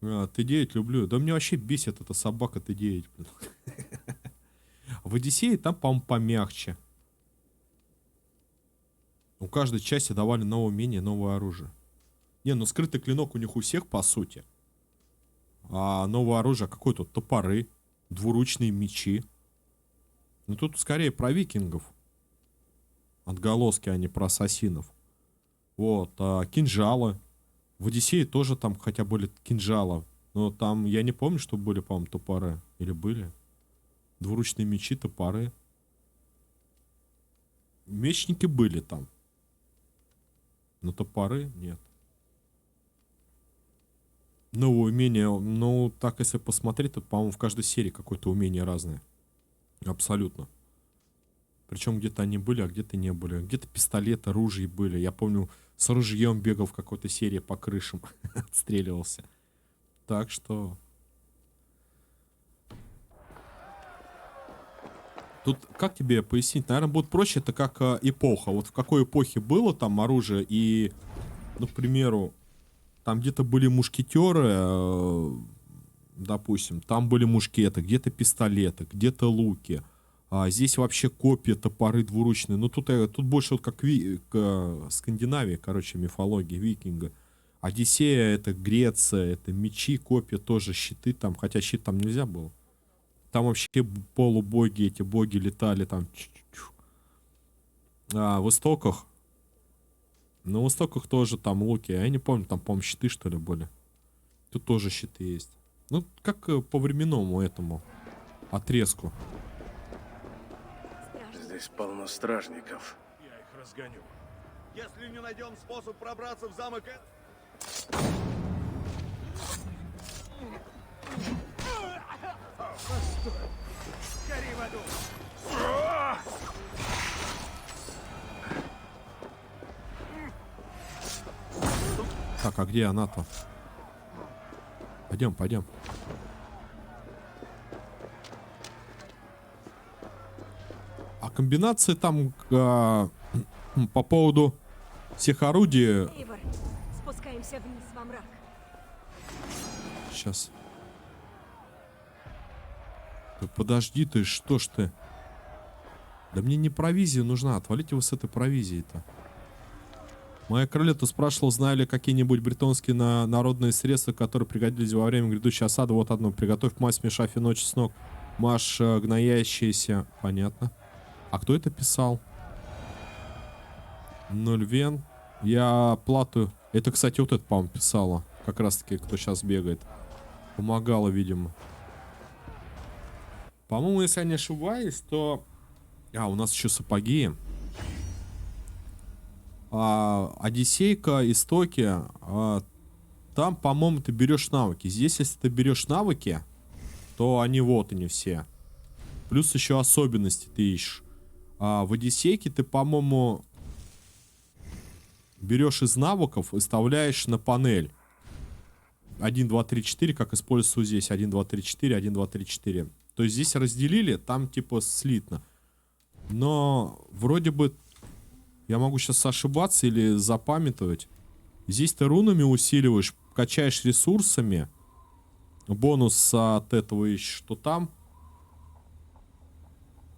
Т9 люблю. Да мне вообще бесит эта собака Т9. В Одиссее там, по-моему, помягче. У каждой части давали новое умение, новое оружие. Не, ну скрытый клинок у них у всех, по сути. А новое оружие, какое тут? Топоры, двуручные мечи. Ну тут скорее про викингов. Отголоски, а не про ассасинов. Вот, кинжалы. В Одиссее тоже там хотя были кинжалы. Но там, я не помню, что были, по-моему, топоры. Или были? Двуручные мечи, топоры. Мечники были там. Но топоры нет. Новое умение, ну, так если посмотреть, то, по-моему, в каждой серии какое-то умение разное. Абсолютно. Причем где-то они были, а где-то не были. Где-то пистолеты, ружья были. Я помню, с ружьем бегал в какой-то серии по крышам. Отстреливался. Так что... Тут, как тебе пояснить? Наверное, будет проще, это как эпоха. Вот в какой эпохе было там оружие и, ну, к примеру, там где-то были мушкетеры, допустим, там были мушкеты, где-то пистолеты, где-то луки. А здесь вообще копья, топоры двуручные. Ну, тут больше вот как Скандинавия, короче, мифология, викинга. Одиссея — это Греция, это мечи, копья, тоже щиты там. Хотя щит там нельзя было. Там вообще полубоги, эти боги летали там. А в Истоках. На Востоках тоже там луки. Я не помню, там, по-моему, щиты, что ли, были. Тут тоже щиты есть. Ну, как по временному этому отрезку. Здесь полно стражников. Я их разгоню. Если не найдем способ пробраться в замок... Гори в аду! Так, а где она-то? Пойдем, пойдем. А комбинации там по поводу всех орудий... Эйвор, спускаемся вниз во мрак. Сейчас. Да подожди ты, что ж ты? Да мне не провизия нужна. Отвалите вы с этой провизией-то. Моя королева спрашивала, знали ли какие-нибудь бретонские народные средства, которые пригодились во время грядущей осады. Вот одно. Приготовь мазь, смешав вино, чеснок. Маш гноящиеся. Понятно. А кто это писал? Нульвен. Я плату. Это, кстати, вот это, по-моему, писала. Как раз-таки, кто сейчас бегает. Помогала, видимо. По-моему, если я не ошибаюсь, то... А, у нас еще сапоги. Одиссейка, Истоки, там, по-моему, ты берешь навыки. Здесь, если ты берешь навыки, то они вот они все. Плюс еще особенности ты ищешь. В Одиссейке ты, по-моему, берешь из навыков и вставляешь на панель. 1, 2, 3, 4, как используется здесь. 1, 2, 3, 4, 1, 2, 3, 4. То есть здесь разделили, там типа слитно. Но вроде бы я могу сейчас ошибаться или запамятовать. Здесь ты рунами усиливаешь, качаешь ресурсами. Бонус от этого ищешь, что там.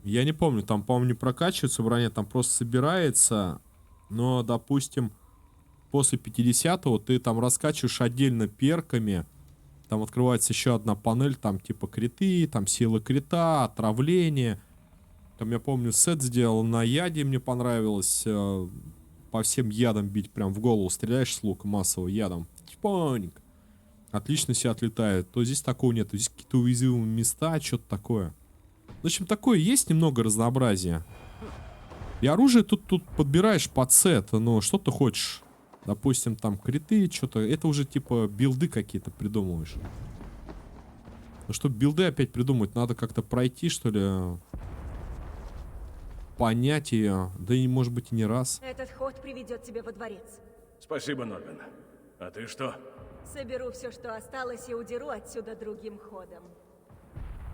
Я не помню, там, по-моему, не прокачивается броня, там просто собирается. Но, допустим, после 50-го ты там раскачиваешь отдельно перками. Там открывается еще одна панель, там типа криты, там силы крита, отравление. Там, я помню, сет сделал на яде, мне понравилось. По всем ядам бить, прям в голову стреляешь с лука массово ядом. Типонько. Отлично себя отлетает. То здесь такого нет. Здесь какие-то уязвимые места, что-то такое. В общем, такое есть немного разнообразия. И оружие тут подбираешь под сет. Ну, что ты хочешь. Допустим, там криты, что-то. Это уже типа билды какие-то придумываешь. Ну, чтобы билды опять придумать, надо как-то пройти, что ли. Понять ее. Да и, может быть, и не раз. Этот ход приведет тебя во дворец. Спасибо, Норвин. А ты что? Соберу все, что осталось, и удеру отсюда другим ходом.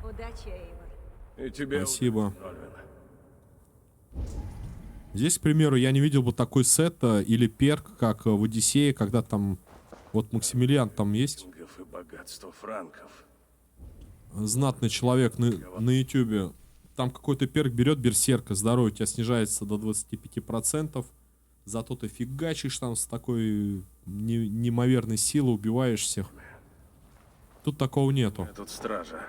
Удачи, Эйвор. И тебе Спасибо. удачи, Норвин. Здесь, к примеру, я не видел бы такой сет или перк, как в Одиссее, когда там... Вот Максимилиан там есть. И богатство франков. Знатный человек на ютубе. Там какой-то перк берет берсерка, здоровье у тебя снижается до 25%. Зато ты фигачишь там с такой неимоверной силой, убиваешь всех. Тут такого нету. Тут стража.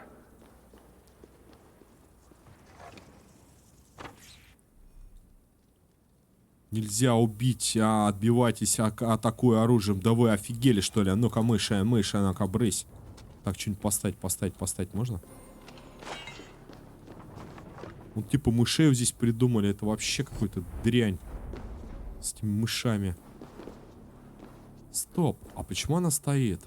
Нельзя убить, а отбивайтесь, атакуя оружием. Да вы офигели, что ли? Ну-ка, мышь, ну-ка, брысь. Так, что-нибудь поставить можно? Вот типа мышей здесь придумали. Это вообще какой-то дрянь. С этими мышами. Стоп, а почему она стоит?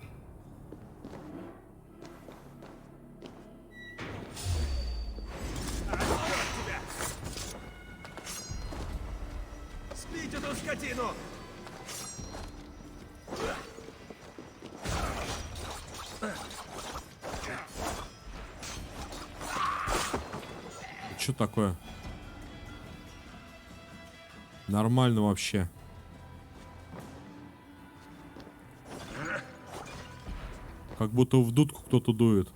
Спить эту скотину! Что такое? Нормально вообще. Как будто в дудку кто-то дует.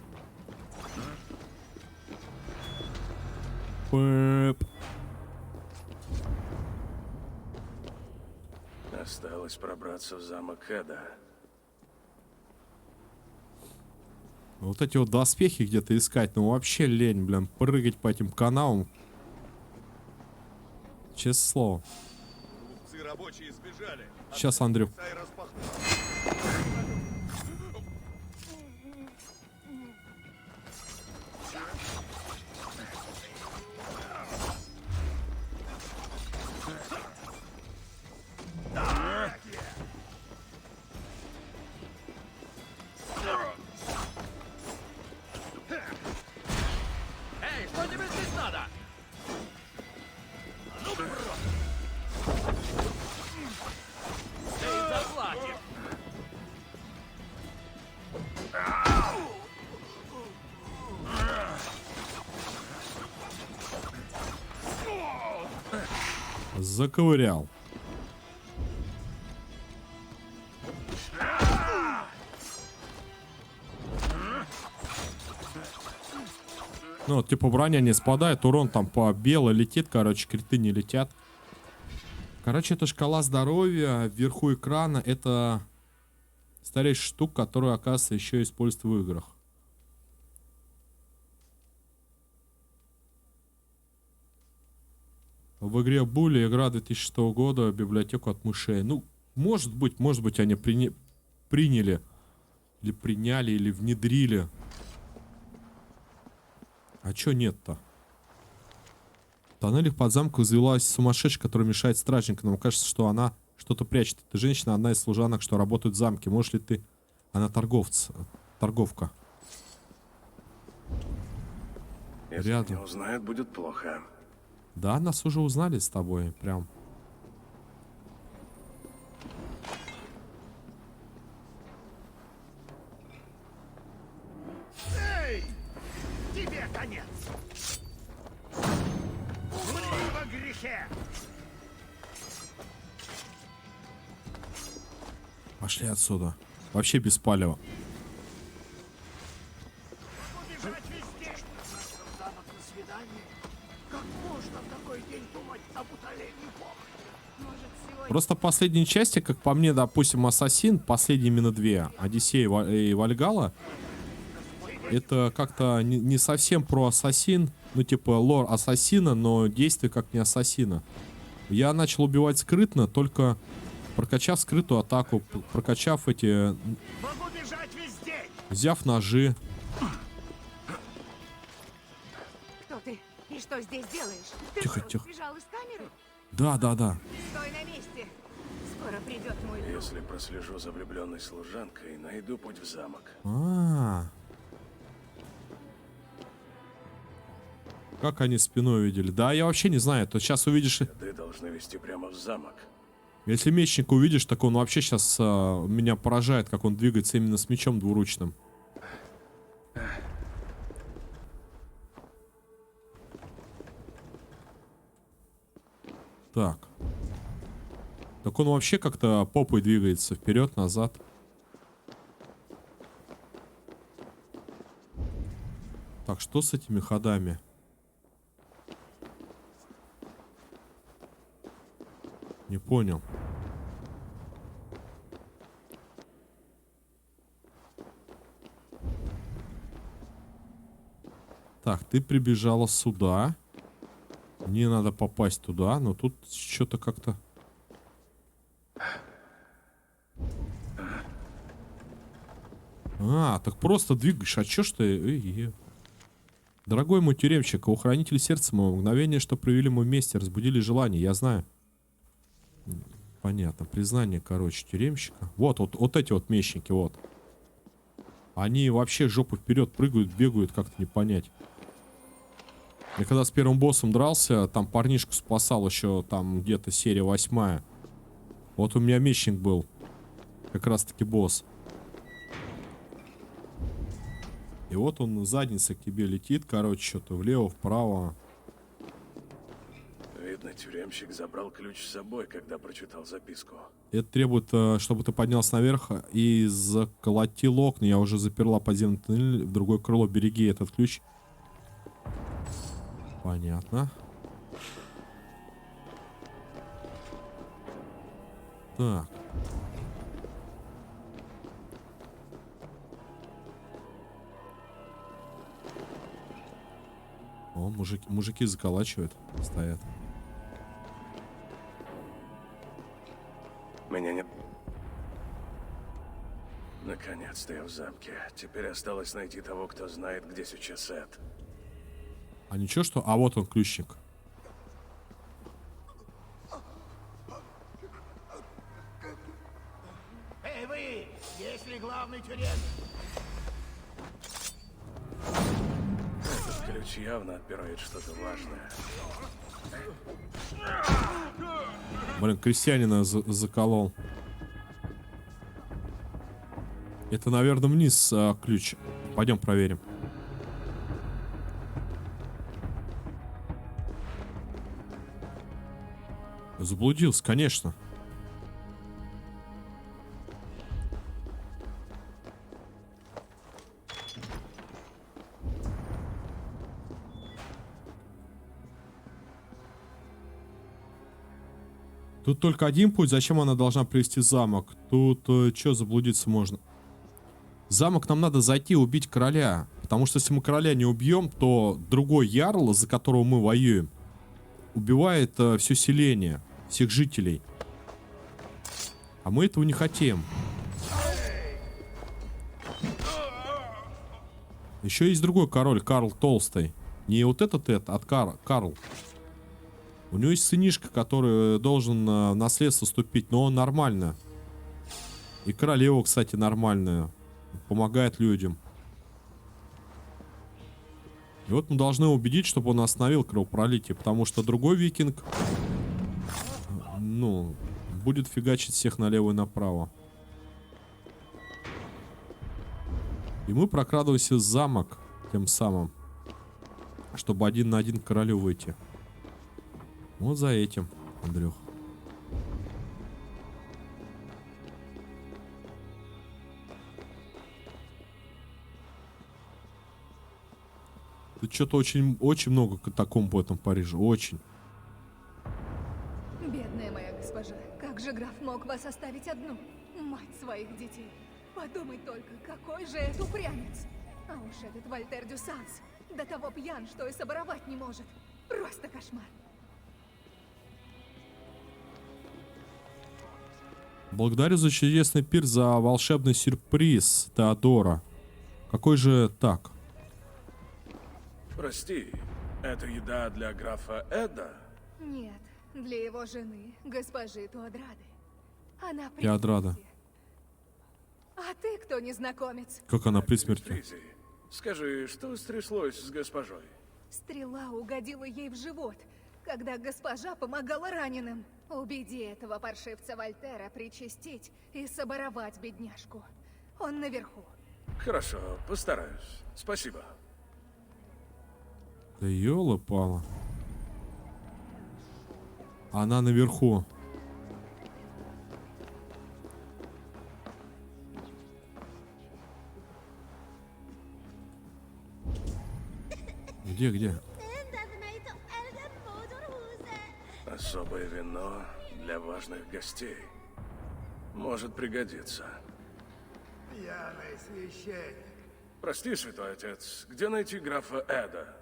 Пэп. Осталось пробраться в замок Эда. Вот эти вот доспехи где-то искать, ну вообще лень, блин, прыгать по этим каналам. Честное слово. Глупцы рабочие сбежали. Сейчас, Андрюх. Сай распахнул. Эй, что тебе здесь надо? Ты заплатишь. Заковырял. Ну, вот, типа, броня не спадает, урон там по бело летит, короче, криты не летят. Короче, это шкала здоровья, вверху экрана, это старейшая штука, которую, оказывается, еще используют в играх. В игре Булли, игра 2006 года, библиотеку от мышей. Ну, может быть, они приняли, или приняли, или внедрили. А чё нет-то? В тоннелях под замком завелась сумасшедшая, которая мешает стражникам. Нам кажется, что она что-то прячет. Эта женщина одна из служанок, что работает в замке. Можешь ли ты... Она торговка. Если Рядом. не узнают, будет плохо. Да, нас уже узнали с тобой. Прям. Эй! Тебе конец! Умри во грехе! Пошли отсюда. Вообще без палева. Убежать везде! В замок на свидание? Как можно в такой день думать об утолении Бога? Может, сегодня... Просто последние части, как по мне, допустим, Ассасин, последние именно две, Одиссея и Вальгалла, это как-то не совсем про Ассасин, ну типа лор Ассасина, но действие как не Ассасина. Я начал убивать скрытно, только прокачав скрытую атаку, прокачав эти, Могу бежать везде! взяв ножи. Кто ты? И что здесь делаешь? Ты Тихо, что, тихо. сбежал из камеры? Да. Стой на месте. Скоро придет мой друг. Если прослежу за влюбленной служанкой, найду путь в замок. Как они спиной увидели? Да, я вообще не знаю. То сейчас увидишь... Ты должны вести прямо в замок. Если мечника увидишь, так он вообще сейчас меня поражает, как он двигается именно с мечом двуручным. Так. Так он вообще как-то попой двигается вперед-назад. Так, что с этими ходами? Не понял. Так, ты прибежала сюда. Мне надо попасть туда, но тут что-то как-то... А, так просто двигаешь. А чё ж ты... Дорогой мой тюремщик, охранитель сердца моего, мгновение, что провели мы вместе, разбудили желание, я знаю. Понятно, признание, короче, тюремщика. Вот эти вот мечники, вот. Они вообще жопу вперед прыгают, бегают, как-то не понять. Я когда с первым боссом дрался, там парнишку спасал еще там где-то серия 8. Вот у меня мечник был. Как раз таки босс. И вот он задница к тебе летит, короче, что-то влево, вправо. Видно, тюремщик забрал ключ с собой, когда прочитал записку. Это требует, чтобы ты поднялся наверх и заколотил окна. Я уже заперла подземный туннель. В другое крыло береги этот ключ. Понятно. Так. О, мужики заколачивают. Стоят. Меня не... Наконец-то я в замке. Теперь осталось найти того, кто знает, где сейчас Эд. А ничего, что... А вот он, ключник. Эй вы! Есть ли главный тюремщик? Этот ключ явно отбирает что-то важное. Блин, крестьянина заколол. Это, наверное, вниз ключ. Пойдем проверим. Заблудился, конечно. Тут только один путь. Зачем она должна привести замок? Тут что заблудиться можно? Замок нам надо зайти и убить короля. Потому что если мы короля не убьем, то другой ярл, за которого мы воюем, убивает все селение, всех жителей. А мы этого не хотим. Еще есть другой король, Карл Толстый. Не вот этот, а Карл. У него есть сынишка, который должен в наследство вступить, но он нормально. И королева, кстати, нормальная. Помогает людям. И вот мы должны убедить, чтобы он остановил кровопролитие, потому что другой викинг, ну, будет фигачить всех налево и направо. И мы прокрадываемся в замок тем самым, чтобы 1 на 1 к королю выйти. Вот за этим, Андрюх. Тут что-то очень много катакомб в этом Париже. Очень. Бедная моя госпожа, как же граф мог вас оставить одну? Мать своих детей. Подумай только, какой же это упрямец. А уж этот Вольтер дю Санс до того пьян, что и соборовать не может. Просто кошмар. Благодарю за чудесный пир, за волшебный сюрприз, Теодора. Какой же так? Прости, это еда для графа Эда? Нет, для его жены, госпожи Теодрады. Она при Теодрада. смерти. А ты кто, незнакомец? Как она при смерти? Фризи, скажи, что стряслось с госпожой? Стрела угодила ей в живот, когда госпожа помогала раненым. Убеди этого паршивца Вольтера причастить и соборовать бедняжку. Он наверху. Хорошо, постараюсь. Спасибо. Да ёлы-пала. Она наверху. Где? Особое вино для важных гостей. Может пригодиться. Пьяный священник. Прости, святой отец, где найти графа Эда?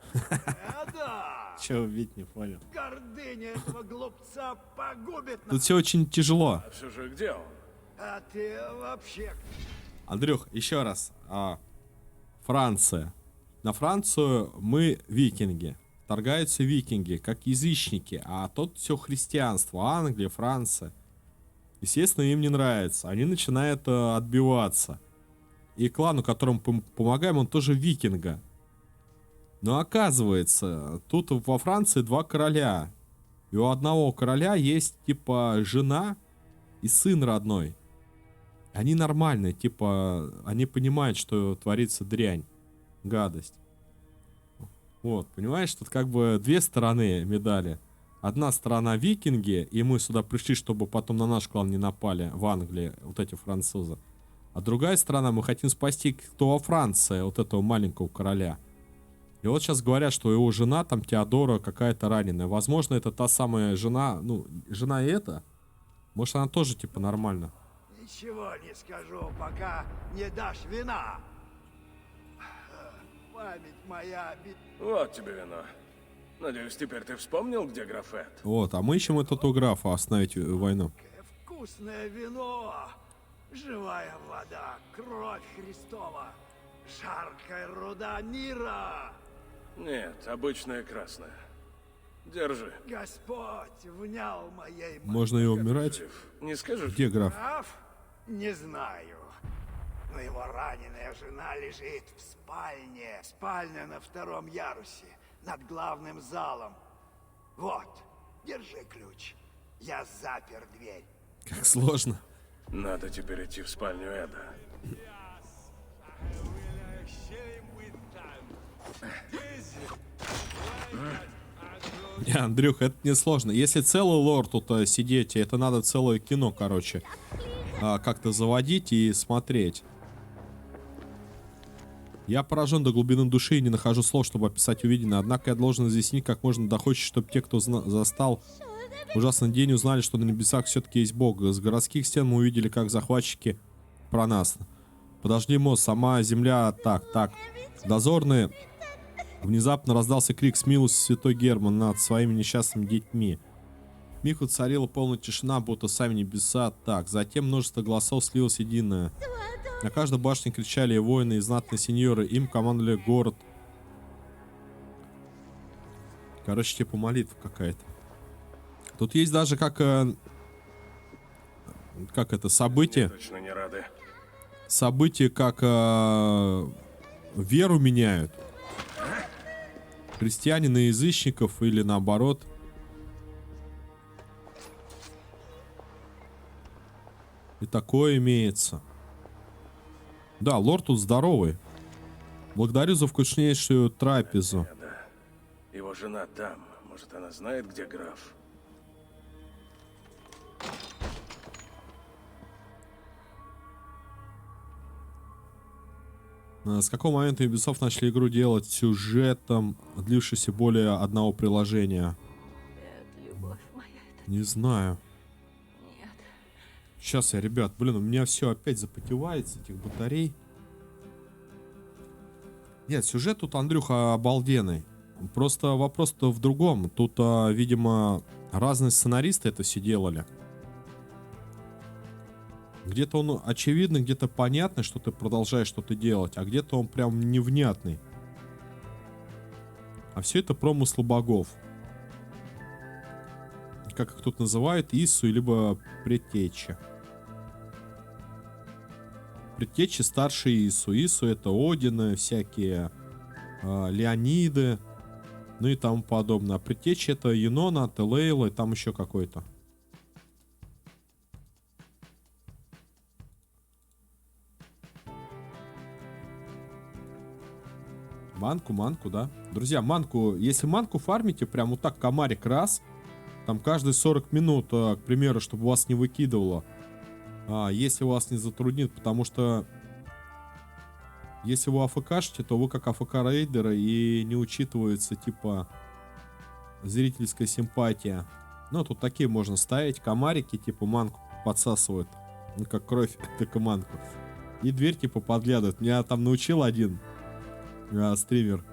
Да! Че убить, не понял. Гордыня этого глупца погубит нас. Тут все очень тяжело. А все же где он? А ты вообще... Андрюх, еще раз. Франция. На Францию мы викинги. Вторгаются викинги, как язычники. А тут все христианство. Англия, Франция. Естественно, им не нравится. Они начинают отбиваться. И клану, которому помогаем, он тоже викинга. Но оказывается, тут во Франции 2 короля. И у одного короля есть, типа, жена и сын родной. Они нормальные, типа, они понимают, что творится дрянь, гадость. Вот, понимаешь, тут как бы 2 стороны медали. Одна сторона викинги, и мы сюда пришли, чтобы потом на наш клан не напали в Англии, вот эти французы. А другая сторона, мы хотим спасти кто во Франции, вот этого маленького короля. И вот сейчас говорят, что его жена, там, Теодора, какая-то раненая. Возможно, это та самая жена, ну, жена и это. Может, она тоже, типа, нормально. Ничего не скажу, пока не дашь вина. Память моя... Вот тебе вино. Надеюсь, теперь ты вспомнил, где граф Эд? Вот, а мы ищем этого графа остановить войну. Вкусное вино, живая вода, кровь Христова, жаркая руда мира. Нет, обычная красная. Держи. Господь внял моей... Можно и умирать. Не скажешь? Где граф? Граф? Не знаю. Но его раненая жена лежит в спальне. Спальня на 2-м ярусе, над главным залом. Вот, держи ключ. Я запер дверь. Как сложно. Надо теперь идти в спальню Эда. Не, Андрюх, это не сложно. Если целый лор тут сидеть, это надо целое кино, короче, как-то заводить и смотреть. Я поражен до глубины души и не нахожу слов, чтобы описать увиденное. Однако я должен изъяснить как можно доходче, чтобы те, кто застал ужасный день, узнали, что на небесах все-таки есть Бог. С городских стен мы увидели, как захватчики про нас. Подожди, мост, сама земля... Так. Дозорные... Внезапно раздался крик с милостью святой Герман над своими несчастными детьми. Миг царила полная тишина, будто сами небеса. Так, затем множество голосов слилось единое. На каждой башне кричали и воины, и знатные сеньоры. Им командовали город. Короче, типа молитва какая-то. Тут есть даже как это событие. Мне точно не рады. События как веру меняют. Христиане на язычников или наоборот. И такое имеется. Да, лорд тут здоровый. Благодарю за вкуснейшую трапезу. Да. Его жена там. Может, она знает, где граф? С какого момента Ubisoft начали игру делать сюжетом, длившийся более одного приложения? Эд, любовь моя, это Не знаю. нет. Сейчас я, ребят, блин, у меня все опять запотевает с этих батарей. Нет, сюжет тут, Андрюха, обалденный. Просто вопрос-то в другом. Тут, видимо, разные сценаристы это все делали. Где-то он очевидный, где-то понятный, что ты продолжаешь что-то делать, а где-то он прям невнятный. А все это промыслы богов. Как их тут называют, Иссу, либо предтечи. Предтечи старше Иссу. Иссу это Одины, всякие Леониды, ну и тому подобное. А предтечи это Юнона, Телейла и там еще какой-то. Манку, да. Друзья, манку, если манку фармите, прям вот так комарик раз, там каждые 40 минут, к примеру, чтобы вас не выкидывало, если вас не затруднит, потому что если вы АФКшите, то вы как АФК-рейдеры и не учитывается, типа, зрительская симпатия. Ну, тут такие можно ставить, комарики, типа, манку подсасывают, ну, как кровь, так и манку. И дверь, типа, подглядывает. Меня там научил один стример.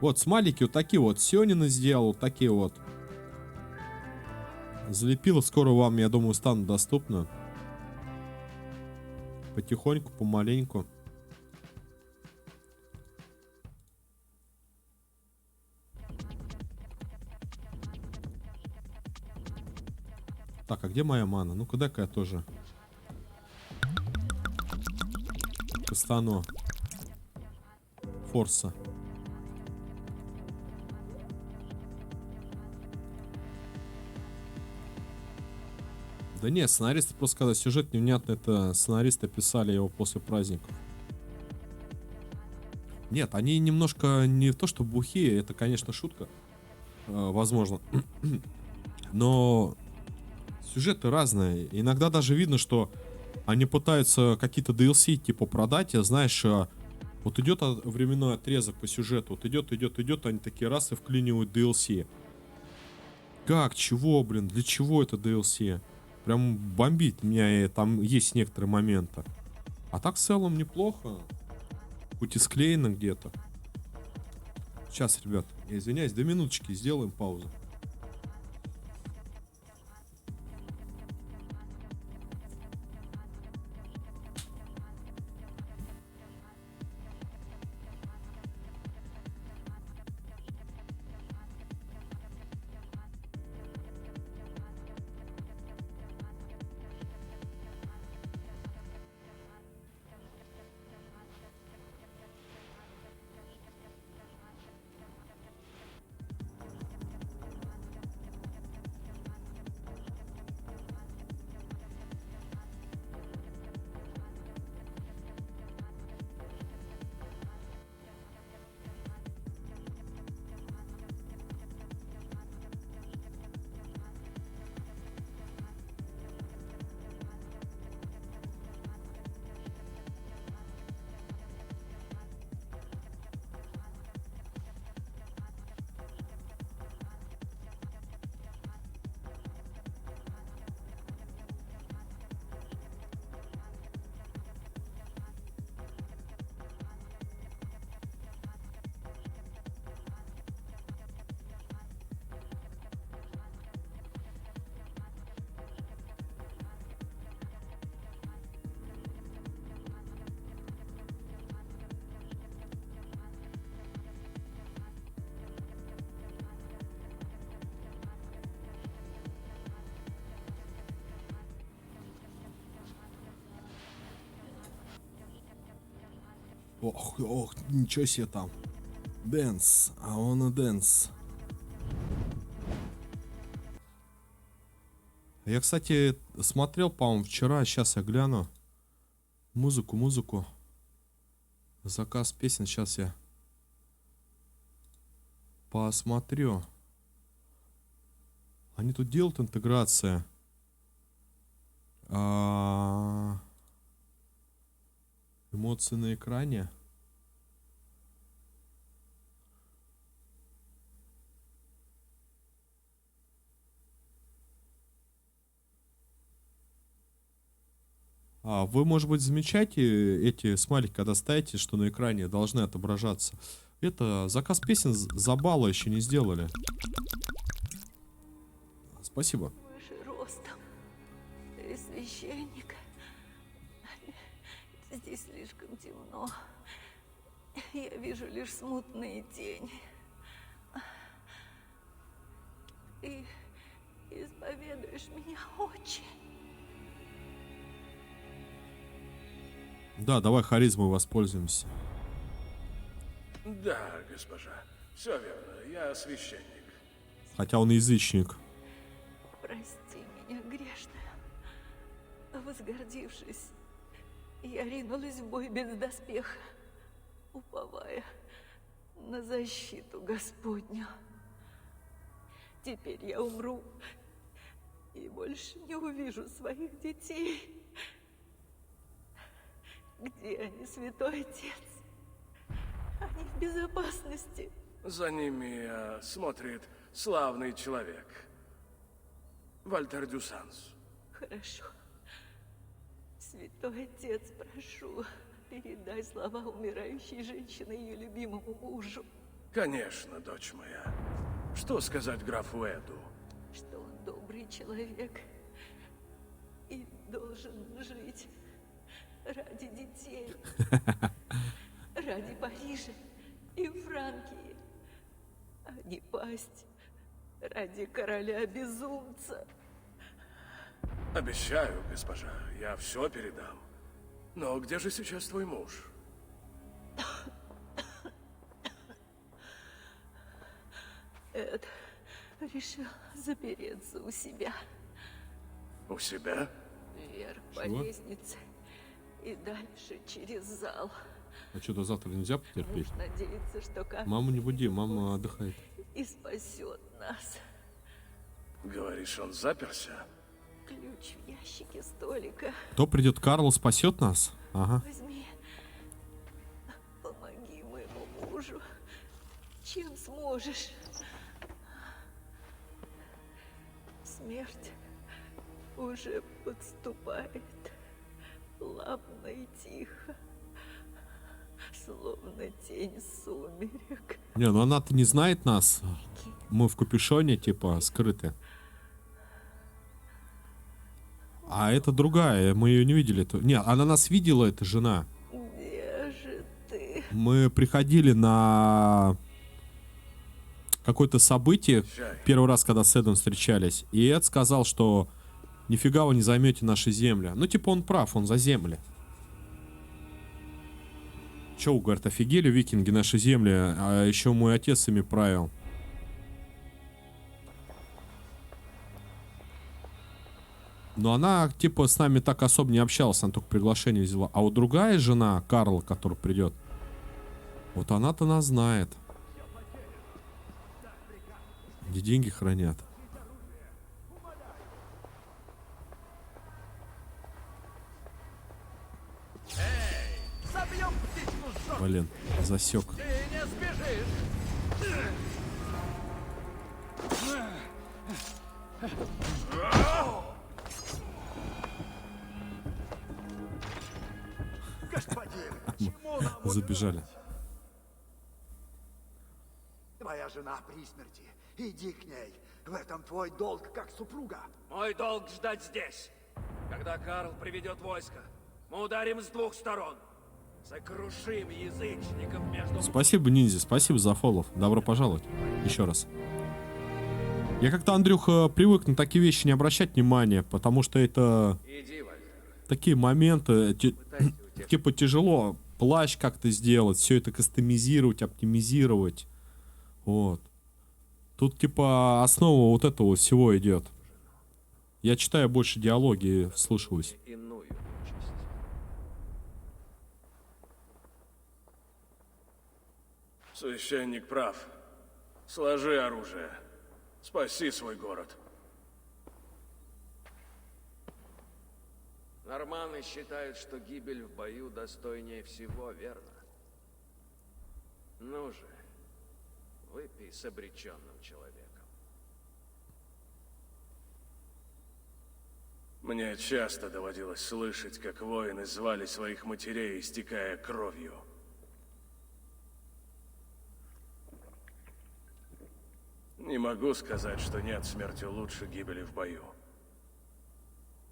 Вот, смайлики вот такие вот. Сёнина сделал, такие вот. Залепила. Скоро вам, я думаю, станут доступны. Потихоньку, помаленьку. Так, а где моя мана? Ну-ка, дай-ка я тоже кастану Форса. Да нет, сценаристы просто когда сюжет невнятный, это сценаристы писали его после праздников. Нет, они немножко не то что бухие, это, конечно, шутка, возможно. Но сюжеты разные. Иногда даже видно, что они пытаются какие-то DLC типа продать, знаешь, вот идет временной отрезок по сюжету, вот идет, они такие раз и вклинивают DLC. Как, чего, блин, для чего это DLC? Прям бомбит меня, и там есть некоторые моменты. А так в целом неплохо. Хоть и склеено где-то. Сейчас, ребят, я извиняюсь, до минуточки сделаем паузу. Ох, ох, ничего себе там. Dance, I wanna dance. Я, кстати, смотрел, по-моему, вчера, сейчас я гляну. Музыку. Заказ песен, сейчас я посмотрю. Они тут делают интеграция. Эмоции на экране. Вы, может быть, замечаете эти смайлики, когда ставите, что на экране должны отображаться. Это заказ песен за балла еще не сделали. Спасибо. Выше ростом. Ты священник. Здесь слишком темно. Я вижу лишь смутные тени. Ты исповедуешь меня, отче. Да, давай харизмой воспользуемся. Да, госпожа. Все верно. Я священник. Хотя он язычник. Прости меня, грешную. Возгордившись, я ринулась в бой без доспеха, уповая на защиту Господню. Теперь я умру и больше не увижу своих детей. Где они, святой отец? Они в безопасности. За ними смотрит славный человек. Вальтер Дюсанс. Хорошо. Святой отец, прошу, передай слова умирающей женщины ее любимому мужу. Конечно, дочь моя. Что сказать графу Эду? Что он добрый человек и должен жить ради детей, ради Парижа и Франкии, а не пасть ради короля-безумца. Обещаю, госпожа, я все передам. Но где же сейчас твой муж? Эд решил запереться у себя. У себя? Вверх по Чего? лестнице и дальше через зал. А что, до завтра нельзя потерпеть? Муж надеется, что как Маму не буди, мама отдыхает. и спасет нас. Говоришь, он заперся? Ключ в ящике столика. Кто придет, Карл спасет нас? Ага. Возьми. Помоги моему мужу. Чем сможешь. Смерть уже подступает. Плавно и тихо. Словно тень сумерек. Не, ну она-то не знает нас. Мы в капюшоне, типа, скрыты. А это другая, мы ее не видели. Не, она нас видела, эта жена. Где же ты? Мы приходили на какое-то событие, первый раз, когда с Эдом встречались. И Эд сказал, что нифига вы не займете наши земли. Ну, типа, он прав, он за земли. Че, говорит, офигели викинги наши земли, а еще мой отец ими правил. Но она, типа, с нами так особо не общалась, она только приглашение взяла. А вот другая жена, Карла, которая придет, вот она-то нас знает. Где деньги хранят. Блин, засек. Ты не сбежишь! Господин, чему нам Забежали. Твоя жена при смерти. Иди к ней. В этом твой долг как супруга. Мой долг ждать здесь. Когда Карл приведет войско, мы ударим с двух сторон. Сокрушим язычников между... Спасибо, ниндзя, спасибо за фоллов. Добро пожаловать. Еще раз. Я как-то, Андрюха, привык на такие вещи не обращать внимания, потому что это Иди, Вальтер. такие моменты, типа, тяжело плащ как-то сделать, все это кастомизировать, оптимизировать. Вот. Тут типа основа вот этого всего идет. Я читаю больше диалоги, вслушиваюсь. Иную участь. Священник прав. Сложи оружие. Спаси свой город. Норманы считают, что гибель в бою достойнее всего, верно? Ну же, выпей с обреченным человеком. Мне часто доводилось слышать, как воины звали своих матерей, истекая кровью. Не могу сказать, что нет смерти лучше гибели в бою.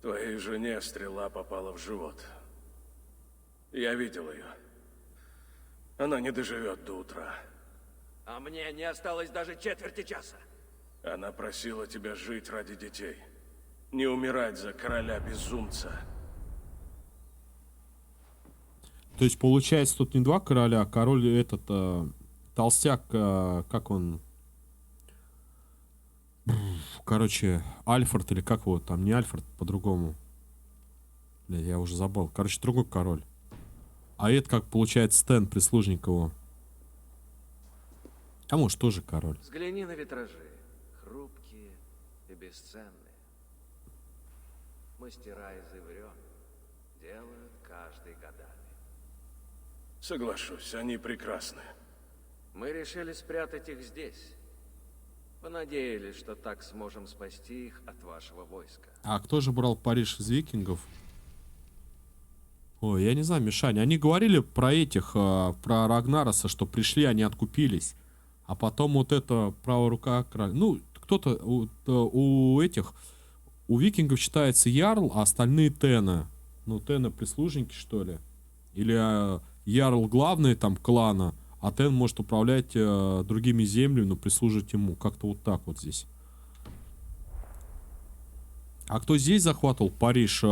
Твоей жене стрела попала в живот. Я видел ее. Она не доживет до утра. А мне не осталось даже четверти часа. Она просила тебя жить ради детей. Не умирать за короля-безумца. То есть, получается, тут не два короля, а король этот, толстяк, как он... Короче, Альфред или как его там, не Альфред, по-другому. Бля, я уже забыл. Короче, другой король. А это, как получается, Стэн, прислужник его. А может, тоже король. Взгляни на витражи. Хрупкие и бесценные. Мастера из иврён делают каждый годами. Соглашусь, они прекрасны. Мы решили спрятать их здесь. Понадеялись, что так сможем спасти их от вашего войска. А кто же брал Париж из викингов? Ой, я не знаю, Мишаня. Они говорили про этих, про Рагнароса, что пришли, они откупились. А потом вот это правая рука короля. Ну, кто-то у этих, у викингов считается ярл, а остальные тены. Ну, тены прислужники, что ли? Или ярл главный там клана, а тен может управлять другими землями, но прислуживать ему. Как-то вот так вот здесь. А кто здесь захватывал Париж? За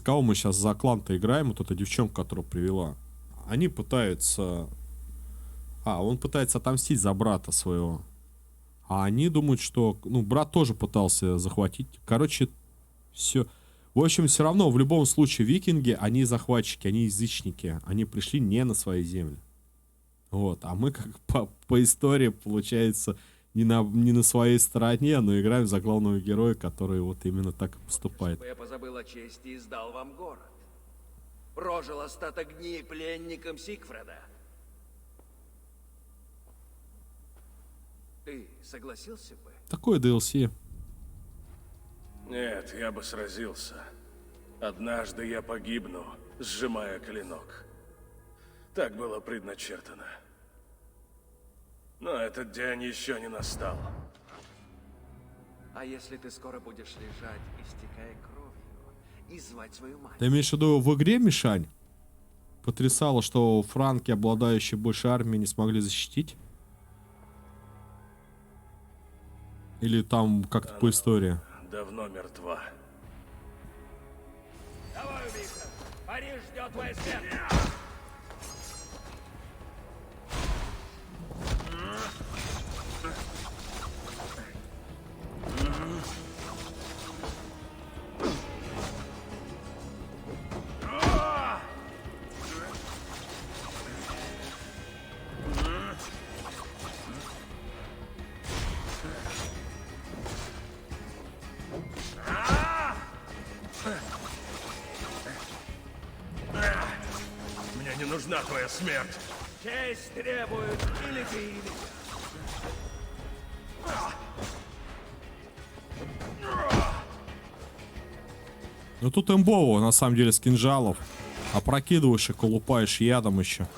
кого мы сейчас за клан-то играем? Вот эта девчонка, которая привела. Они пытаются... он пытается отомстить за брата своего. А они думают, что... Ну, брат тоже пытался захватить. Короче, все... В общем, все равно, в любом случае, викинги, они захватчики, они язычники. Они пришли не на свои земли. Вот. А мы, как по истории, получается, не на своей стороне, но играем за главного героя, который вот именно так и поступает. Я позабыл о чести и сдал вам город. Прожил остаток дней пленником Сигфреда. Ты согласился бы? Такое DLC. Нет, я бы сразился. Однажды я погибну, сжимая клинок. Так было предначертано. Но этот день еще не настал. А если ты скоро будешь лежать, истекая кровью, и звать свою мать? Ты имеешь в виду в игре, Мишань? Потрясало, что франки, обладающие большей армией, не смогли защитить? Или там как-то по истории? Давно мертва. Давай, убийца! Париж ждет твоя смерть! Мне не нужна твоя смерть. Честь требует или ты, или я. Ну тут имбово, на самом деле, с кинжалов. Опрокидываешь и колупаешь ядом еще.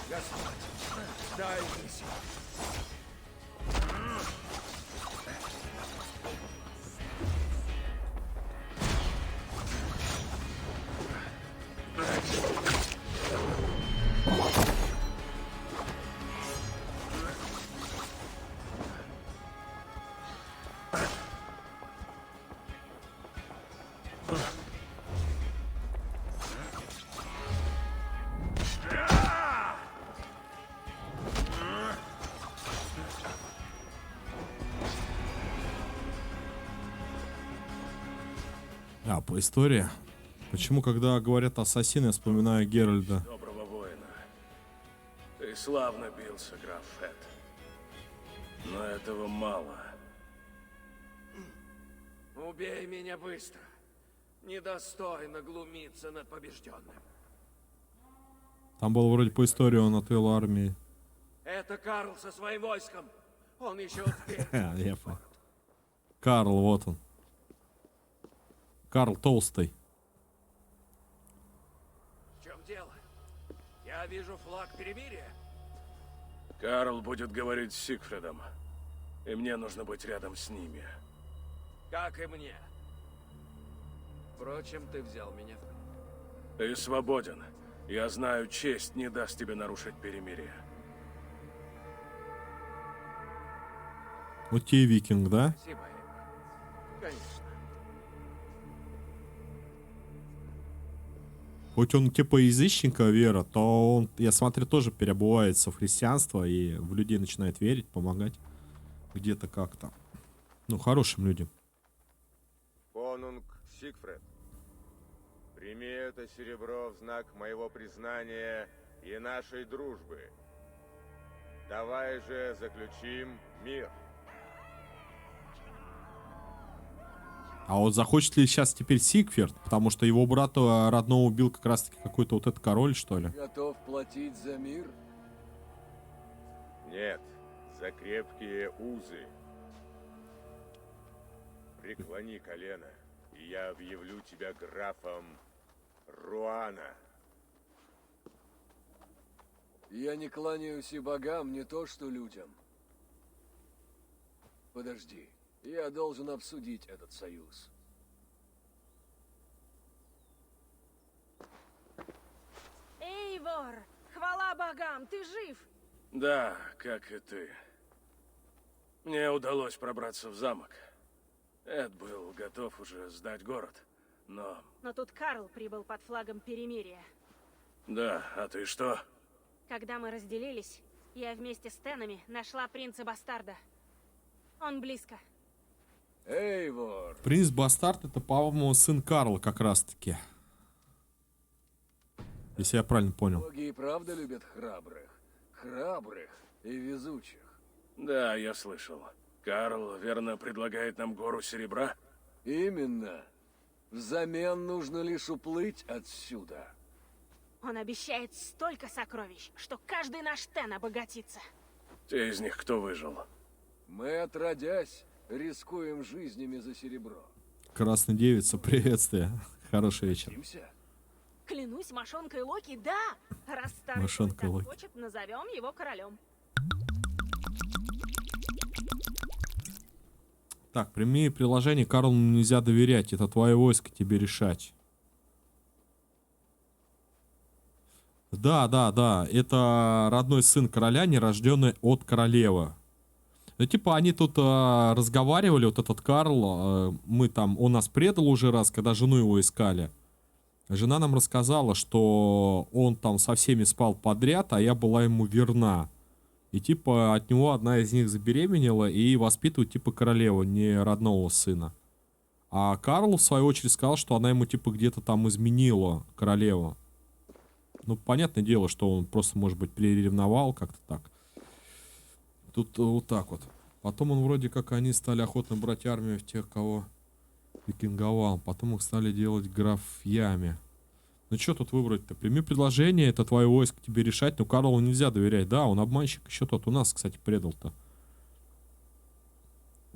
Господь, дай мне силу. нелепая история. Почему, когда говорят ассасины, я вспоминаю Геральда? Доброго воина. Ты славно бился, граф Фет. Но этого мало. Убей меня быстро. Недостойно глумиться над побежденным. Там было вроде по истории, он отвел армии. Это Карл со своим войском. Он еще успеет. Я понял. Карл, вот он. Карл Толстый. В чем дело? Я вижу флаг перемирия. Карл будет говорить с Сигфридом. И мне нужно быть рядом с ними. Как и мне. Впрочем, ты взял меня в плен. Ты свободен. Я знаю, честь не даст тебе нарушить перемирие. Вот тебе викинг, да? Спасибо, Эйвор. Конечно. Хоть он типа язычника вера, то он, я смотрю, тоже переобувается в христианство и в людей начинает верить, помогать где-то как-то. Ну, хорошим людям. Конунг Сигфрид, прими это серебро в знак моего признания и нашей дружбы. Давай же заключим мир. А вот захочет ли сейчас теперь Сигфрид? Потому что его брата родного убил как раз-таки какой-то вот этот король, что ли? Готов платить за мир? Нет, за крепкие узы. Преклони колено, и я объявлю тебя графом Руана. Я не кланяюсь и богам, не то что людям. Подожди, я должен обсудить этот союз. Эйвор, хвала богам, ты жив! Да, как и ты. Мне удалось пробраться в замок. Эд был готов уже сдать город, но... Но тут Карл прибыл под флагом перемирия. Да, а ты что? Когда мы разделились, я вместе с Тенами нашла принца-бастарда. Он близко. Эйвор! Принц Бастард это, по-моему, сын Карла как раз-таки. Если я правильно понял. Боги и правда любят храбрых. Храбрых и везучих. Да, я слышал. Карл, верно, предлагает нам гору серебра? Именно. Взамен нужно лишь уплыть отсюда. Он обещает столько сокровищ, что каждый наш Тен обогатится. Те из них, кто выжил? Мы, отродясь, рискуем жизнями за серебро. Красная девица, приветствие. Хороший вечер. Мстимся? Клянусь мошонкой Локи, да! Раз старый Мошонка так Локи. хочет, назовем его королем. Так, прими приложение, Карлу нельзя доверять. Это твое войско, тебе решать. Да, да, да. Это родной сын короля, нерожденный от королевы. Ну, типа, они тут разговаривали, вот этот Карл, он нас предал уже раз, когда жену его искали. Жена нам рассказала, что он там со всеми спал подряд, а я была ему верна. И типа от него одна из них забеременела и воспитывает типа королеву, не родного сына. А Карл в свою очередь сказал, что она ему типа где-то там изменила королеву. Ну, понятное дело, что он просто, может быть, приревновал как-то так. Тут вот так вот. Потом он вроде как они стали охотно брать армию в тех, кого викинговал. Потом их стали делать графьями. Ну что тут выбрать-то? Прими предложение, это твое войско тебе решать. Но Карлу нельзя доверять. Да, он обманщик еще тот. У нас, кстати, предал-то.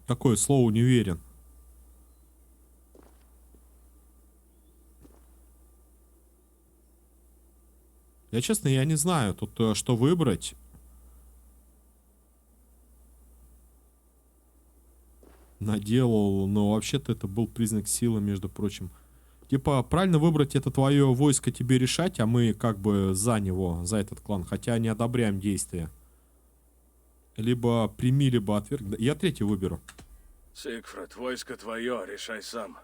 Такое слово не уверен. Я, честно, я не знаю тут, что выбрать. Наделал, но вообще-то это был признак силы, между прочим. Типа, правильно выбрать это твое войско тебе решать, а мы как бы за него, за этот клан. Хотя не одобряем действия. Либо прими, либо отверг. Я третий выберу. Сигфрид, войско твое, решай сам.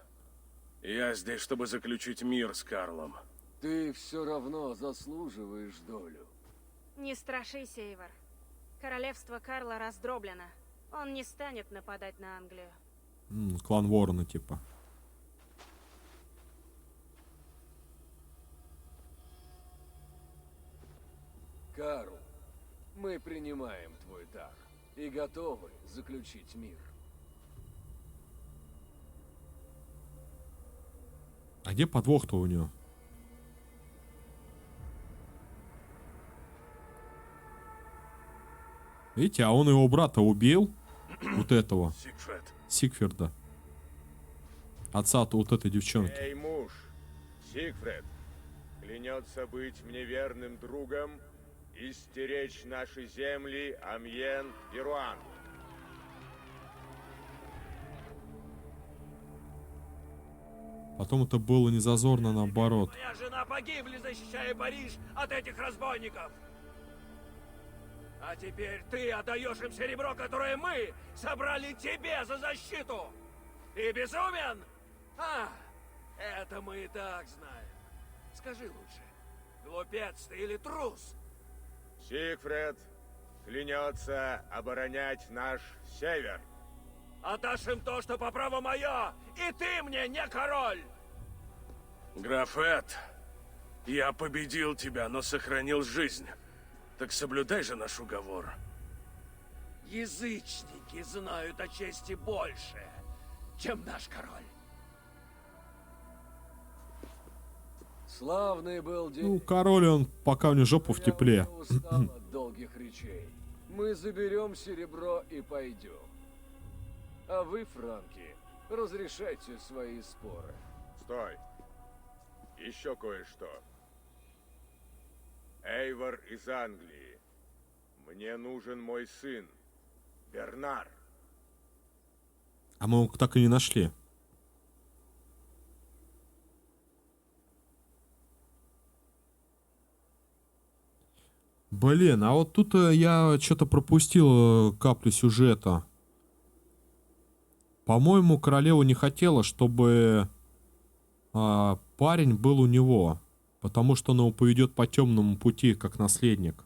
Я здесь, чтобы заключить мир с Карлом. Ты все равно заслуживаешь долю. Не страшись, Эйвор. Королевство Карла раздроблено. Он не станет нападать на Англию. Клан Ворона, типа. Карл, мы принимаем твой дар и готовы заключить мир. А где подвох-то у него? Видите, а он его брата убил. Вот этого. Сигфрид. Сигферда. Отца вот этой девчонки. Эй, муж, Сигфрид, клянется быть мне верным другом и стеречь наши земли Амьен и Руан. Потом это было не зазорно, наоборот. Моя жена погибли, защищая Париж от этих разбойников. А теперь ты отдаешь им серебро, которое мы собрали тебе за защиту. Ты безумен? А, это мы и так знаем. Скажи лучше, глупец ты или трус? Сигфрид клянется оборонять наш север. Отдашь им то, что по праву мое, и ты мне не король! Граф Эд, я победил тебя, но сохранил жизнь. Так соблюдай же наш уговор. Язычники знают о чести больше, чем наш король. Славный был день. Ну, король он, пока у него жопу в тепле. Я устал от долгих речей. Мы заберем серебро и пойдем. А вы, франки, разрешайте свои споры. Стой. Еще кое-что. Эйвор из Англии. Мне нужен мой сын, Бернар. А мы его так и не нашли. Блин, а вот тут я что-то пропустил каплю сюжета. По-моему, королева не хотела, чтобы парень был у него. Потому что он его поведет по темному пути, как наследник.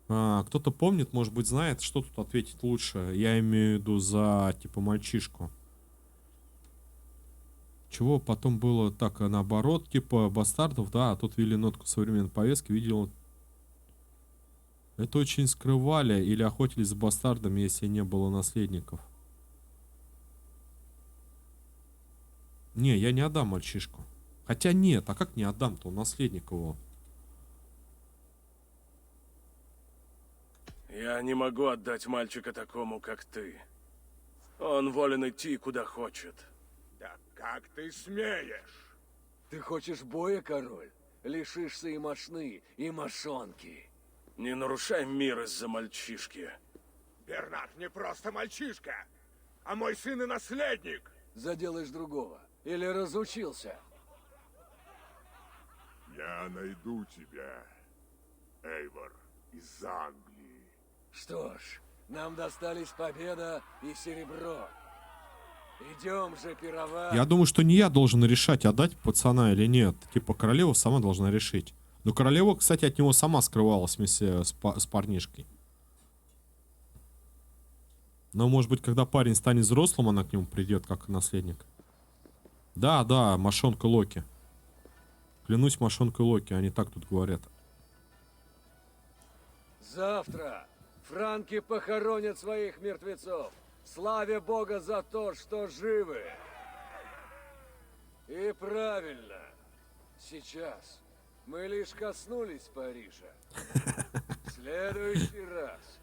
Кто-то помнит, может быть, знает, что тут ответить лучше. Я имею в виду за, типа, мальчишку. Чего потом было так, наоборот, типа, бастардов, да, а тут ввели нотку современной повестки, видел. Это очень скрывали или охотились за бастардами, если не было наследников. Не, я не отдам мальчишку. Хотя нет, а как не отдам-то, он наследник его. Я не могу отдать мальчика такому, как ты. Он волен идти, куда хочет. Да как ты смеешь? Ты хочешь боя, король? Лишишься и мошны, и мошонки. Не нарушай мир из-за мальчишки. Бернар не просто мальчишка, а мой сын и наследник. Заделаешь другого. Или разучился? Я найду тебя, Эйвор из Англии. Что ж, нам достались победа и серебро. Идем же пировать. Я думаю, что не я должен решать, отдать пацана или нет. Типа, королева сама должна решить. Но королева, кстати, от него сама скрывалась вместе с парнишкой. Но, может быть, когда парень станет взрослым, она к нему придет, как наследник. Да, да, мошонка Локи. Клянусь мошонкой Локи, они так тут говорят. Завтра франки похоронят своих мертвецов. Славя Бога за то, что живы. И правильно. Сейчас мы лишь коснулись Парижа. В следующий раз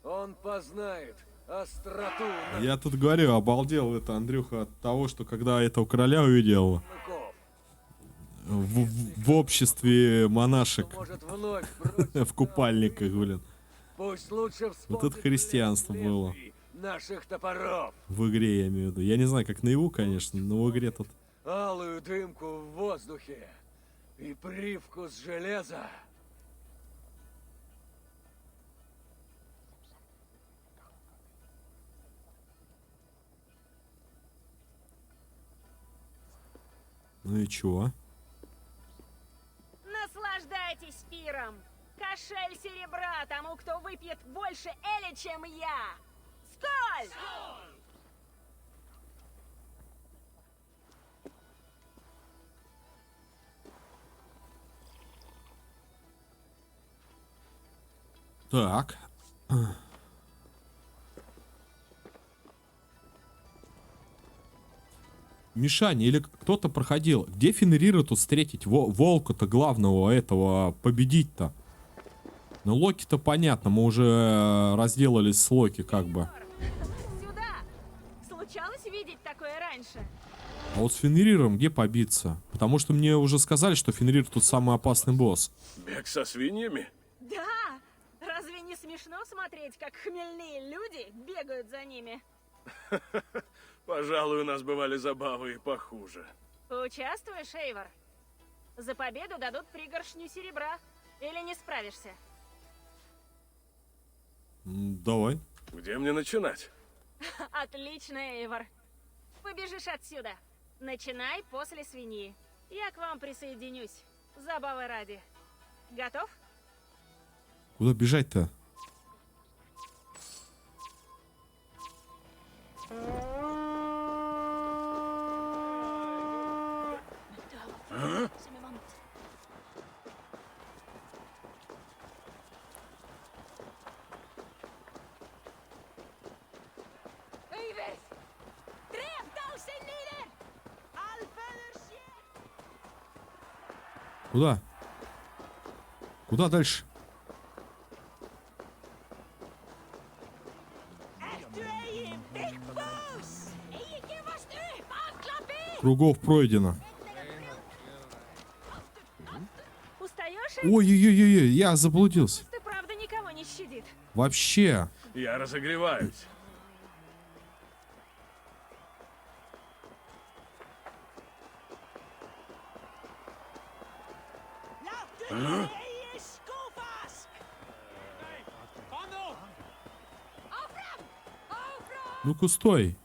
он познает остроту. Я тут говорю, обалдел это, Андрюха, от того, что когда этого короля увидел в обществе монашек в купальниках, блин. Пусть лучше вот это христианство было. Наших топоров. В игре, я имею в виду. Я не знаю, как наяву, конечно, но в игре тут... Алую дымку в воздухе и привкус железа. Ну и чего? Наслаждайтесь пиром! Кошель серебра тому, кто выпьет больше эля, чем я! Сколь! Так. Мишаня, или кто-то проходил. Где Фенрира тут встретить? Волка-то главного этого победить-то. Ну, Локи-то понятно, мы уже разделались с Локи как бы. Сюда! Случалось видеть такое раньше? А вот с Фенриром где побиться? Потому что мне уже сказали, что Фенрир тут самый опасный босс. Бег со свиньями? Да! Разве не смешно смотреть, как хмельные люди бегают за ними? Пожалуй, у нас бывали забавы и похуже. Поучаствуешь, Эйвор? За победу дадут пригоршню серебра. Или не справишься? Давай. Где мне начинать? Отлично, Эйвор. Побежишь отсюда. Начинай после свиньи. Я к вам присоединюсь. Забавы ради. Готов? Куда бежать-то? Куда? Куда дальше? Кругов пройдено. Устаешь? Ой-ой-ой-ой, я заблудился. Ты правда никого не щадит. Вообще. Я разогреваюсь. Ну-ка, стой.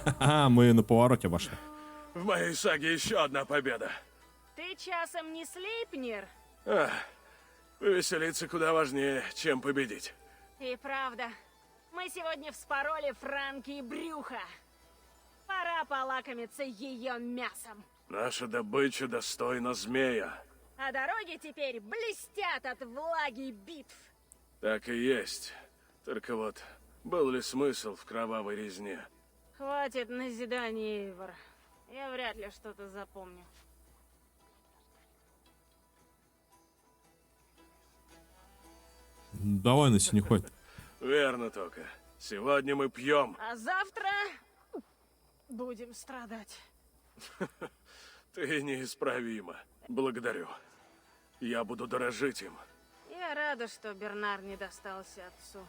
Ха-ха, мы на повороте вошли. В моей саге еще одна победа. Ты часом не Слейпнир? Ах, повеселиться куда важнее, чем победить. И правда. Мы сегодня вспороли Франки и брюхо. Пора полакомиться ее мясом. Наша добыча достойна змея. А дороги теперь блестят от влаги битв. Так и есть. Только вот, был ли смысл в кровавой резне? Хватит назиданий, Эйвор. Я вряд ли что-то запомню. Давай на синий хватит. Верно только. Сегодня мы пьем. А завтра будем страдать. Ты неисправима. Благодарю. Я буду дорожить им. Я рада, что Бернар не достался отцу.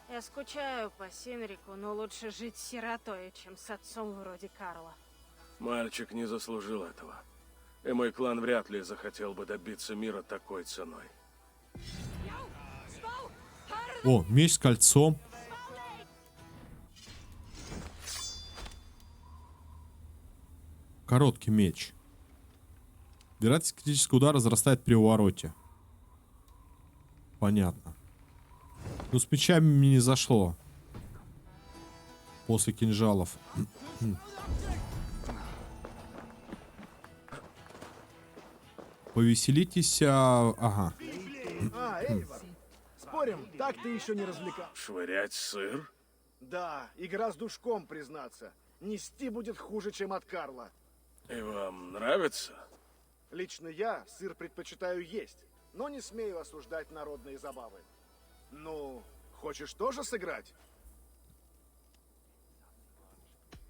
Я скучаю по Синрику, но лучше жить сиротой, чем с отцом вроде Карла. Мальчик не заслужил этого. И мой клан вряд ли захотел бы добиться мира такой ценой. О, меч с кольцом. Короткий меч. Вероятность критического удара возрастает при увороте. Понятно. Ну, с мечами мне не зашло. После кинжалов. Повеселитесь. Ага. Эйвор, спорим, так ты еще не развлекал. Швырять сыр? Да, игра с душком, признаться. Нести будет хуже, чем от Карла. И вам нравится? Лично я сыр предпочитаю есть, но не смею осуждать народные забавы. Ну, хочешь тоже сыграть?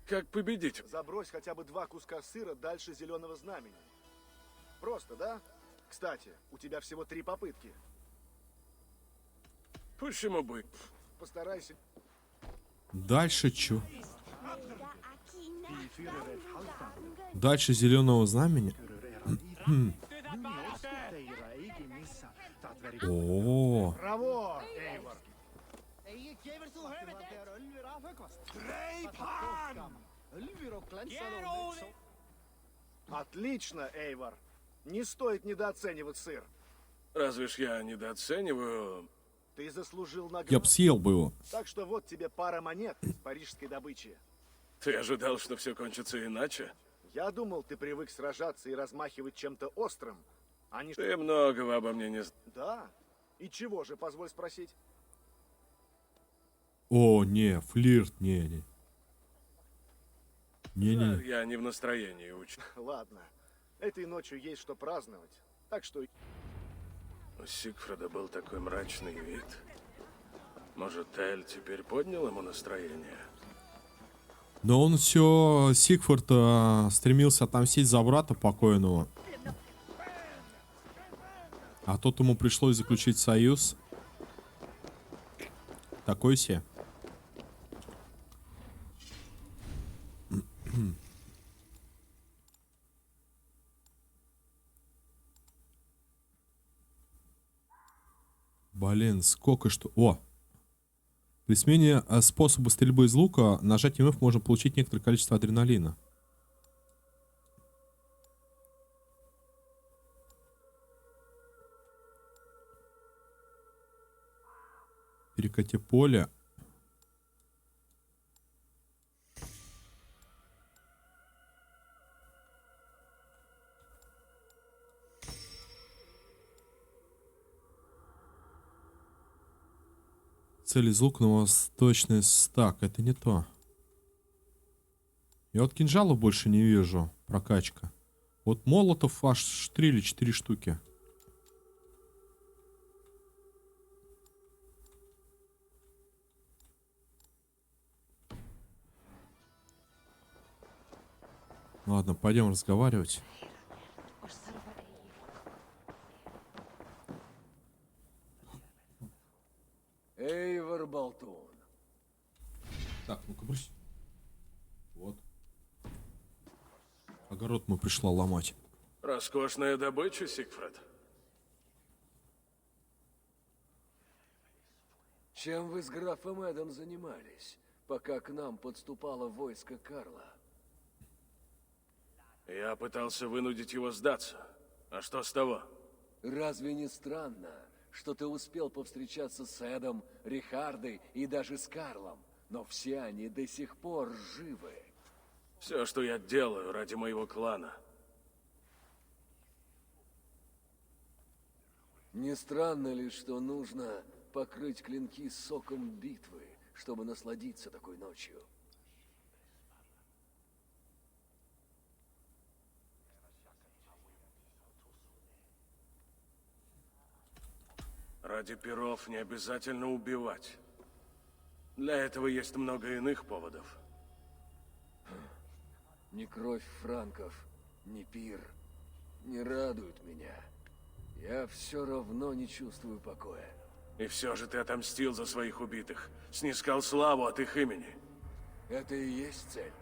Как победить? Забрось хотя бы 2 куска сыра дальше зеленого знамени. Просто, да? Кстати, у тебя всего 3 попытки. Почему бы? Постарайся. Дальше чё? Дальше зеленого знамени. О, Браво, Эйвор! Отлично, Эйвор. Не стоит недооценивать сыр. Разве ж я недооцениваю Ты заслужил Я награду. б съел бы его. Так что вот тебе пара монет парижской добычи. Ты ожидал, что все кончится иначе? Я думал, ты привык сражаться и размахивать чем-то острым, а не... Ты многого обо мне не знаешь. Да? И чего же, позволь спросить? О, не, флирт, не. Не-не. Я не в настроении учить. Ладно, этой ночью есть что праздновать, так что... У Сигфрида был такой мрачный вид. Может, Эль теперь поднял ему настроение? Но он все, Сигфорд стремился отомстить за брата покойного. А тут ему пришлось заключить союз. Такой себе. Блин, сколько что... О! При смене способа стрельбы из лука нажатием F можно получить некоторое количество адреналина. Перекати поле. Цель из лука на восточный стак. Это не то. Я вот кинжалов больше не вижу. Прокачка. Вот молотов аж 3 или 4 штуки. Ладно, пойдем разговаривать. Эйвор Болтун. Так, ну-ка брось. Вот. Огород мы пришла ломать. Роскошная добыча, Сигфрид. Чем вы с графом Эдом занимались, пока к нам подступало войско Карла? Я пытался вынудить его сдаться. А что с того? Разве не странно, что ты успел повстречаться с Эдом, Рихардой и даже с Карлом, но все они до сих пор живы? Все, что я делаю ради моего клана. Не странно ли, что нужно покрыть клинки соком битвы, чтобы насладиться такой ночью? Ради перов не обязательно убивать. Для этого есть много иных поводов. Ни кровь франков, ни пир не радуют меня. Я все равно не чувствую покоя. И все же ты отомстил за своих убитых. Снискал славу от их имени. Это и есть цель.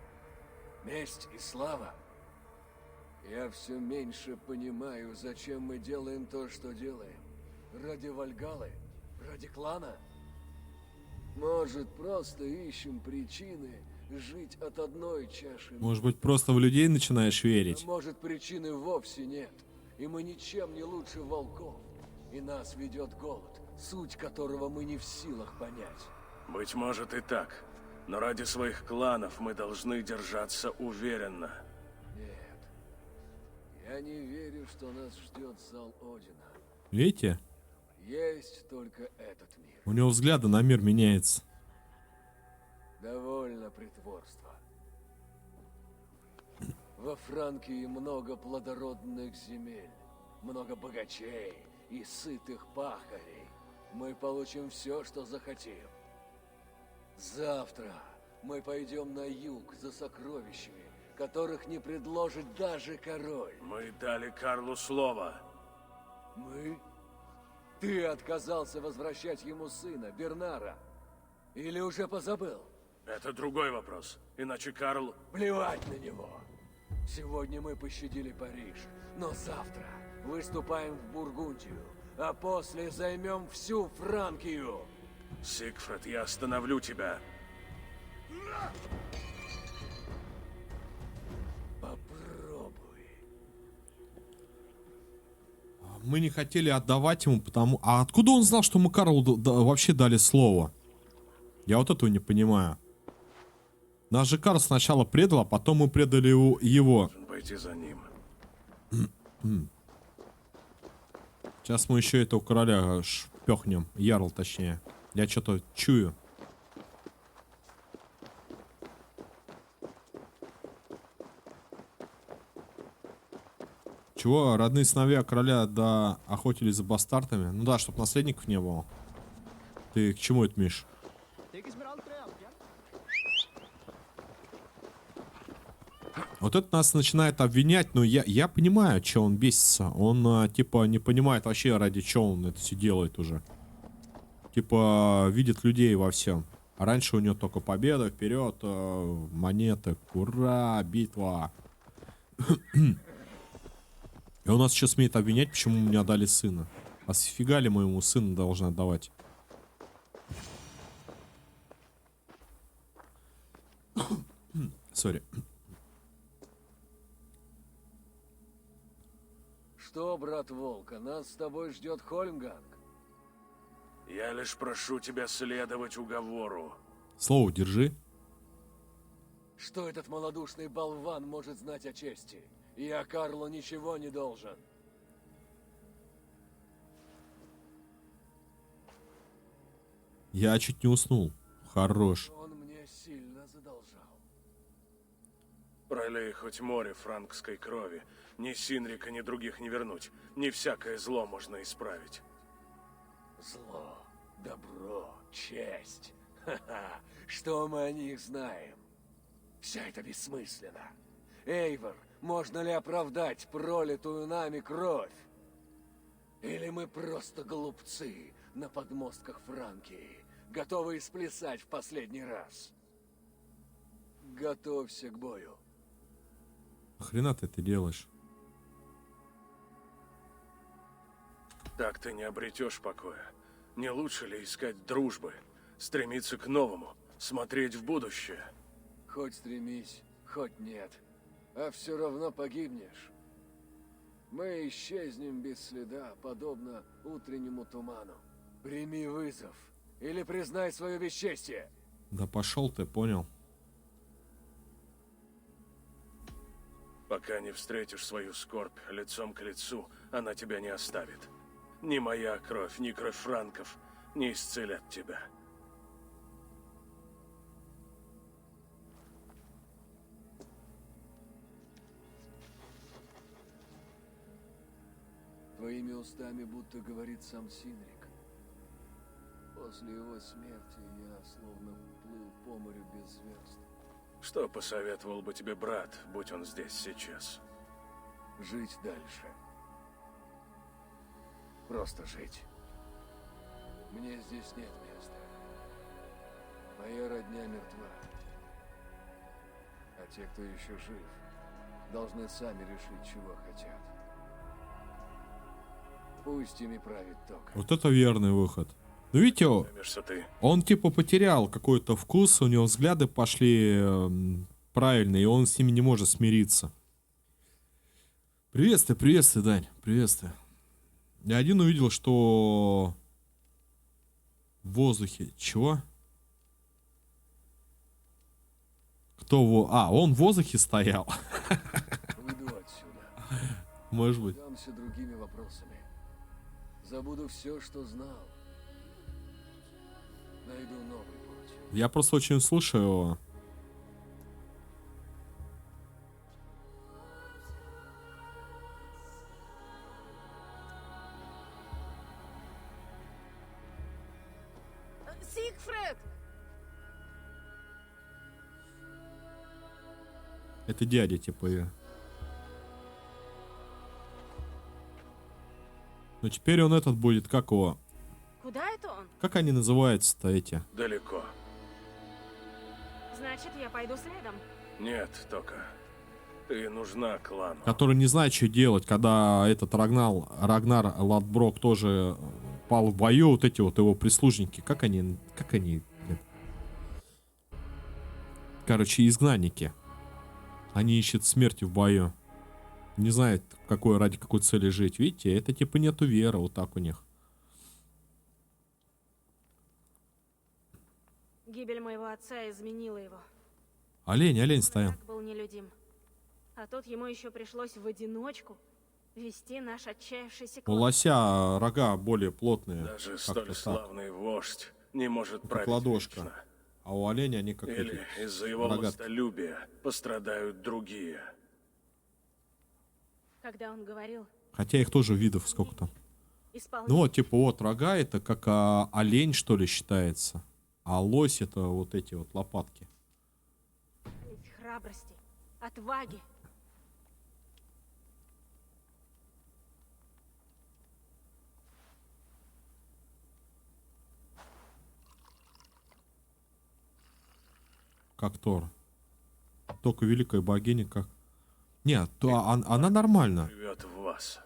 Месть и слава. Я все меньше понимаю, зачем мы делаем то, что делаем. Ради Вальгаллы? Ради клана? Может, просто ищем причины жить от одной чаши? Может быть, просто в людей начинаешь А верить? может, причины вовсе нет. И мы ничем не лучше волков. И нас ведет голод, суть которого мы не в силах понять. Быть может и так. Но ради своих кланов мы должны держаться уверенно. Нет. Я не верю, что нас ждет зал Одина. Видите? Есть только этот мир. У него взгляды на мир меняются. Довольно притворства. Во Франкии много плодородных земель, много богачей и сытых пахарей. Мы получим все, что захотим. Завтра мы пойдем на юг за сокровищами, которых не предложит даже король. Мы дали Карлу слово. Мы? Ты отказался возвращать ему сына, Бернара. Или уже позабыл? Это другой вопрос. Иначе Карл... Плевать на него. Сегодня мы пощадили Париж, но завтра выступаем в Бургундию, а после займем всю Франкию. Сигфрид, я остановлю тебя. Попробуй. Мы не хотели отдавать ему, потому... А откуда он знал, что мы Карлу вообще дали слово? Я вот этого не понимаю. Нас же Карл сначала предал, а потом мы предали его. Должен пойти за ним. Сейчас мы еще этого короля шпехнем. Ярл, точнее. Я что-то чую. Чего, родные сыновья короля охотились за бастартами? Ну да, чтобы наследников не было. Ты к чему это, Миш? Вот это нас начинает обвинять, но я понимаю, что он бесится. Он, типа, не понимает вообще, ради чего он это все делает уже. Типа, видит людей во всем. А раньше у него только победа, вперед, монеты, ура, битва. И он нас сейчас смеет обвинять, почему мне отдали сына. А сфига ли мы ему сына должны отдавать? Сори. Что, брат Волка, нас с тобой ждет Хольмганг? Я лишь прошу тебя следовать уговору. Слово держи. Что этот малодушный болван может знать о чести? Я Карлу ничего не должен. Я чуть не уснул. Хорош. Он мне сильно задолжал. Пролей хоть море франкской крови. Ни Синрика, ни других не вернуть. Не всякое зло можно исправить. Зло, добро, честь. Ха-ха, что мы о них знаем? Все это бессмысленно. Эйвор, можно ли оправдать пролитую нами кровь? Или мы просто глупцы на подмостках Франкии, готовые сплясать в последний раз? Готовься к бою. Хрена ты это делаешь? Так ты не обретешь покоя. Не лучше ли искать дружбы, стремиться к новому, смотреть в будущее? Хоть стремись, хоть нет, а все равно погибнешь. Мы исчезнем без следа, подобно утреннему туману. Прими вызов или признай свое бесчестие. Да пошел ты, понял? Пока не встретишь свою скорбь лицом к лицу, она тебя не оставит. Ни моя кровь, ни кровь франков не исцелят тебя. Твоими устами будто говорит сам Синрик. После его смерти я словно плыл по морю без звезд. Что посоветовал бы тебе брат, будь он здесь сейчас? Жить дальше. Просто жить. Мне здесь нет места. Моя родня мертва. А те, кто еще жив, должны сами решить, чего хотят. Пусть ими правит Тока. Вот это верный выход. Ну видите, он типа потерял какой-то вкус, у него взгляды пошли правильные, и он с ними не может смириться. Приветствую, Дань, приветствую. Я один увидел, что в воздухе... Чего? Кто он в воздухе стоял. Уйду отсюда. Может быть. Дамся другими вопросами. Забуду все, что знал. Найду новый путь. Я просто очень слушаю его. Сигфрид! Это дядя, типа, я. Но теперь он этот будет, как его... Куда это он? Как они называются-то эти? Далеко. Значит, я пойду следом. Нет, Тока. Ты нужна клану. Который не знает, что делать, когда этот Рагнар Лодброк тоже пал в бою, вот эти вот его прислужники. Как они, блин? Короче, изгнанники. Они ищут смерти в бою. Не знает, ради какой цели жить. Видите, это типа нету веры, вот так у них. Гибель моего отца изменила его. Олень стоял. Так был нелюдим. А тут ему еще пришлось в одиночку вести наш отчаявшийся У клан. лося рога более плотные. Даже как-то столь так. славный вождь не может Как править ладошка. вечно. А у оленя они как Или эти из-за его рогатки. властолюбия пострадают другие. Когда он говорил, Хотя их тоже видов сколько там. исполняй. Ну вот, типа, вот рога это как олень, что ли, считается. А лось это вот эти вот лопатки. Храбрости, отваги. Как Тор. Только великая богиня как... Нет, она нормально. Живет в вас.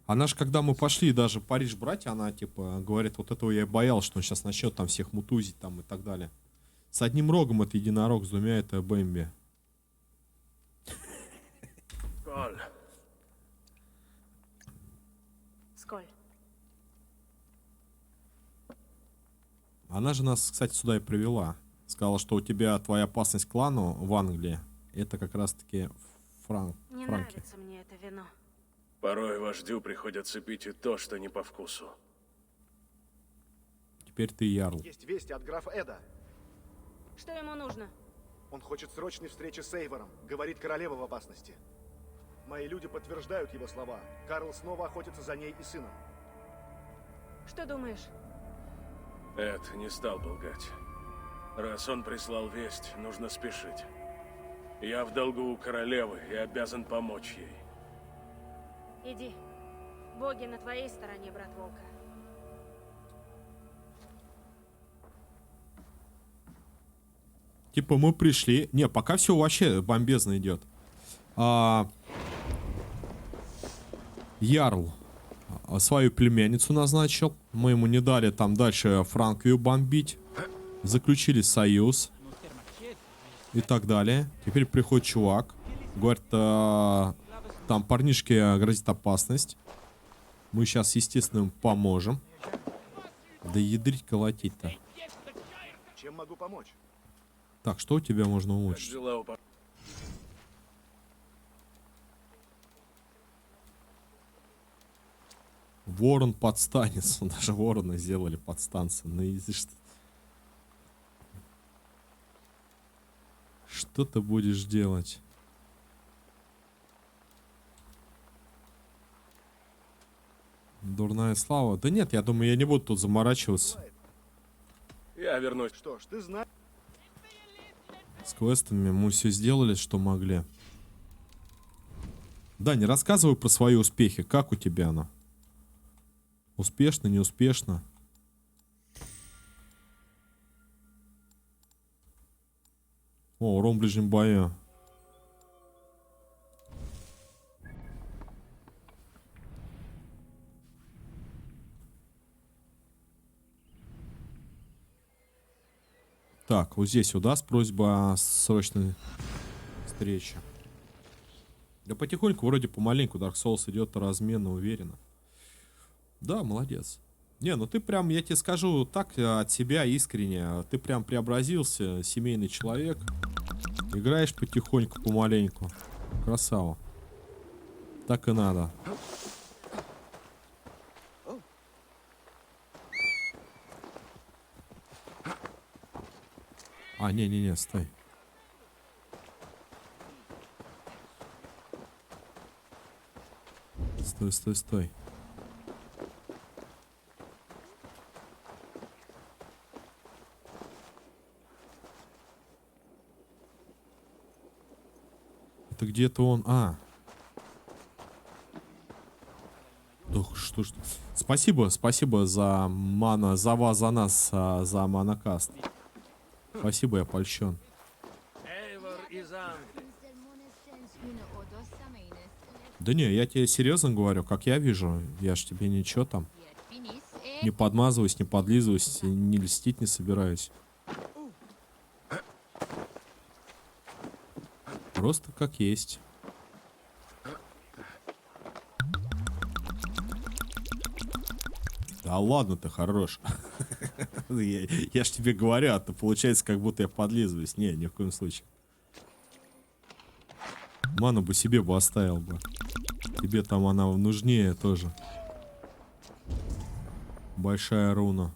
Она же, когда мы пошли даже Париж брать, она типа говорит, вот этого я и боялся, что он сейчас начнет там всех мутузить там и так далее. С одним рогом это единорог, с двумя это Бэмби. Коль, Сколь. Она же нас, кстати, сюда и привела. Сказала, что у тебя твоя опасность к клану в Англии. Это как раз-таки Не Франки. нравится мне это вино. порой вождю приходится пить и то, что не по вкусу. Теперь ты ярл. Есть вести от графа Эда. Что ему нужно? Он хочет срочной встречи с Эйвором. Говорит, королева в опасности. Мои люди подтверждают его слова. Карл снова охотится за ней и сыном. Что думаешь? Эд не стал бы лгать. Раз он прислал весть, нужно спешить. Я в долгу у королевы и обязан помочь ей. Иди. Боги на твоей стороне, брат Волка. Типа мы пришли. Не, пока все вообще бомбезно идет. Ярл свою племянницу назначил. Мы ему не дали там дальше Франкию бомбить. Заключили союз. И так далее. Теперь приходит чувак. Говорит, там парнишке грозит опасность. Мы сейчас, естественно, им поможем. Да ядрить колотить-то. Чем могу помочь? Так, что у тебя можно Как улучшить? дела у Ворон подстанец. Даже ворона сделали подстанцы. Ну и что ты будешь делать? Дурная слава. Да нет, я думаю, я не буду тут заморачиваться. Я вернусь. Что ж, ты знаешь... С квестами мы все сделали, что могли. Да, не рассказывай про свои успехи. Как у тебя оно? Успешно, неуспешно? О, урон в ближнем бою. Так, вот здесь у нас просьба о срочной встрече. Да потихоньку, вроде помаленьку, Dark Souls идет разменно, уверенно. Да, молодец. Не, ну ты прям, я тебе скажу так от себя искренне. Ты прям преобразился, семейный человек. Играешь потихоньку, помаленьку. Красава. Так и надо. А, не-не-не, стой. Стой, стой, стой. Это где-то он... Ох, что ж... Спасибо за мана, за вас, за нас, за манокаст. Спасибо, я польщен. Эйвор из Англии. Да не, я тебе серьезно говорю, как я вижу. Я ж тебе ничего там. Не подмазываюсь, не подлизываюсь, не льстить не собираюсь. Просто как есть. Да ладно, ты хорош. Я ж тебе говорю, а то получается, как будто я подлизываюсь. Не, ни в коем случае. Ману бы себе бы оставил бы. Тебе там она нужнее тоже. Большая руна.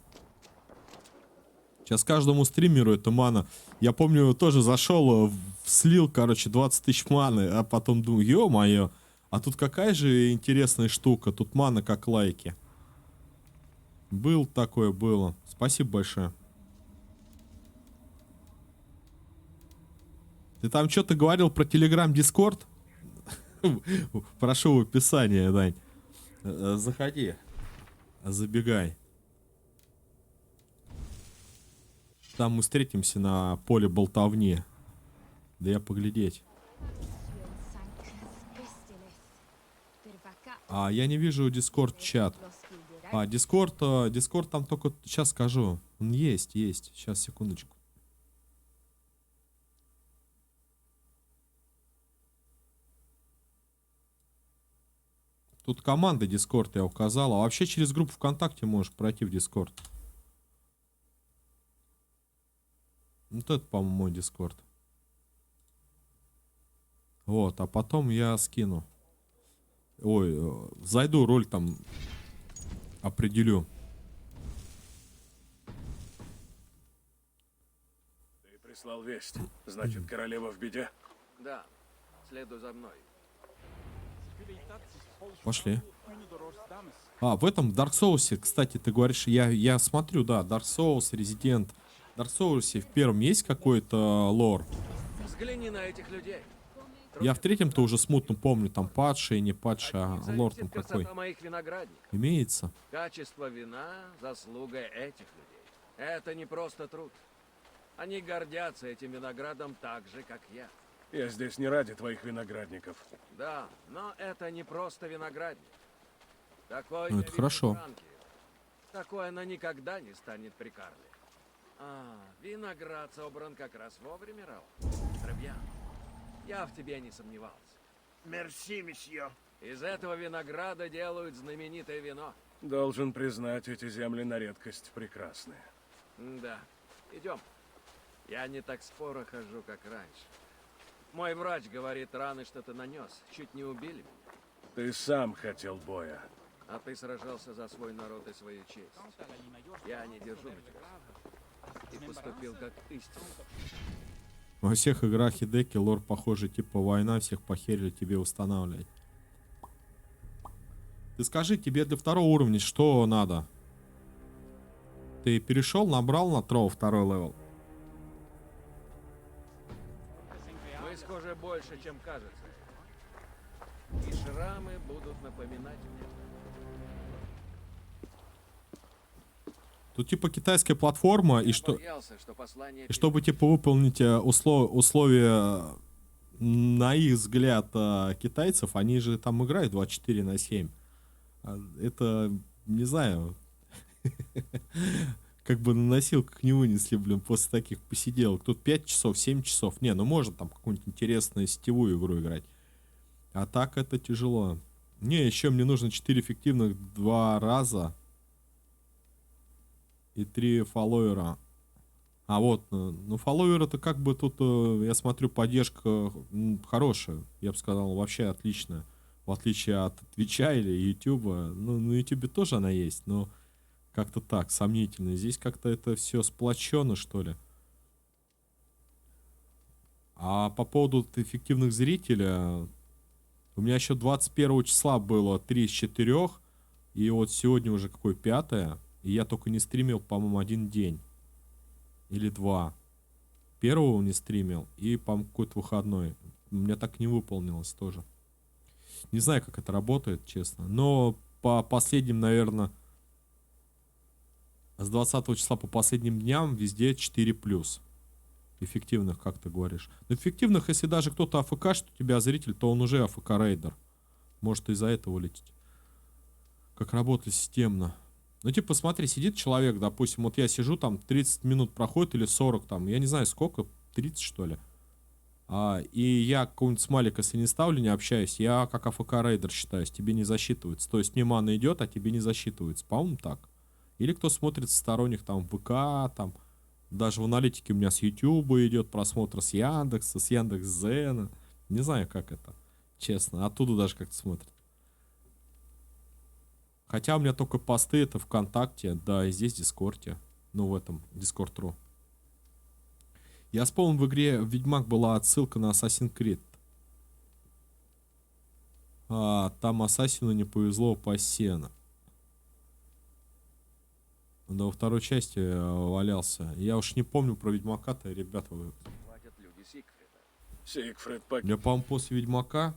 Сейчас каждому стримеру эта мана. Я помню, тоже зашел, слил, короче, 20 тысяч маны, а потом думаю, ё-моё. А тут какая же интересная штука. Тут мана как лайки. Был такое, было. Спасибо большое. Ты там что-то говорил про Telegram, Discord? Прошу в описании, Дань. Заходи. Забегай. Там мы встретимся на поле болтовни. Да я поглядеть. А, я не вижу Discord чат. А, Discord там только... Сейчас скажу. Он есть. Сейчас, секундочку. Тут команда Discord я указала. А вообще через группу ВКонтакте можешь пройти в Discord. Вот это, по-моему, мой Discord. Вот, а потом я скину. Ой, зайду, роль там определю. Ты прислал весть. Значит, королева в беде? Да, следуй за мной. Пошли. А, в этом Dark Souls, кстати, ты говоришь, я смотрю, да, Dark Souls, Resident. В Dark Souls в первом есть какой-то лор? Взгляни на этих людей. Я в третьем-то уже смутно помню, там падшие, не падшие, а лор там какой. Моих виноградников. Имеется. Качество вина — заслуга этих людей. Это не просто труд. Они гордятся этим виноградом так же, как я. Я здесь не ради твоих виноградников. Да, но это не просто виноградник. Такой Ну, это хорошо. Такой она никогда не станет при Карле. А, виноград собран как раз вовремя, Раул. Требьян, я в тебе не сомневался. Мерси, месье. Из этого винограда делают знаменитое вино. Должен признать, эти земли на редкость прекрасные. Да, идем. Я не так скоро хожу, как раньше. Мой врач говорит, раны что-то нанес. Чуть не убили меня. Ты сам хотел боя. А ты сражался за свой народ и свою честь. Я не держу на тебя. Ты поступил как истинно. Во всех играх Хидеки лор похожий, типа война, всех похерили, тебе устанавливать. Ты скажи, тебе для второго уровня что надо? Ты перешел, набрал на троу второй левел? Вы схожи больше, чем кажется. И шрамы будут напоминать мне. Тут типа китайская платформа, и что... Боялся, что послание... И чтобы типа выполнить условия, на их взгляд, китайцев, они же там играют 24/7. Это, не знаю, как бы на носилках не вынесли, блин, после таких посиделок. Тут 5 часов, 7 часов. Не, ну можно там какую-нибудь интересную сетевую игру играть. А так это тяжело. Не, еще мне нужно 4 эффективных 2 раза. И 3 фолловера. А вот, ну фолловера-то как бы тут, я смотрю, поддержка хорошая. Я бы сказал, вообще отличная. В отличие от Твича или Ютуба. Ну, на Ютубе тоже она есть, но как-то так, сомнительно. Здесь как-то это все сплочено, что ли. А по поводу эффективных зрителей, у меня еще 21 числа было 3 из 4, и вот сегодня уже какой 5, и я только не стримил, по-моему, 1 день. Или 2. Первого не стримил, и, по-моему, какой-то выходной. У меня так не выполнилось тоже. Не знаю, как это работает, честно. Но по последним, наверное, с 20 числа по последним дням везде 4+. Эффективных, как ты говоришь. Но эффективных, если даже кто-то АФК, что у тебя зритель, то он уже АФК-рейдер. Может из-за этого улететь. Как работает системно. Ну, типа, смотри, сидит человек, допустим, вот я сижу, там 30 минут проходит или 40, там, я не знаю сколько, 30 что ли. И я какого-нибудь смайлика, если не ставлю, не общаюсь, я как АФК-рейдер считаюсь, тебе не засчитывается. То есть мне мана идет, а тебе не засчитывается. По-моему, так. Или кто смотрит со сторонних там ВК, там даже в аналитике у меня с Ютуба идет просмотр, с Яндекса, с Яндекс.Зена. Не знаю, как это, честно. Оттуда даже как-то смотрят. Хотя у меня только посты это ВКонтакте, да, и здесь в Дискорде. Ну, в этом, Discord.ru. Я вспомнил, в игре Ведьмак была отсылка на Assassin's Creed. Там Ассасину не повезло упасть сено. Да, во второй части валялся. Я уж не помню про Ведьмака-то, ребята. Сигфрид Я, по-моему, после Ведьмака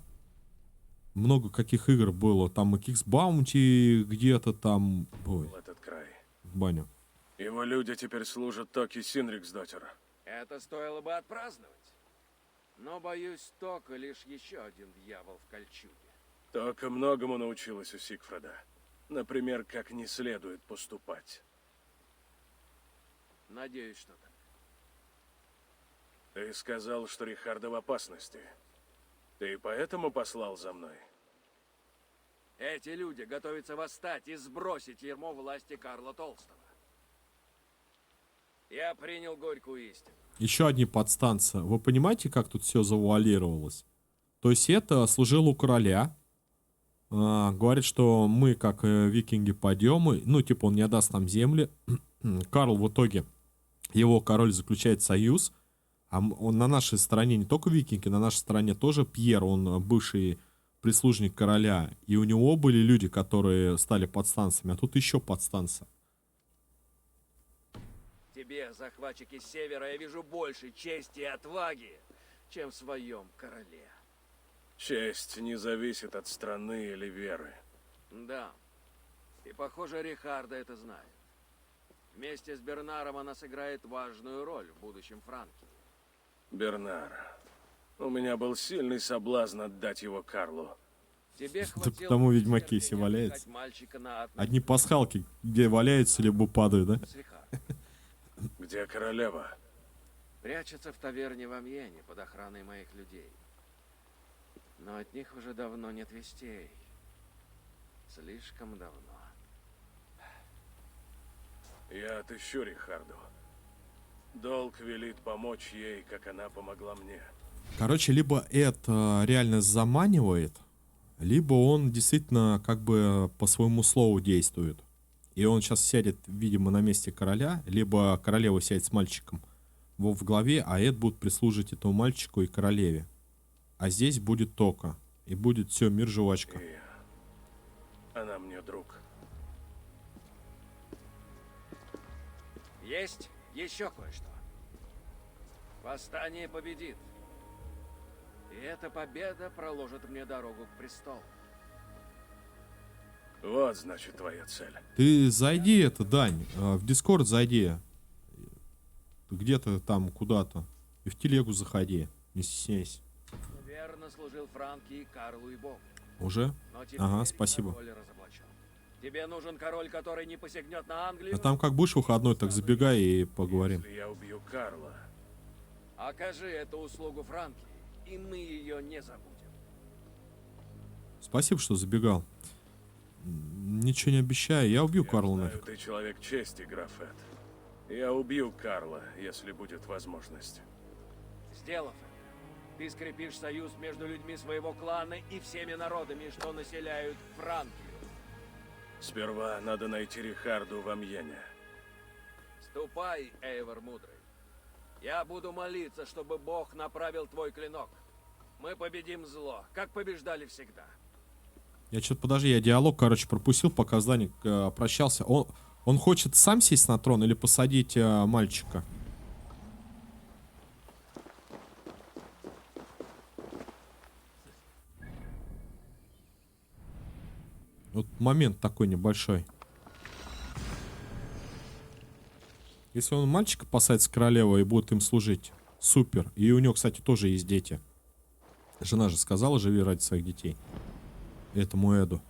много каких игр было. Там и King's Bounty где-то там. Ой, в этот край. в баню. Его люди теперь служат Токи Синриксдоттер. Это стоило бы отпраздновать. Но, боюсь, Тока лишь еще один дьявол в кольчуге. Тока многому научилась у Сигфрида. Например, как не следует поступать. Надеюсь, что так. Ты сказал, что Рихардо в опасности. Ты поэтому послал за мной? Эти люди готовятся восстать и сбросить ярмо власти Карла Толстого. Я принял горькую истину. Еще одни подстанции. Вы понимаете, как тут все завуалировалось? То есть это служило у короля. Говорит, что мы, как викинги, пойдем. Ну, типа, он не отдаст нам земли. Карл в итоге, его король заключает союз. А он на нашей стороне не только викинги, на нашей стороне тоже Пьер, он бывший прислужник короля. И у него были люди, которые стали подстанциями. А тут еще подстанция. Тебе, захватчики Севера, я вижу больше чести и отваги, чем в своем короле. Честь не зависит от страны или веры. Да. И, похоже, Рихардо это знает. Вместе с Бернаром она сыграет важную роль в будущем Франкии. Бернар. У меня был сильный соблазн отдать его Карлу. Тебе Да потому ведьмаки все валяются. Одни пасхалки, где валяются, либо падают, да? Где королева? Прячется в таверне в Амьене под охраной моих людей. Но от них уже давно нет вестей. Слишком давно. Я отыщу Рихарду. Долг велит помочь ей, как она помогла мне. Короче, либо это реально заманивает, либо он действительно как бы по своему слову действует. И он сейчас сядет, видимо, на месте короля, либо королева сядет с мальчиком в главе, а Эд будет прислуживать этому мальчику и королеве. А здесь будет Тока. И будет все, мир, жвачка. И она мне друг. Есть еще кое-что. Восстание победит. И эта победа проложит мне дорогу к престолу. Вот, значит, твоя цель. Ты зайди это, Дань, в Дискорд зайди. Где-то там куда-то. И в телегу заходи. Не стесняйся. Верно служил Франкии, Карлу и Богу. Уже? Ага, спасибо. Тебе нужен король, который не посягнет на Англию? А там как будешь выходной, так забегай и поговорим. Если я убью Карла. Окажи эту услугу Франкии, и мы ее не забудем. Спасибо, что забегал. Ничего не обещаю, я убью Карла знаю, нафиг. Ты человек чести, граф Эд. Я убью Карла, если будет возможность. Сделав это, ты скрепишь союз между людьми своего клана и всеми народами, что населяют Франкию. Сперва надо найти Рихарду в Амьене. Ступай, Эйвор Мудрый. Я буду молиться, чтобы Бог направил твой клинок. Мы победим зло, как побеждали всегда. Я что-то, подожди, я диалог, короче, пропустил, пока Зданик прощался. Он хочет сам сесть на трон или посадить мальчика? Вот момент такой небольшой. Если он мальчика посадит с королевой и будет им служить, супер. И у него, кстати, тоже есть дети. Жена же сказала, живи ради своих детей. Этому Эду.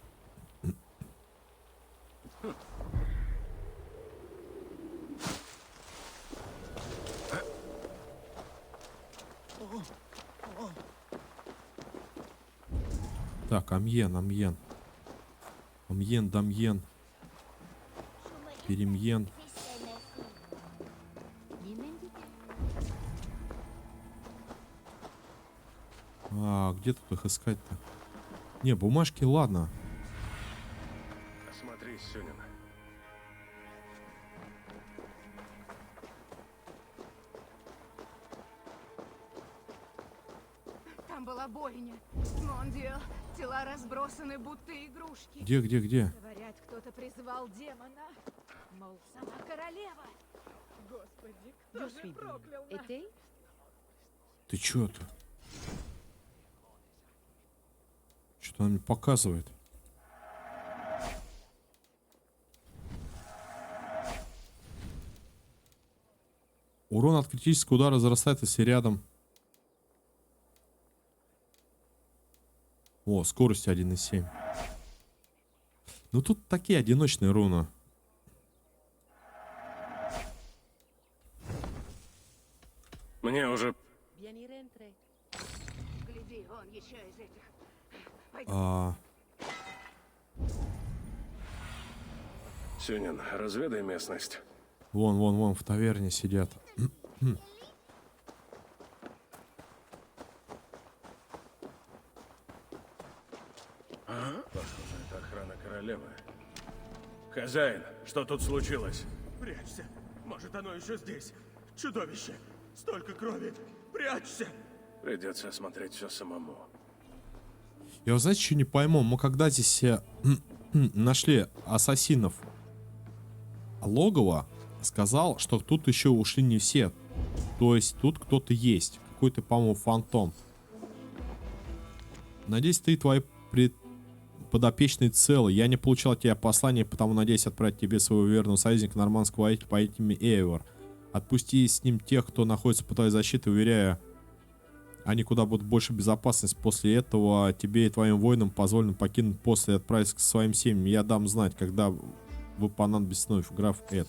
Так, Амьен. Амьен, Дамьен. Перемьен. А, где тут их искать-то? Не, бумажки, ладно. Осмотрись, Сюнин. Там была бойня. Мондио, тела разбросаны, будто игрушки. Где? Говорят, кто-то призвал демона. Мол, сама королева. Господи, кто же проклял нас? Ты чё-то? Что-то она мне показывает. Урон от критического удара возрастает, если рядом. О, скорость 1,7. Ну тут такие одиночные руны. Мне уже... Гляди, он еще из этих. Сюнин, разведай местность. Вон, в таверне сидят. Похоже, это охрана королевы. Хозяин, что тут случилось? Прячься. Может, оно еще здесь. Чудовище. Столько крови. Прячься. Придется осмотреть все самому. Я, знаете, что не пойму? Мы когда здесь нашли ассасинов логово, сказал, что тут еще ушли не все. То есть тут кто-то есть. Какой-то, по-моему, фантом. Надеюсь, ты и твои подопечные целы. Я не получал от тебя послание, потому надеюсь отправить тебе своего верного союзника, нормандского воителя по имени Эйвор. Отпусти с ним тех, кто находится под твоей защитой, уверяю, они куда будут больше безопасность. После этого тебе и твоим воинам позволено покинуть пост и отправиться к своим семьям. Я дам знать, когда вы понадобитесь вновь, граф Эд.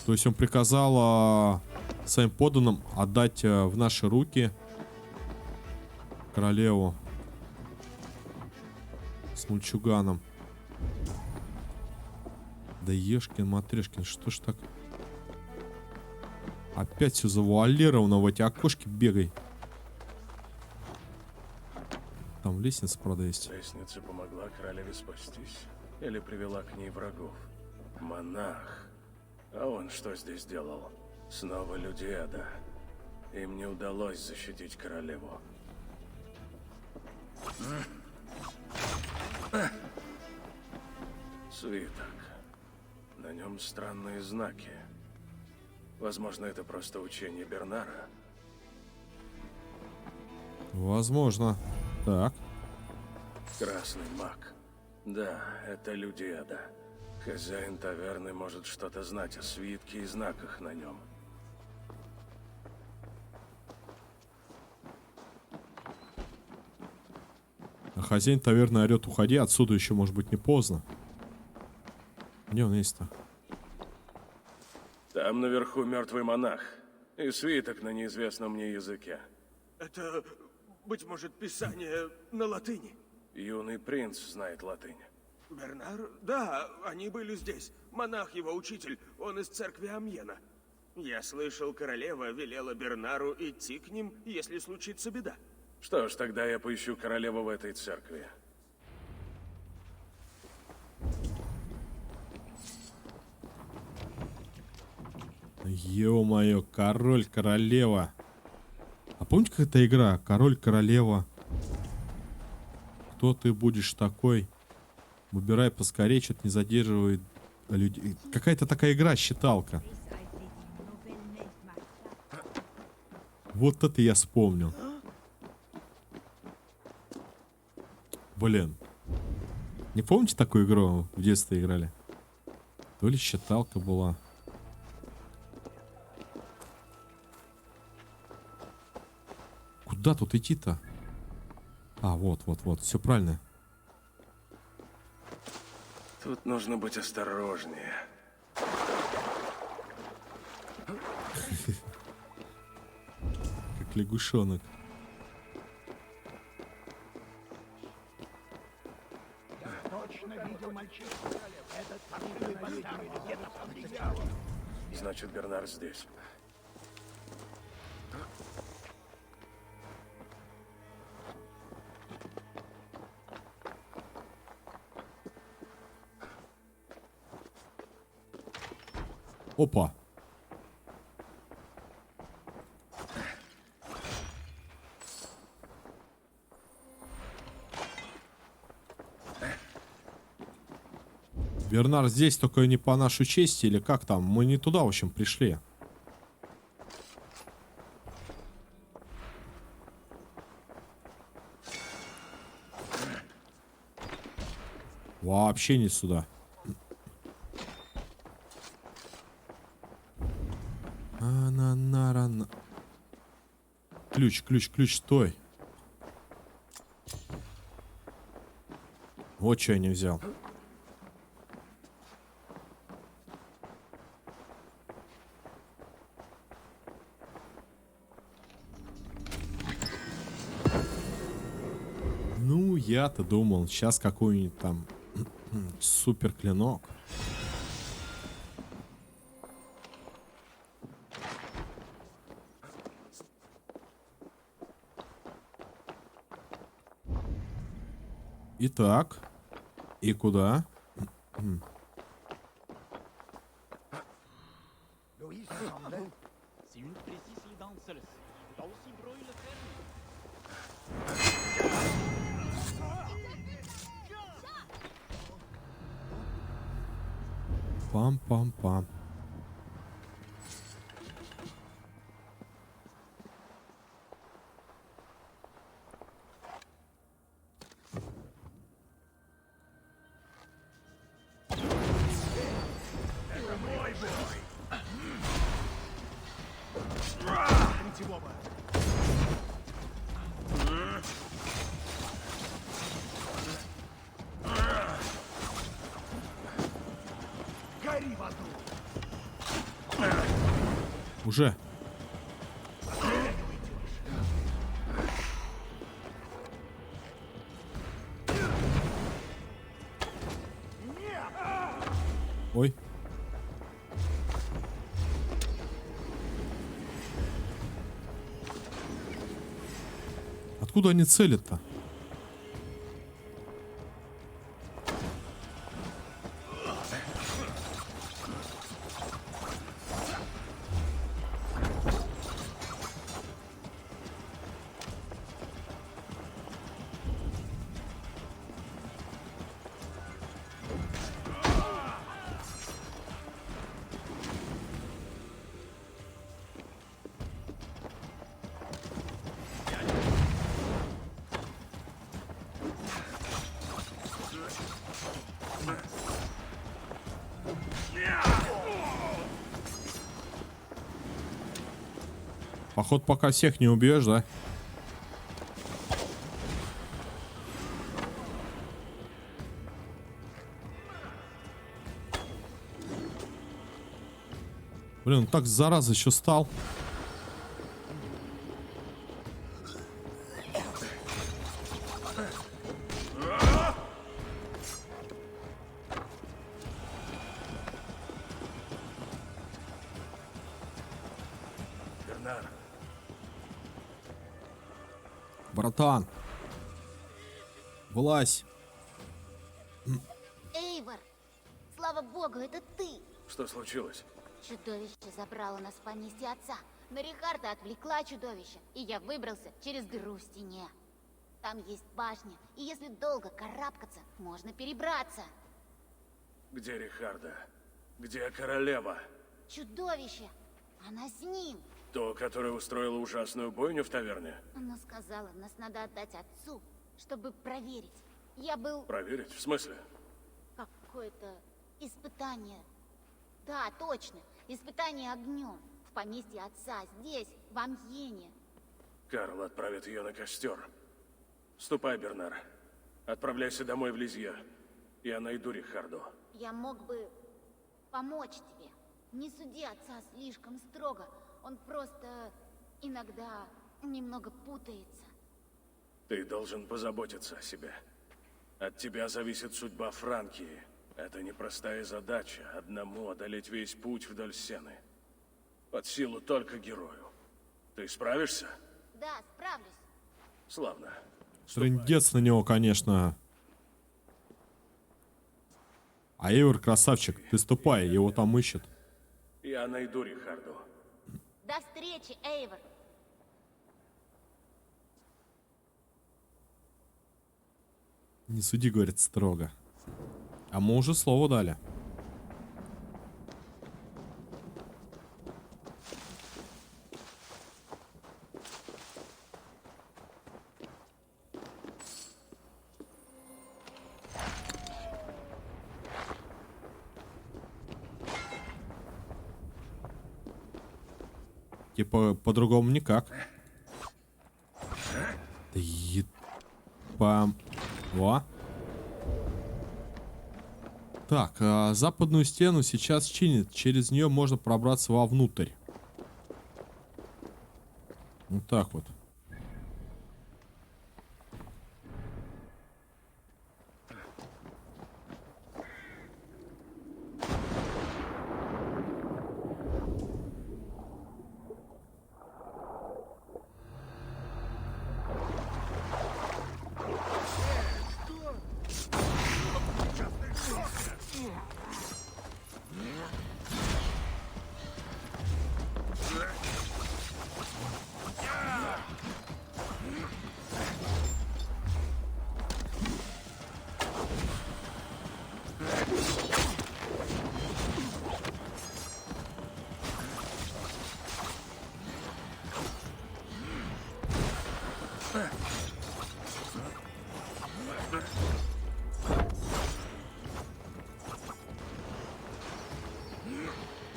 То есть он приказал своим подданным отдать в наши руки королеву с мальчуганом. Да ешкин матрешкин, что ж так? Опять все завуалировано, в эти окошки бегай. Там лестница, правда, есть. Лестница помогла королеве спастись? Или привела к ней врагов? Монах. А он что здесь делал? Снова люди ада. Им не удалось защитить королеву. Свиток. На нем странные знаки. Возможно, это просто учение Бернара. Возможно. Так. Красный маг. Да, это люди ада. Хозяин таверны может что-то знать о свитке и знаках на нем. А хозяин таверны орет: уходи отсюда, еще может быть не поздно. Где он есть-то? Там наверху мертвый монах. И свиток на неизвестном мне языке. Это, быть может, писание на латыни. Юный принц знает латынь. Бернар? Да, они были здесь. Монах его учитель, он из церкви Амьена. Я слышал, королева велела Бернару идти к ним, если случится беда. Что ж, тогда я поищу королеву в этой церкви. Ё-моё, король, королева. А помните, как эта игра? Король, королева. Кто ты будешь такой? Выбирай поскорее, что-то не задерживает людей. Какая-то такая игра, считалка. Вот это я вспомнил. Блин. Не помните такую игру в детстве играли? То ли считалка была. Куда тут идти-то? А, вот. Все правильно. Тут нужно быть осторожнее. Как лягушонок. Я точно Значит, Бернар здесь. Опа. Бернар здесь, только не по нашей чести, или как там? Мы не туда, в общем, пришли. Вообще не сюда. Ананарана. Ключ, стой. Вот что я не взял. Ну, я-то думал, сейчас какой-нибудь там супер клинок. Итак, и куда? Пам-пам-пам. Уже. Ой. Откуда они целят-то? Походу, пока всех не убьешь, да? Блин, он так зараза еще стал. Бернар. Братан. Вылазь. Эйвор, слава богу, это ты. Что случилось? Чудовище забрало нас в поместье отца. Но Рихарда отвлекла чудовище, и я выбрался через дыру в стене. Там есть башня, и если долго карабкаться, можно перебраться. Где Рихарда? Где королева? Чудовище! Она с ним! То, которое устроило ужасную бойню в таверне? Она сказала, нас надо отдать отцу, чтобы проверить. Я был... Проверить? В смысле? Какое-то испытание. Да, точно. Испытание огнем. В поместье отца, здесь, в Амьене. Карл отправит ее на костер. Ступай, Бернар. Отправляйся домой в Лизье. Я найду Рихарду. Я мог бы помочь тебе. Не суди отца слишком строго. Он просто иногда немного путается. Ты должен позаботиться о себе. От тебя зависит судьба Франкии. Это непростая задача, одному одолеть весь путь вдоль Сены. Под силу только герою. Ты справишься? Да, справлюсь. Славно. Трындец на него, конечно. А Эйвор красавчик, ты ступай, его там ищут. Я найду Рихарду. До встречи, Эйвор. Не суди, говорит, строго. А мы уже слово дали. Типа, по-другому никак. Да ебам. Во. Так, западную стену сейчас чинит. Через нее можно пробраться вовнутрь. Вот так вот.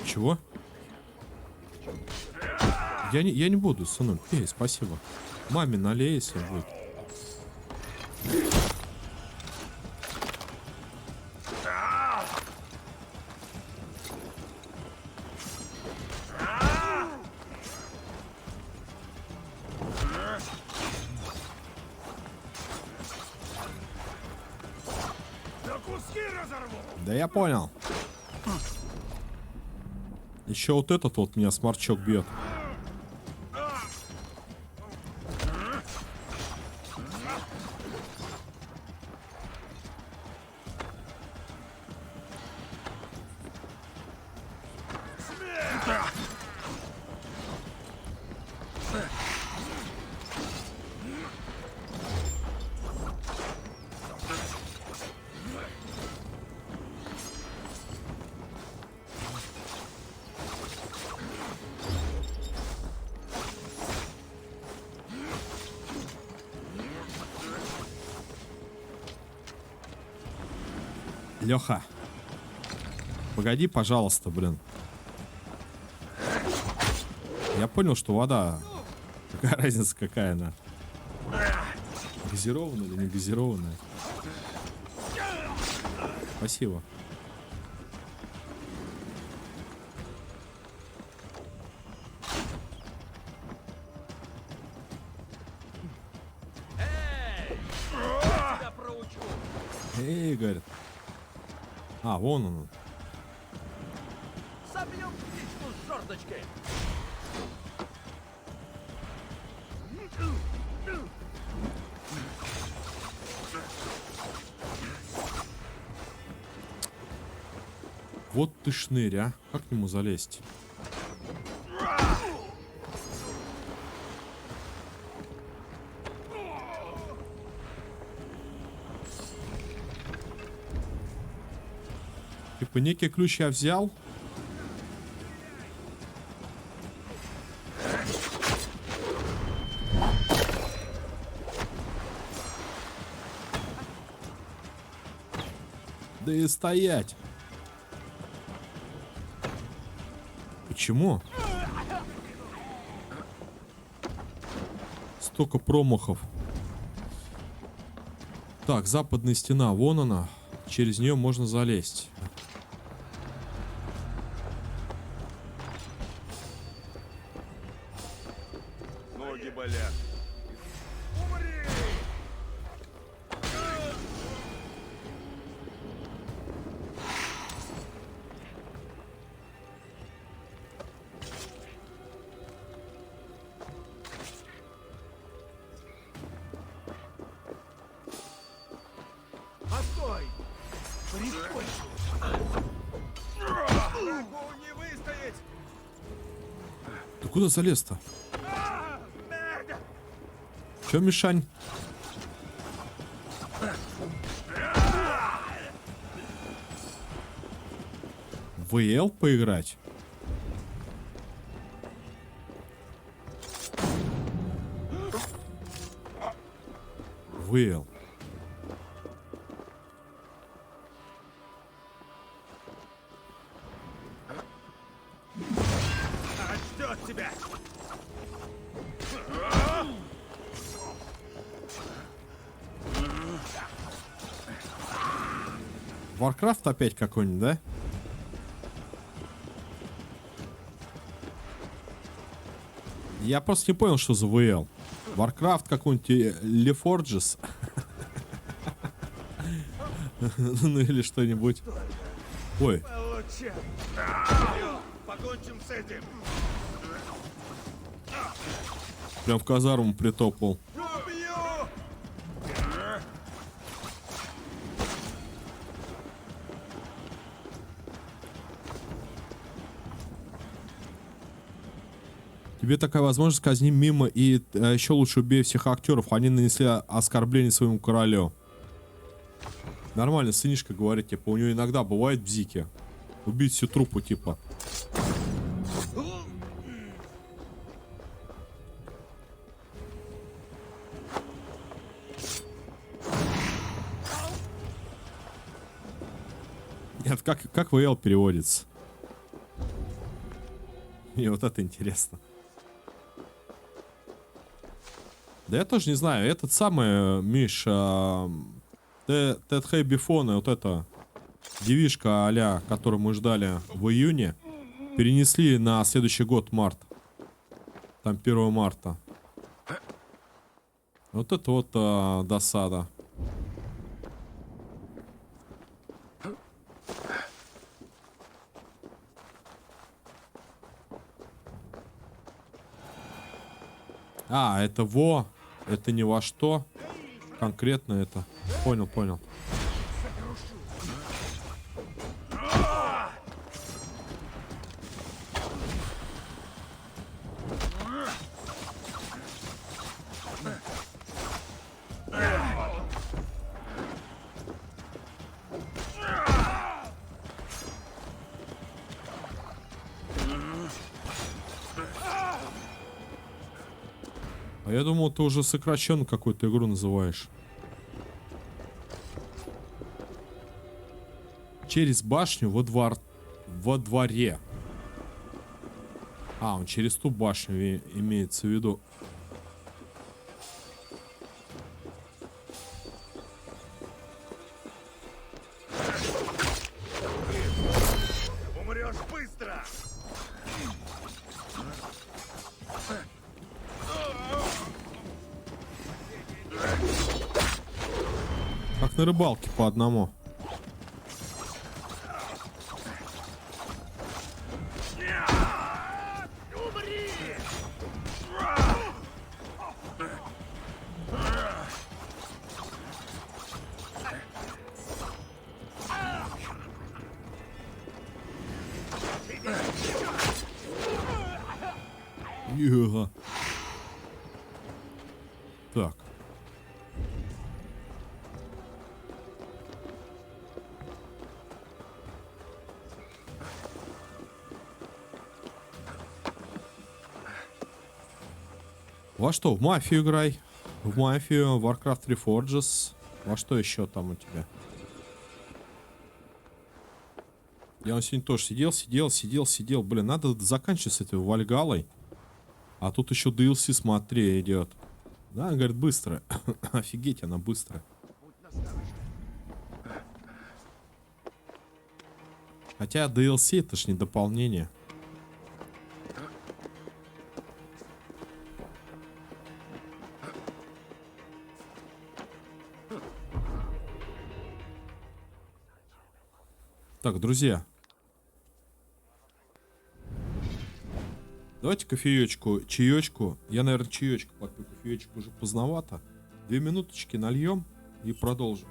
Чего? Я не буду, сынок. Эй, спасибо. Маме налей, если будет. Да я понял. Еще вот этот вот меня сморчок бьет. Леха, погоди, пожалуйста, блин. Я понял, что вода... Какая разница, какая она? Газированная или не газированная? Спасибо. Эй, говорит. А, вон он. Собьем птичку с жердочкой. Вот ты шнырь, а. Как к нему залезть? Типа некий ключ я взял. Да и стоять. Почему? Столько промахов. Так, западная стена, вон она. Через нее можно залезть. Ноги болят. Врагу не выстоять! Ты куда залез-то? Мерда! Чё, Мишань? ВЛ поиграть? ВЛ. Ждет тебя! Warcraft опять какой-нибудь, да? Я просто не понял, что за ВЛ. Warcraft какой-нибудь LeForges. Ну или что-нибудь. Ой. Получай! Покончим с этим! Прям в казарму притопал. Убью! Тебе такая возможность, казни мимо, и еще лучше убей всех актеров. Они нанесли оскорбление своему королю. Нормально, сынишка говорит, типа, у него иногда бывает бзики. Убить всю труппу, типа. Нет, как ВЛ переводится? Мне вот это интересно. Да я тоже не знаю. Этот самый, Миш, Тед Хэй Бифон и вот эта девишка а-ля, которую мы ждали в июне, перенесли на следующий год, март. Там 1 марта. Вот это вот досада. А, это во. Это не во что. Конкретно это. Понял, понял. А я думал, ты уже сокращенно какую-то игру называешь. Через башню во дворе. А, он через ту башню имеется в виду. Умрешь быстро! Как на рыбалке по одному. Ега. Так. Во что, в мафию играй? В мафию, Warcraft Reforges. Во что еще там у тебя? Я он сегодня тоже сидел. Блин, надо заканчивать с этой Вальгалой. А тут еще DLC, смотри, идет. Да, она говорит, быстро. Офигеть, она быстрая. Хотя DLC это ж не дополнение. Так, друзья. Давайте кофеечку, чаечку. Я, наверное, чаечку попью. Кофеечку уже поздновато. 2 минуточки нальем и продолжим.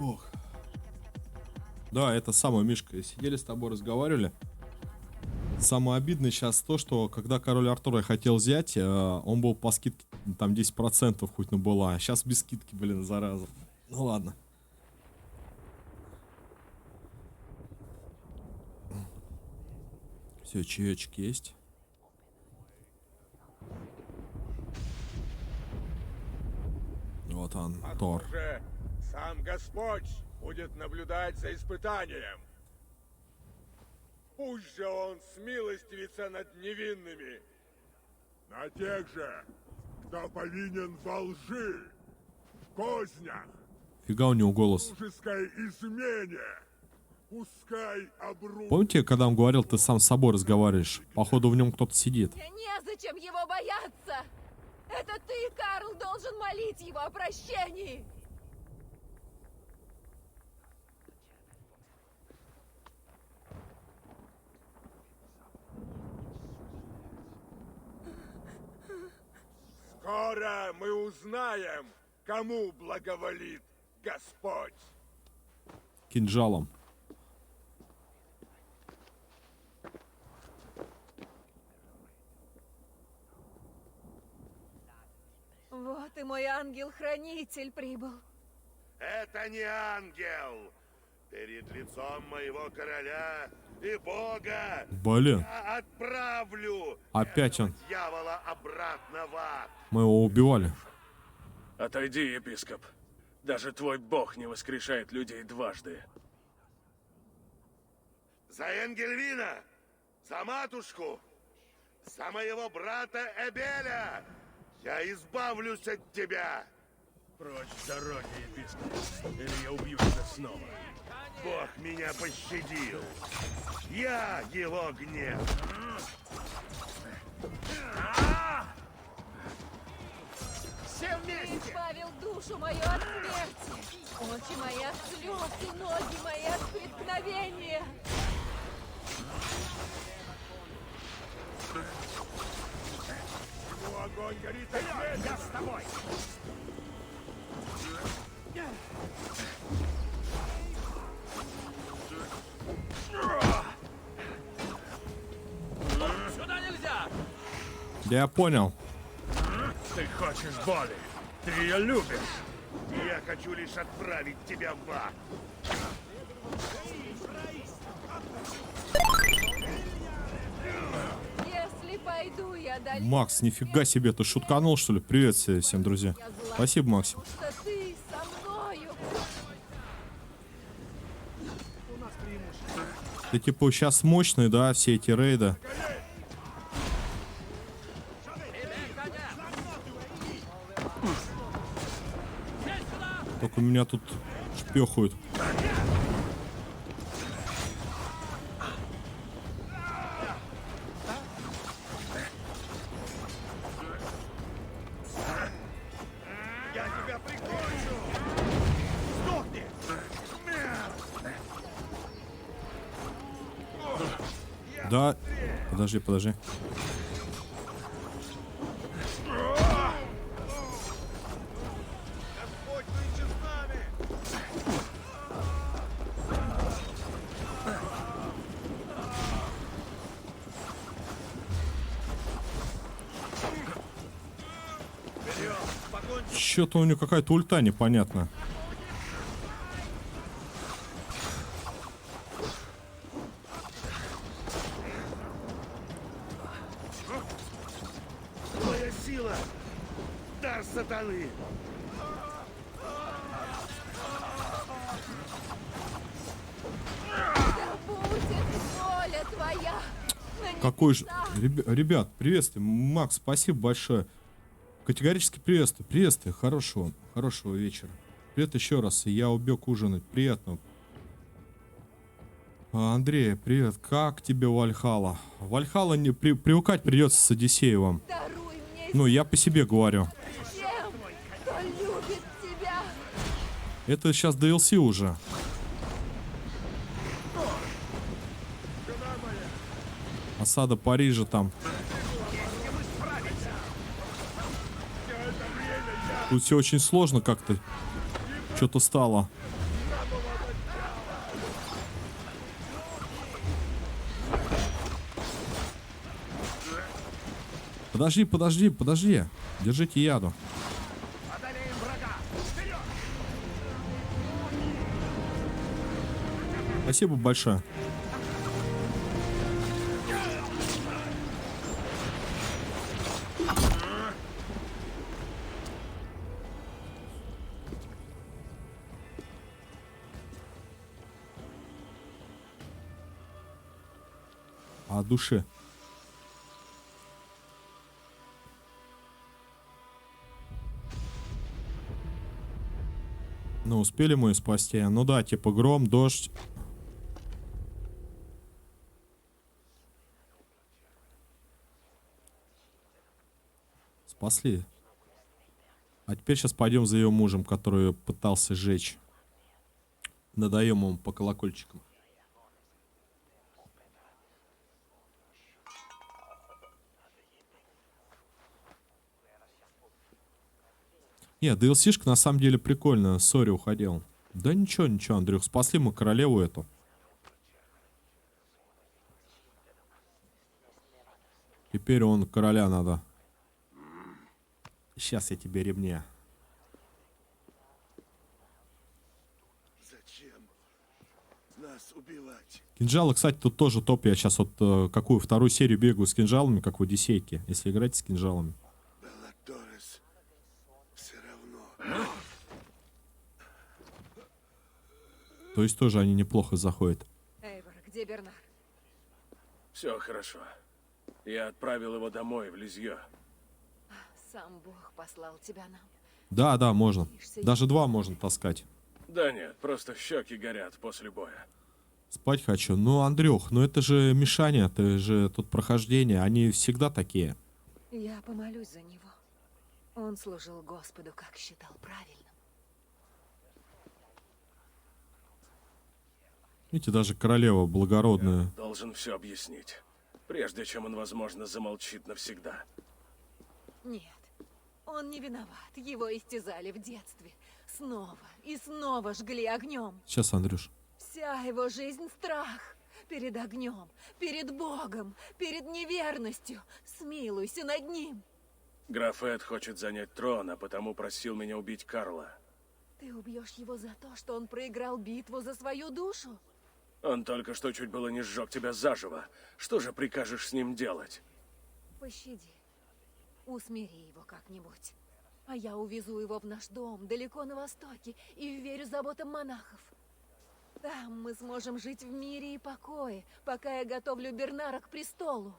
Ох. Да, это самое, Мишка, сидели с тобой, разговаривали. Самое обидное сейчас то, что когда король Артура хотел взять, он был по скидке там 10% хоть ну была, а сейчас без скидки, блин, зараза. Ну ладно. Все, чаечек есть. Вот он, Тор. Похоже, сам Господь будет наблюдать за испытанием. Пусть же он смилостивится над невинными. На тех же, кто повинен во лжи, кознях, Фига у него голос. дружеской измене. Пускай обрубят. Помните, когда он говорил, ты сам с собой разговариваешь? Походу в нем кто-то сидит. Незачем его бояться! Это ты, Карл, должен молить его о прощении! Скоро мы узнаем, кому благоволит Господь. Кинжалом. Вот и мой ангел-хранитель прибыл. Это не ангел. Перед лицом моего короля и Бога Блин, я отправлю опять он. дьявола обратно в ад. Мы его убивали. Отойди, епископ. Даже твой бог не воскрешает людей дважды. За Энгельвина, за матушку, за моего брата Эбеля я избавлюсь от тебя. Прочь с дороги, епископ, или я убью тебя снова. Бог меня пощадил. Я его гнев. Все вместе! Ты избавил душу мою от смерти! Очи мои от слез и ноги мои от преткновения! Ну, огонь горит, я с тобой. Сюда нельзя! Да я понял. Ты хочешь боли. Ты ее любишь. Я хочу лишь отправить тебя в ад. Если пойду я дальше... Макс, нифига себе, ты шутканул, что ли? Привет всем, друзья. Спасибо, Максим. Что ты со мною? Ты типа сейчас мощный, да, все эти рейды. Только меня тут шпехают. Я тебя прикончу! Сдохни! Да, подожди. Господь нынче с нами! Что-то у него какая-то ульта непонятная. Твоя сила! Дар сатаны! Да будет воля твоя! на Какой же... небесах! Ребят, приветствую. Макс, спасибо большое. Категорически приветствую. Приветствую. Хорошего вечера. Привет еще раз. Я убег ужинать. Приятно. Андрей, привет. Как тебе Вальхалла? Вальхалла не привыкать придется с Одиссеевым. Даруй мне Ну, я по себе говорю. тем, кто любит тебя! Это сейчас DLC уже. Осада Парижа там. Тут все очень сложно как-то. Что-то стало. Подожди, подожди, подожди. Держите яду. Одолеем врага! Вперед! Спасибо большое. О душе. Ну, успели мы ее спасти? Ну да, типа гром, дождь. Спасли. А теперь сейчас пойдем за ее мужем, который пытался сжечь. Надаем ему по колокольчикам. Нет, DLC-шка на самом деле прикольно. Сори, уходил. Да ничего, ничего, Андрюх. Спасли мы королеву эту. Теперь он короля надо. Сейчас я тебе ремня. Зачем нас убивать? Кинжалы, кстати, тут тоже топ. Я сейчас вот какую вторую серию бегаю с кинжалами, как в Одиссейке. Если играть с кинжалами. Беллаторес все равно. То есть тоже они неплохо заходят. Эйвор, где Бернар? Все хорошо. Я отправил его домой, в Лизье. Сам Бог послал тебя нам. Да, да, можно. Даже два можно таскать. Да нет, просто щеки горят после боя. Спать хочу. Ну, Андрюх, ну это же Мишаня, это же тут прохождение. Они всегда такие. Я помолюсь за него. Он служил Господу, как считал правильным. Видите, даже королева благородная. Должен все объяснить. Прежде чем он, возможно, замолчит навсегда. Нет, он не виноват. Его истязали в детстве. Снова и снова жгли огнем. Сейчас, Андрюш. Вся его жизнь — страх. Перед огнем, перед Богом, перед неверностью. Смилуйся над ним. Граф Эд хочет занять трон, а потому просил меня убить Карла. Ты убьешь его за то, что он проиграл битву за свою душу? Он только что чуть было не сжег тебя заживо. Что же прикажешь с ним делать? Пощади. Усмири его как-нибудь. А я увезу его в наш дом, далеко на востоке, и вверю заботам монахов. Там мы сможем жить в мире и покое, пока я готовлю Бернара к престолу.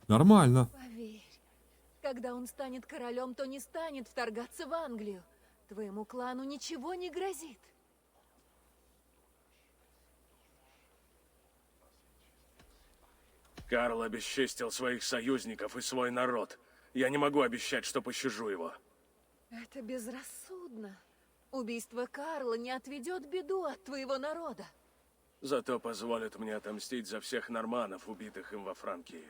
Нормально. Поверь, когда он станет королем, то не станет вторгаться в Англию. Твоему клану ничего не грозит. Карл обесчестил своих союзников и свой народ. Я не могу обещать, что пощажу его. Это безрассудно. Убийство Карла не отведет беду от твоего народа. Зато позволит мне отомстить за всех норманнов, убитых им во Франкии.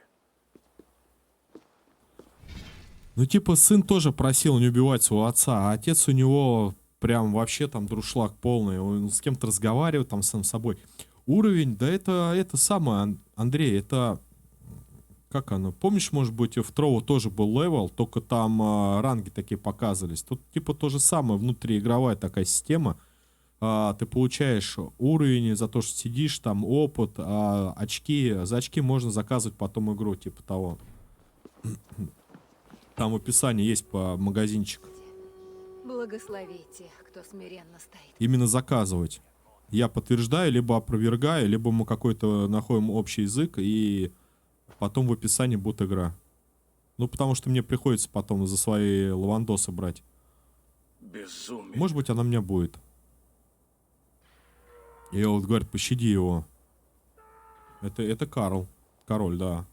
Ну, типа, сын тоже просил не убивать своего отца, а отец у него прям вообще там друшлаг полный. Он с кем-то разговаривает там сам с собой. Уровень, да это самое, Андрей, это... Как оно? Помнишь, может быть, в Троу тоже был левел, только там ранги такие показывались. Тут типа то же самое, внутриигровая такая система. Ты получаешь уровень за то, что сидишь, там опыт, очки. За очки можно заказывать потом игру, типа того. Там в описании есть по магазинчик. Благослови тех, кто смиренно стоит. Именно заказывать. Я подтверждаю, либо опровергаю, либо мы какой-то находим общий язык, и потом в описании будет игра. Ну, потому что мне приходится потом за свои лавандосы брать. Безумие. Может быть, она у меня будет. И вот говорит, пощади его. Это Карл. Король, да.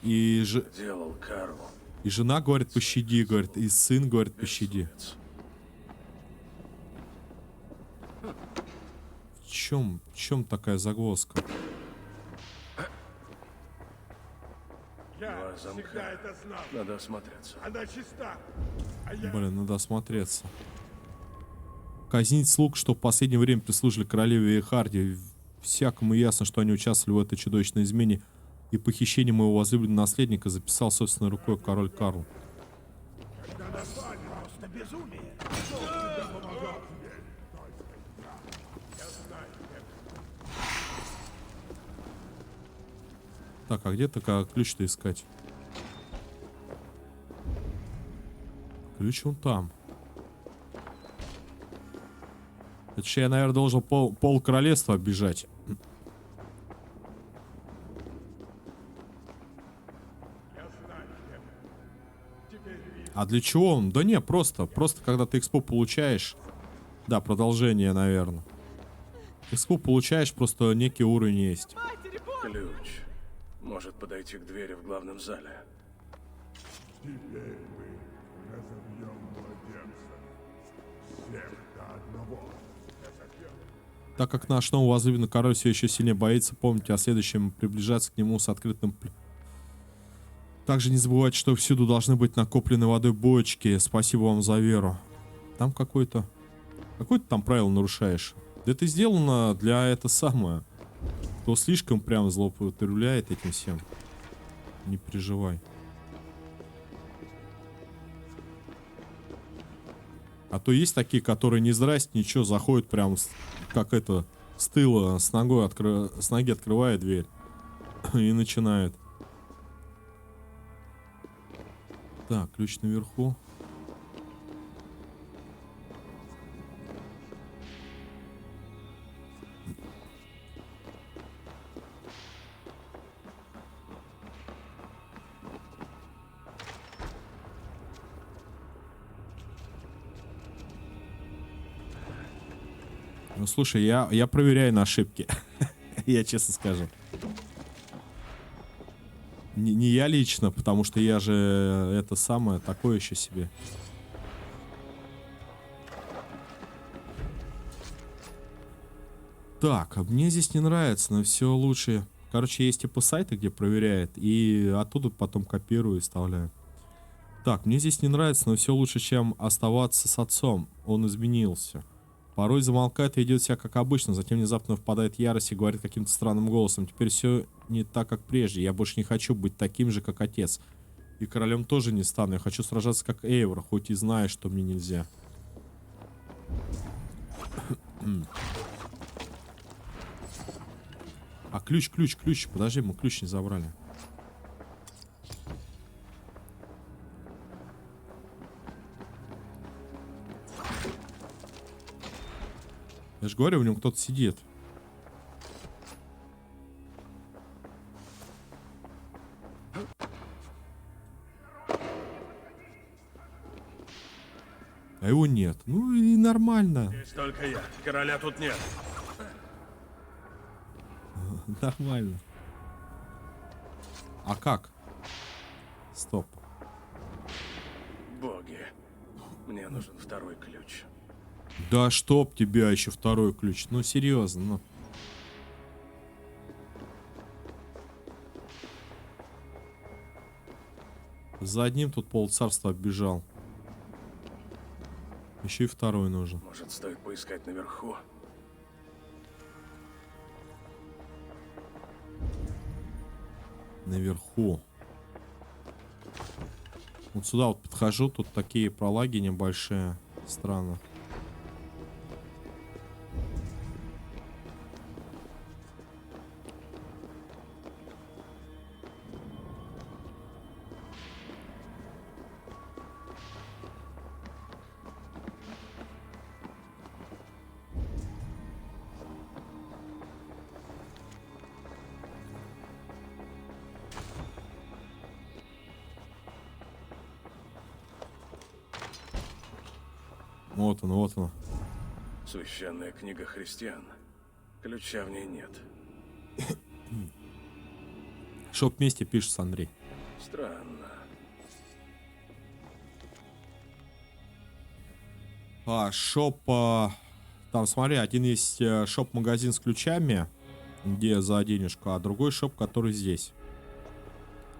И Делал Карл. И жена говорит, пощади, говорит, и сын говорит, пощади. В чем такая загвоздка? Я Два замка. всегда это знал. Надо осмотреться. Она чиста. А я... Блин, надо осмотреться. Казнить слуг, что в последнее время прислужили королеве Харди. Всякому ясно, что они участвовали в этой чудовищной измене. и похищение моего возлюбленного наследника записал собственной рукой король Карл. Просто безумие. Так, а где такая ключ-то искать? Ключ вон там. Это же я, наверное, должен пол королевства оббежать. А для чего он? Да не, просто когда ты экспо получаешь. Да, продолжение, наверное. Экспо получаешь, просто некий уровень есть. Ключ. Может подойти к двери в главном зале. Так как наш новый возлюбленный король все еще сильнее боится, помните о следующем, приближаться к нему с открытым... Также не забывайте, что всюду должны быть накоплены водой бочки. Спасибо вам за веру. Там какое-то там правило нарушаешь. Да это сделано для это самое. Кто слишком прям злоупотребляет этим всем. Не переживай. А то есть такие, которые не здрасте, ничего, заходят прям как это, с тыла, с ноги открывает дверь. И начинают. Так, ключ наверху. Ну, слушай, я проверяю на ошибки. Я честно скажу. Не я лично, потому что я же это самое, такое еще себе. Так, а мне здесь не нравится, но все лучше. Короче, есть типа сайты, где проверяет, и оттуда потом копирую и вставляю. Так, мне здесь не нравится, но все лучше, чем оставаться с отцом. Он изменился. Порой замолкает и ведет себя как обычно, затем внезапно впадает в ярость и говорит каким-то странным голосом. Теперь все не так, как прежде. Я больше не хочу быть таким же, как отец. И королем тоже не стану. Я хочу сражаться как Эйвор, хоть и знаю, что мне нельзя. А ключ. Подожди, мы ключ не забрали. Я же говорю, в нем кто-то сидит. А его нет. Ну и нормально. Здесь только я. Короля тут нет. Нормально. А как? Стоп. Боги. Мне нужен второй ключ. Да чтоб тебя еще второй ключ. Ну серьезно, ну. За одним тут полцарства оббежал. Еще и второй нужен. Может, стоит поискать наверху? Наверху. Вот сюда вот подхожу, тут такие пролаги небольшие. Странно. Вот он, вот он. Священная книга христиан. Ключа в ней нет. Шоп вместе пишется, Андрей. Странно. Шоп... Там, смотри, один есть шоп-магазин с ключами, где за денежку, а другой шоп, который здесь.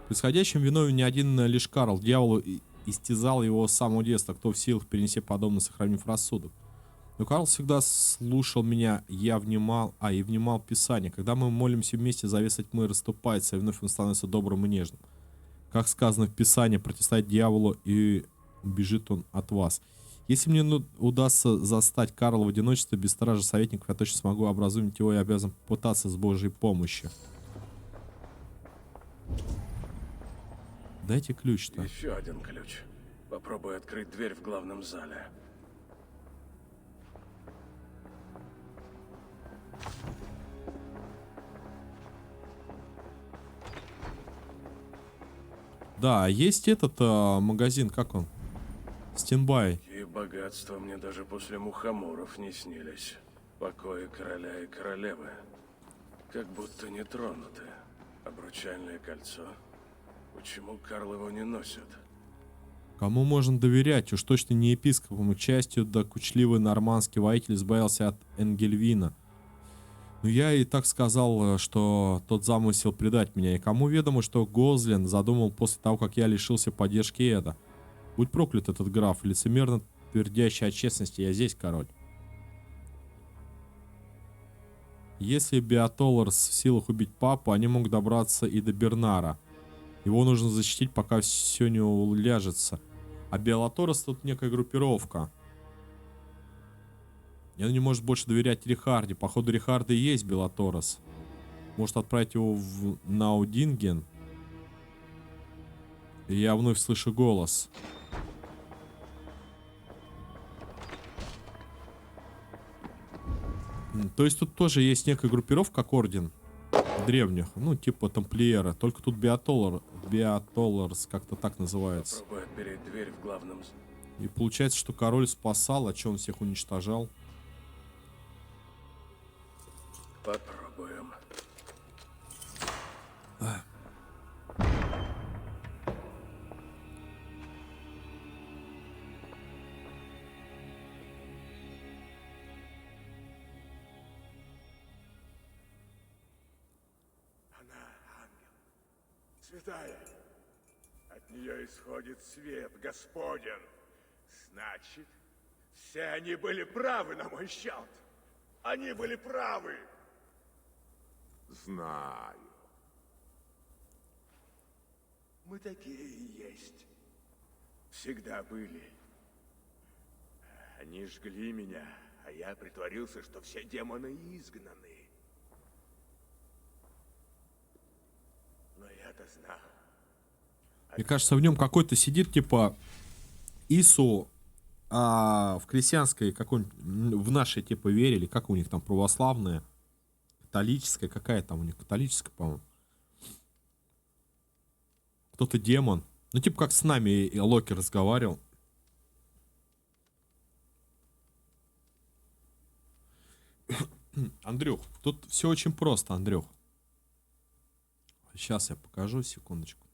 Происходящим виновен не один лишь Карл. Дьявол истязал его с самого детства. Кто в силах перенести подобно, сохранив рассудок? Но Карл всегда слушал меня, я внимал, и внимал Писание. Когда мы молимся вместе, завеса тьмы расступается, и вновь он становится добрым и нежным. Как сказано в Писании, противостоять дьяволу, и убежит он от вас. Если мне удастся застать Карла в одиночестве без стражи советников, я точно смогу образумить его и обязан попытаться с Божьей помощью. Дайте ключ-то. Еще один ключ. Попробуй открыть дверь в главном зале. Да, есть этот магазин, как он? Стенбай. И богатства мне даже после мухоморов не снились. Покои короля и королевы. Как будто не тронуты. Обручальное кольцо. Почему Карл его не носит? Кому можно доверять? Уж точно не епископам. К счастью, докучливый нормандский воитель избавился от Энгельвина. Но я и так сказал, что тот замысел предать меня. И кому ведомо, что Гозлин задумал после того, как я лишился поддержки Эда. Будь проклят этот граф, лицемерно твердящий о честности. Я здесь, король. Если Беатоларс в силах убить папу, они могут добраться и до Бернара. Его нужно защитить, пока все не уляжется. А Белаторос тут некая группировка. И он не может больше доверять Рихарде. Походу, Рихарда и есть Белаторос. Может отправить его в Наудинген. И я вновь слышу голос. То есть тут тоже есть некая группировка, как орден древних, ну типа тамплиера, только тут Беатоларс как-то так называется. Попробуй отпереть дверь в главном. И получается, что король спасал, а что он всех уничтожал? Попробуем. Святая, от нее исходит свет, Господен. Значит, все они были правы на мой счет. Они были правы. Знаю. Мы такие и есть. Всегда были. Они жгли меня, а я притворился, что все демоны изгнаны. Но я-то знал. Мне кажется, в нем какой-то сидит, типа, Ису, в крестьянской, в нашей, типа, верили, как у них там, православная, католическая, какая там у них, католическая, по-моему. Кто-то демон. Ну, типа, как с нами и Локи разговаривал. Андрюх, тут все очень просто, Андрюх. Сейчас я покажу, секундочку.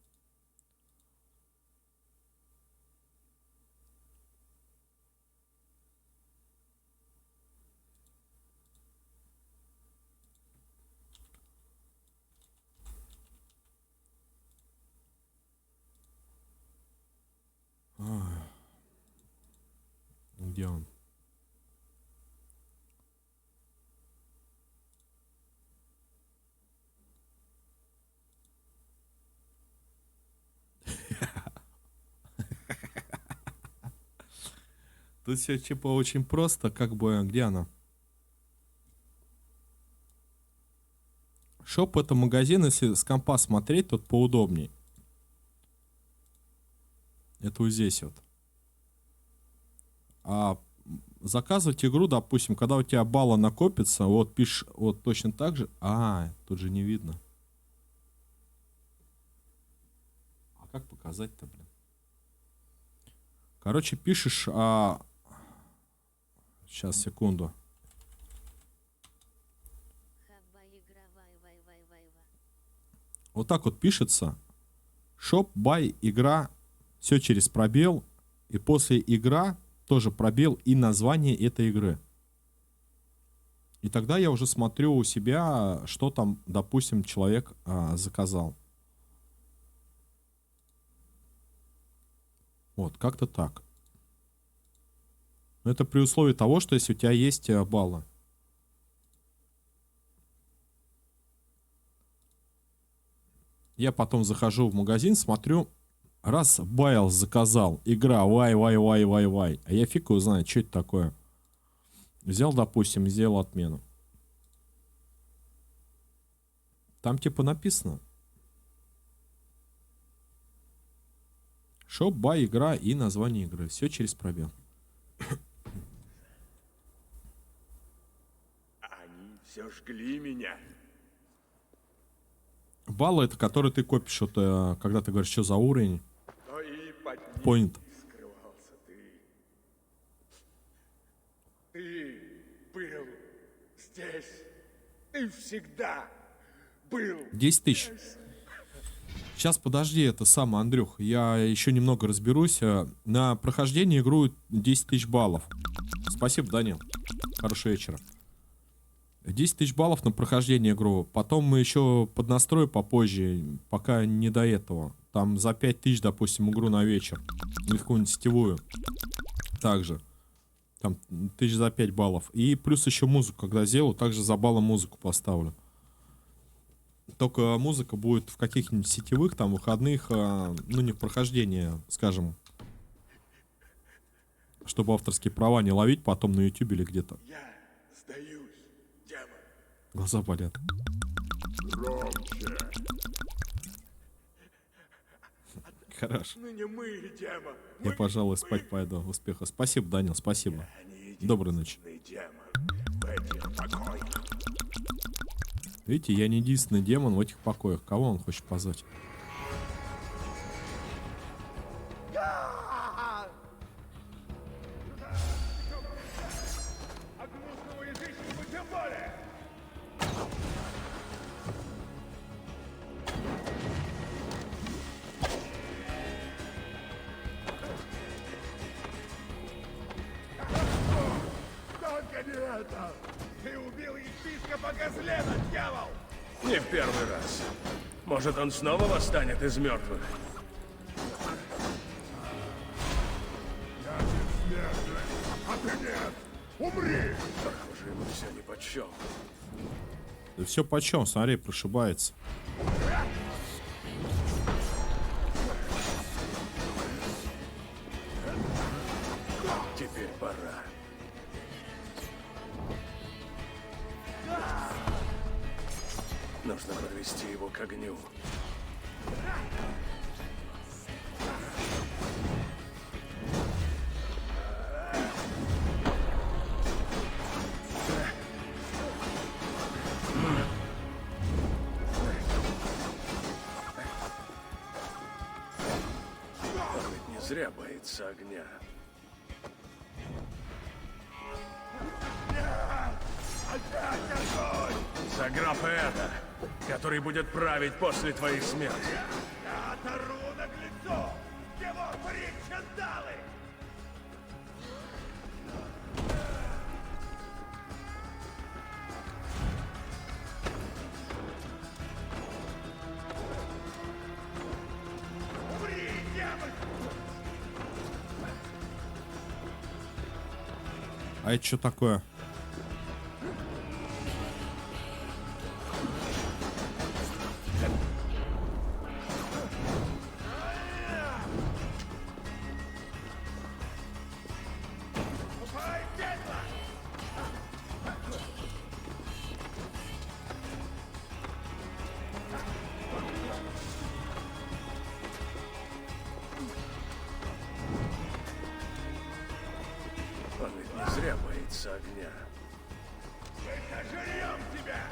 Где он? Тут все типа очень просто, как бы, где она? Шоп — это магазин, если с компа смотреть, тут поудобней. Это вот здесь вот. А заказывать игру, допустим, когда у тебя балла накопится, вот пишешь, вот точно так же. Тут же не видно. А как показать-то, блин? Короче, пишешь, сейчас, секунду. Вот так вот пишется. Shop, buy, игра. Все через пробел. И после игра тоже пробел и название этой игры. И тогда я уже смотрю у себя, что там, допустим, человек заказал. Вот, как-то так. Но это при условии того, что если у тебя есть баллы. Я потом захожу в магазин, смотрю, раз Байлз заказал, игра вай. А я фиг его знает, что это такое. Взял, допустим, сделал отмену. Там типа написано. Shop, buy, игра и название игры. Все через пробел. Они все жгли меня. Баллы это которые ты копишь, вот, когда ты говоришь, что за уровень. Но и под ним Point. скрывался ты. Ты был здесь. Ты всегда был. 10 тысяч. Сейчас, подожди, это сам, Андрюх. Я еще немного разберусь. На прохождение игру 10 тысяч баллов. Спасибо, Данил. Хорошего вечера. 10 тысяч баллов на прохождение игру. Потом мы еще поднастроим попозже, пока не до этого. Там за 5 тысяч, допустим, игру на вечер. Или какую-нибудь сетевую. Также. Там 1000 за 5 баллов. И плюс еще музыку, когда сделаю, также за баллы музыку поставлю. Только музыка будет в каких-нибудь сетевых, там, выходных, ну, не в прохождении, скажем. Чтобы авторские права не ловить потом на YouTube или где-то. Я сдаюсь, демон. Глаза болят. Громче. Хорошо. Ныне мы, демон. Я, пожалуй, спать пойду. Успеха. Спасибо, Данил, спасибо. Доброй ночи. Демон в этих покоях. Видите, я не единственный демон в этих покоях. Кого он хочет позвать? А гнусного язычника тем более. Только не это! Ты убил епископа Газлена, дьявол! Не в первый раз. Может, он снова восстанет из мертвых? Я бессмертный, а ты нет! Умри! Похоже, ему все нипочем. Да все почем, смотри, прошибается. Теперь пора. Нужно подвести его к огню. Он ведь не зря боится огня. За графа Эда, который будет править после твоей смерти. Я оторву наглецов! Его причиндалы! Умри, демон! А это что такое? Он ведь не зря боится огня. Мы сожрем тебя!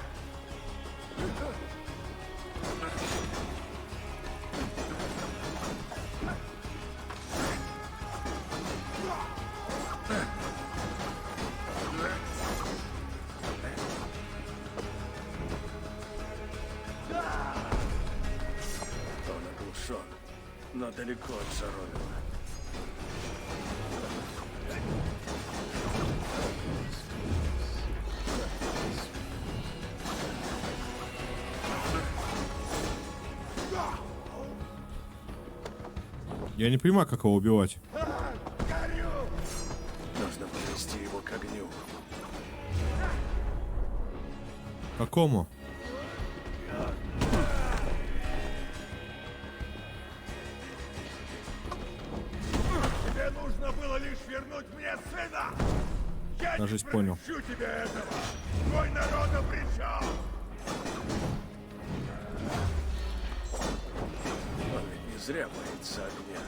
Он оглушен, но далеко от Саровина. Я не понимаю, как его убивать. Нужно Какому? Тебе нужно было лишь вернуть мне сына! Я Кажись, не понял. прощу тебе этого! Мой народ обречен! Он ведь не зря боится огня.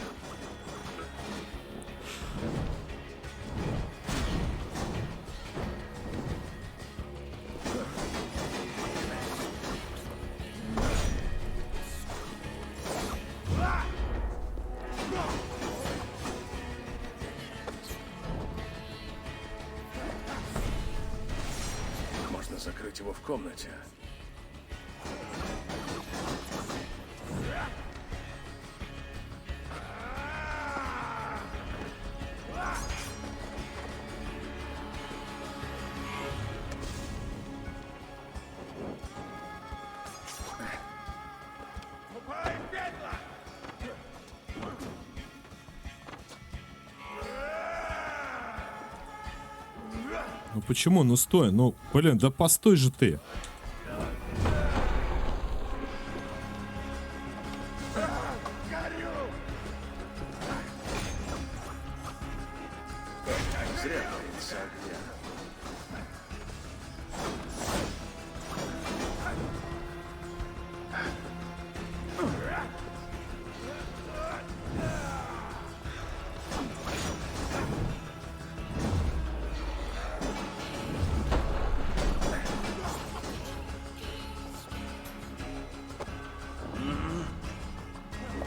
Можно закрыть его в комнате. Ступай, петла! Ну почему? Ну стой. Ну, блин, да постой же ты. Зря боится огня.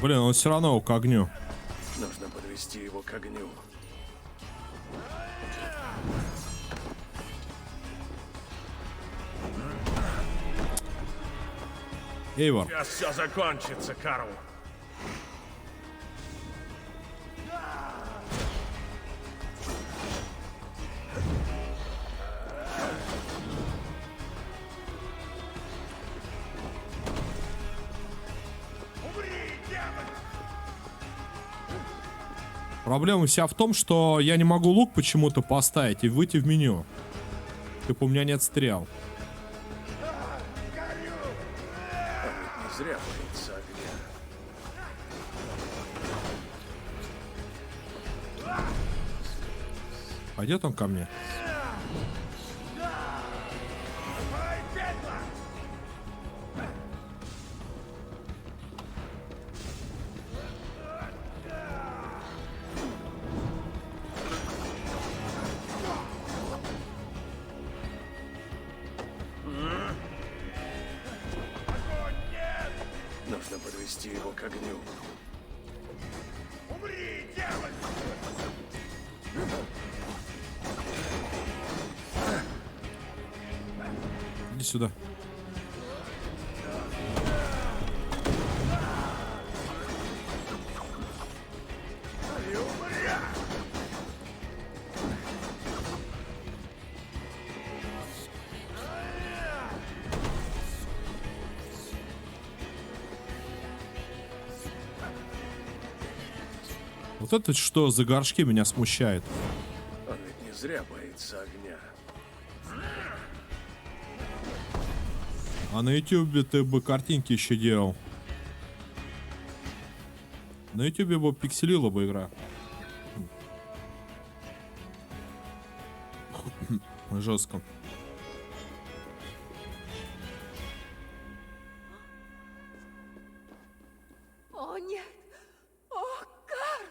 Блин, он все равно к огню. Нужно подвести его к огню. Эйвор. Сейчас все закончится, Карл. Проблема вся в том, что я не могу лук почему-то поставить и выйти в меню. Типа у меня нет стрел. Не зря боится огня. Пойдет он ко мне? Нужно подвести его к огню. Умри, дьявол! Иди сюда. Вот это что за горшки меня смущает. Он ведь не зря боится огня. А на ютубе ты бы картинки еще делал. На ютубе бы пикселила бы игра. Жестко. О, нет! О, Карл!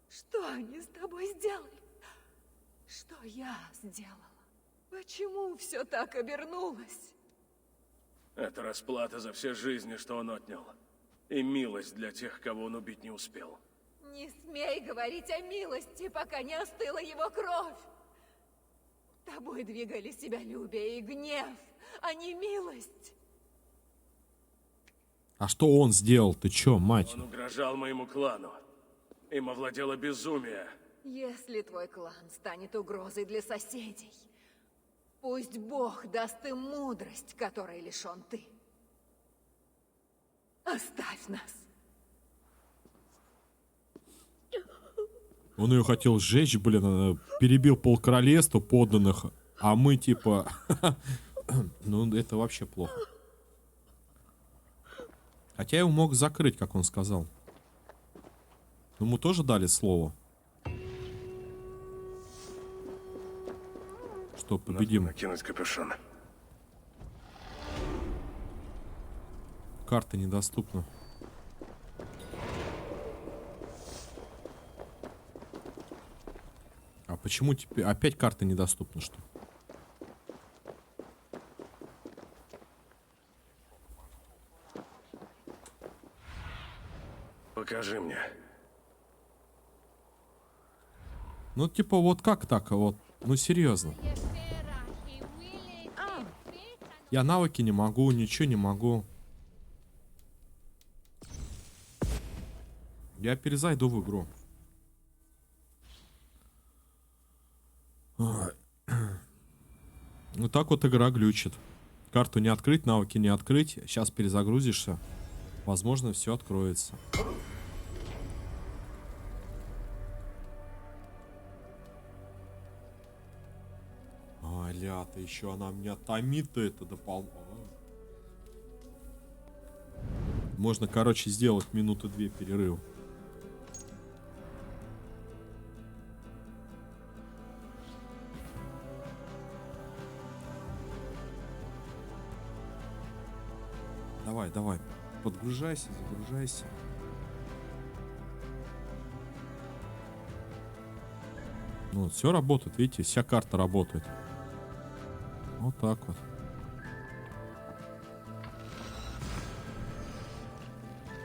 Что они с тобой сделали? Что я сделала? Почему все так обернулось? Это расплата за все жизни, что он отнял. И милость для тех, кого он убить не успел. Не смей говорить о милости, пока не остыла его кровь. Тобой двигали себялюбие и гнев, а не милость. А что он сделал? Ты чё, мать? Он угрожал моему клану. Им овладело безумие. Если твой клан станет угрозой для соседей, пусть Бог даст им мудрость, которой лишен ты. Оставь нас. Он ее хотел сжечь, блин, она перебил полкоролевства подданных, а мы типа Ну, это вообще плохо. Хотя я его мог закрыть, как он сказал. Но ему тоже дали слово. Что победим. Накинуть капюшон. Карта недоступна. А почему теперь опять карта недоступна, что? Покажи мне. Ну, типа, вот как так? Вот, ну, серьезно. Я навыки не могу, ничего не могу. Я перезайду в игру. Ой. Вот так вот игра глючит. Карту не открыть, навыки не открыть. Сейчас перезагрузишься. Возможно, все откроется. Ля-то еще она меня томит-то это дополнительно. Можно, короче, сделать минуты 2 перерыв. Давай, давай. Подгружайся, загружайся. Ну, все работает, видите, вся карта работает. Вот так вот.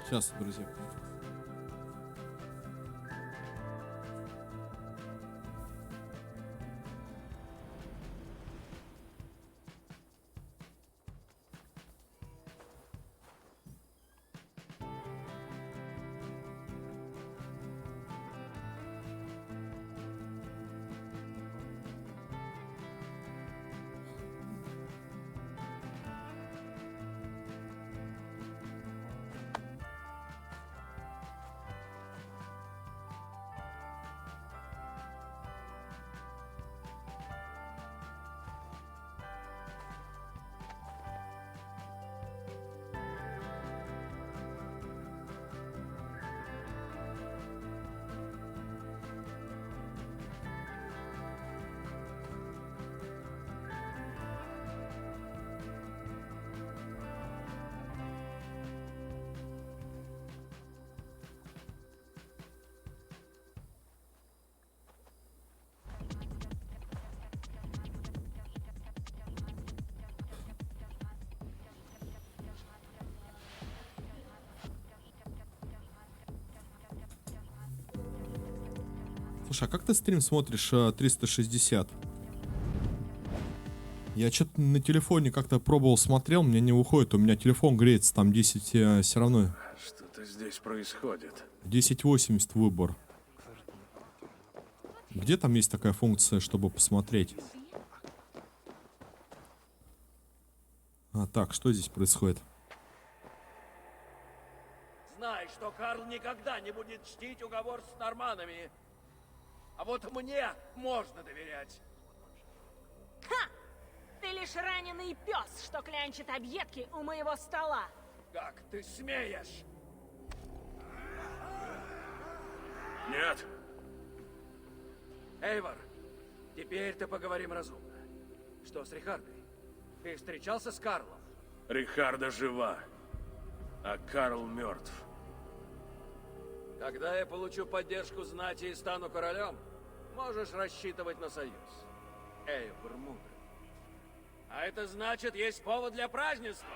Сейчас, друзья. Слушай, а как ты стрим смотришь 360? Я что-то на телефоне как-то пробовал, смотрел, мне не выходит. У меня телефон греется, там 10 все равно. Что-то здесь происходит. 1080 выбор. Где там есть такая функция, чтобы посмотреть? А, так, что здесь происходит? Знай, что Карл никогда не будет чтить уговор с норманами. А вот мне можно доверять. Ха! Ты лишь раненый пес, что клянчит объедки у моего стола. Как ты смеешь? Нет. Эйвор, теперь-то поговорим разумно. Что с Рихардой? Ты встречался с Карлом? Рихарда жива, а Карл мертв. Когда я получу поддержку знати и стану королем, можешь рассчитывать на союз. Эйвор мудрый. А это значит, есть повод для празднества.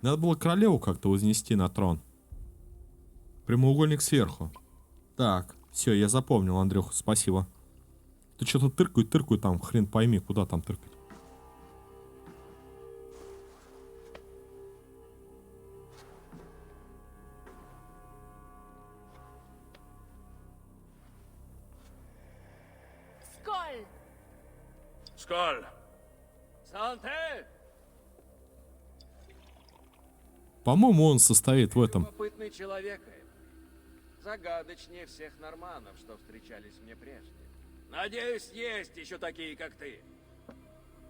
Надо было королеву как-то вознести на трон. Прямоугольник сверху. Так, все, я запомнил, Андрюха, спасибо. Ты что-то тыркай там, хрен пойми, куда там тыркать. Сколь! Сколь! Санте! По-моему, он состоит в этом. Любопытный человек, Эйвор. Загадочнее всех норманов, что встречались мне прежде. Надеюсь, есть еще такие, как ты.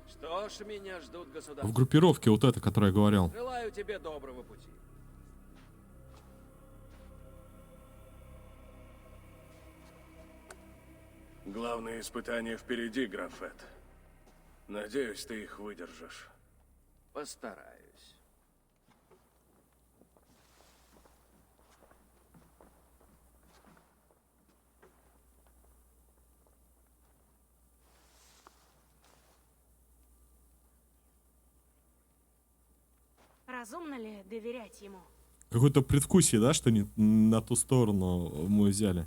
Что ж, меня ждут В государства. группировке вот это, которое я говорил. Желаю тебе доброго пути. Главное испытание впереди, граф Эд. Надеюсь, ты их выдержишь. Постараюсь. Разумно ли доверять ему? Какое-то предвкусие, да, что не на ту сторону мы взяли.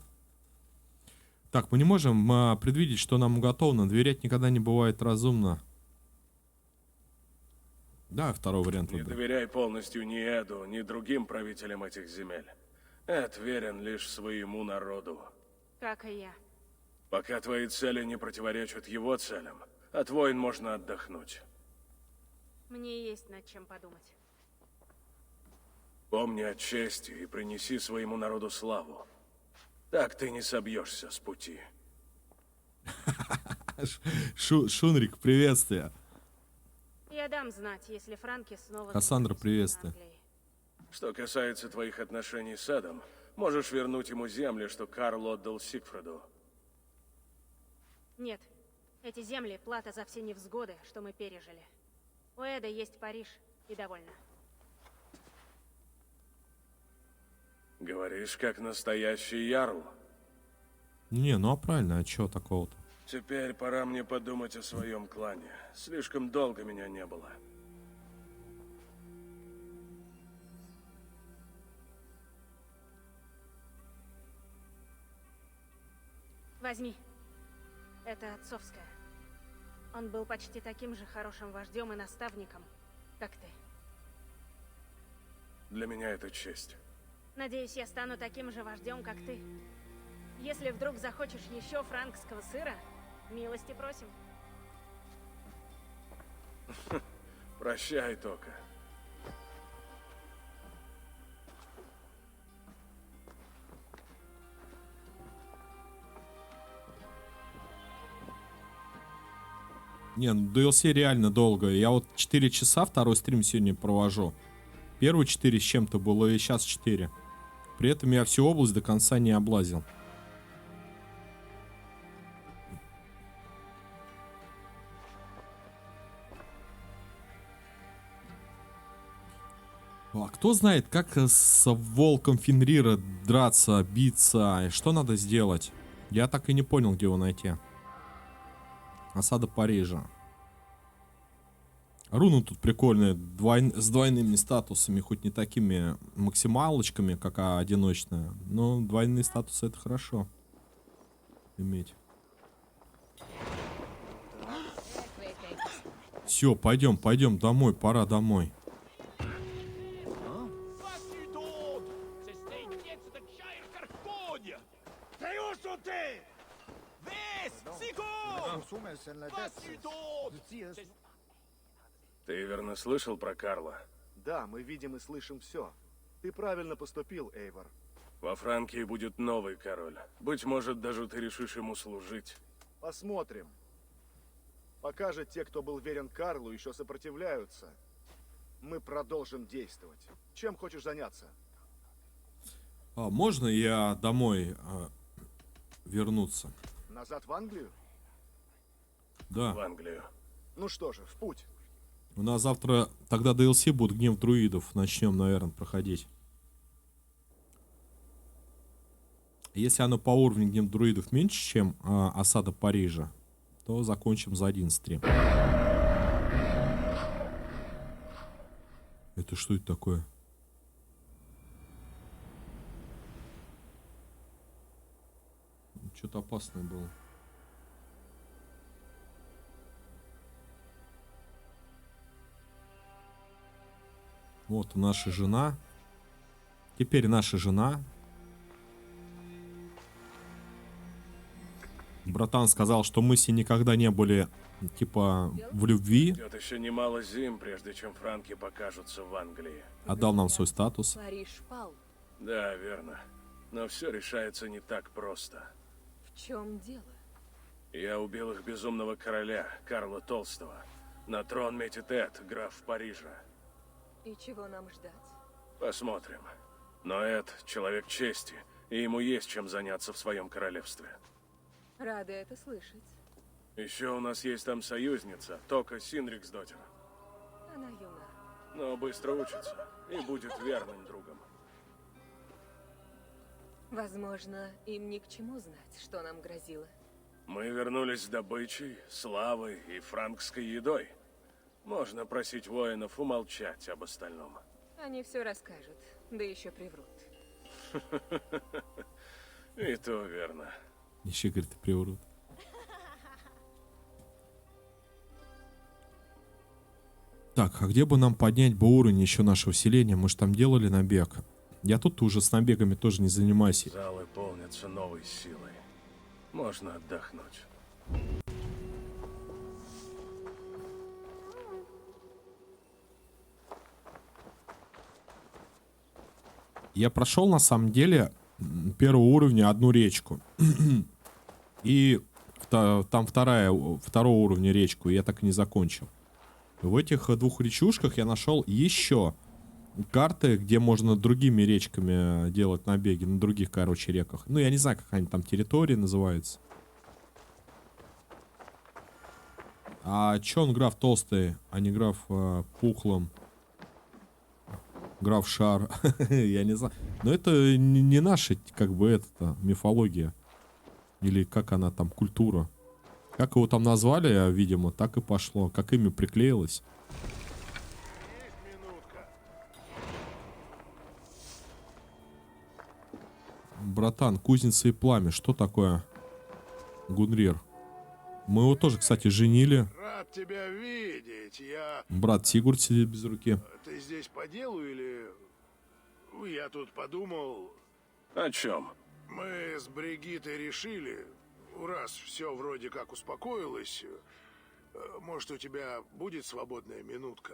Так, мы не можем предвидеть, что нам уготовано. Доверять никогда не бывает разумно. Да, второй вариант Не выберем. доверяй полностью ни Эду, ни другим правителям этих земель. Эд верен лишь своему народу. Как и я. Пока твои цели не противоречат его целям, от войн можно отдохнуть. Мне есть над чем подумать. Помни о чести и принеси своему народу славу. Так ты не собьешься с пути. Шунрик, приветствие. Я дам знать, если франки снова... Кассандра, заинтересуются приветствие. Англией. Что касается твоих отношений с Эдом, можешь вернуть ему земли, что Карл отдал Сигфриду. Нет. Эти земли — плата за все невзгоды, что мы пережили. У Эда есть Париж, и довольно. Говоришь, как настоящий ярл. Не, ну а правильно, а чё такого-то? Теперь пора мне подумать о своем клане. Слишком долго меня не было. Возьми. Это отцовское. Он был почти таким же хорошим вождем и наставником, как ты. Для меня это честь. Надеюсь, я стану таким же вождем, как ты. Если вдруг захочешь еще франкского сыра, милости просим. Прощай, Тока. Не, ну DLC реально долго. Я вот 4 часа второй стрим сегодня провожу. Первые 4 с чем-то было, и сейчас 4. При этом я всю область до конца не облазил. А кто знает, как с волком Фенрира драться, биться, и что надо сделать? Я так и не понял, где его найти. Осада Парижа. Руны тут прикольные, с двойными статусами, хоть не такими максималочками, как одиночная, но двойные статусы — это хорошо иметь. Все, пойдем домой, пора домой. Ты верно слышал про Карла? Да, мы видим и слышим все. Ты правильно поступил, Эйвор. Во Франкии будет новый король. Быть может, даже ты решишь ему служить. Посмотрим. Пока же те, кто был верен Карлу, еще сопротивляются. Мы продолжим действовать. Чем хочешь заняться? А можно я домой вернуться? Назад в Англию? Да. В Англию. Ну что же, в путь. У нас завтра тогда DLC будет Гнев друидов. Начнем, наверное, проходить. Если оно по уровню Гнев друидов меньше, чем осада Парижа, то закончим за один стрим. Это что это такое? Что-то опасное было. Вот наша жена. Теперь наша жена. Братан сказал, что мы с ней никогда не были, типа, в любви. Идет еще немало зим, прежде чем франки покажутся в Англии. Отдал нам свой статус. Париж пал. Да, верно. Но все решается не так просто. В чем дело? Я убил их безумного короля, Карла Толстого. На трон метит Эд, граф Парижа. И чего нам ждать? Посмотрим. Но Эд — человек чести, и ему есть чем заняться в своем королевстве. Рада это слышать. Еще у нас есть там союзница, Тока Синриксдоттер. Она юна. Но быстро учится и будет верным другом. Возможно, им ни к чему знать, что нам грозило. Мы вернулись с добычей, славой и франкской едой. Можно просить воинов умолчать об остальном. Они все расскажут, да еще приврут. И то верно. Еще, говорит, приврут. Так, а где бы нам поднять бы уровень еще нашего селения? Мы же там делали набег. Я тут уже с набегами тоже не занимаюсь. Залы полнятся новой силой. Можно отдохнуть. Я прошел на самом деле первого уровня одну речку. И там второго уровня речку я так и не закончил. В этих двух речушках я нашел еще карты, где можно другими речками делать набеги, на других, короче, реках. Ну, я не знаю, как они там территории называются. А чё он граф толстый, а не граф пухлым? Граф Шар. Я не знаю. Но это не наша, как бы, это мифология. Или как она там, культура. Как его там назвали, видимо, так и пошло. Как имя приклеилось. Братан, кузница и пламя. Что такое? Гунрир. Мы его тоже, кстати, женили. Рад тебя видеть. Брат Сигурд сидит без руки. Ты здесь по делу или... Я тут подумал... О чем? Мы с Бригиттой решили, раз все вроде как успокоилось, может, у тебя будет свободная минутка?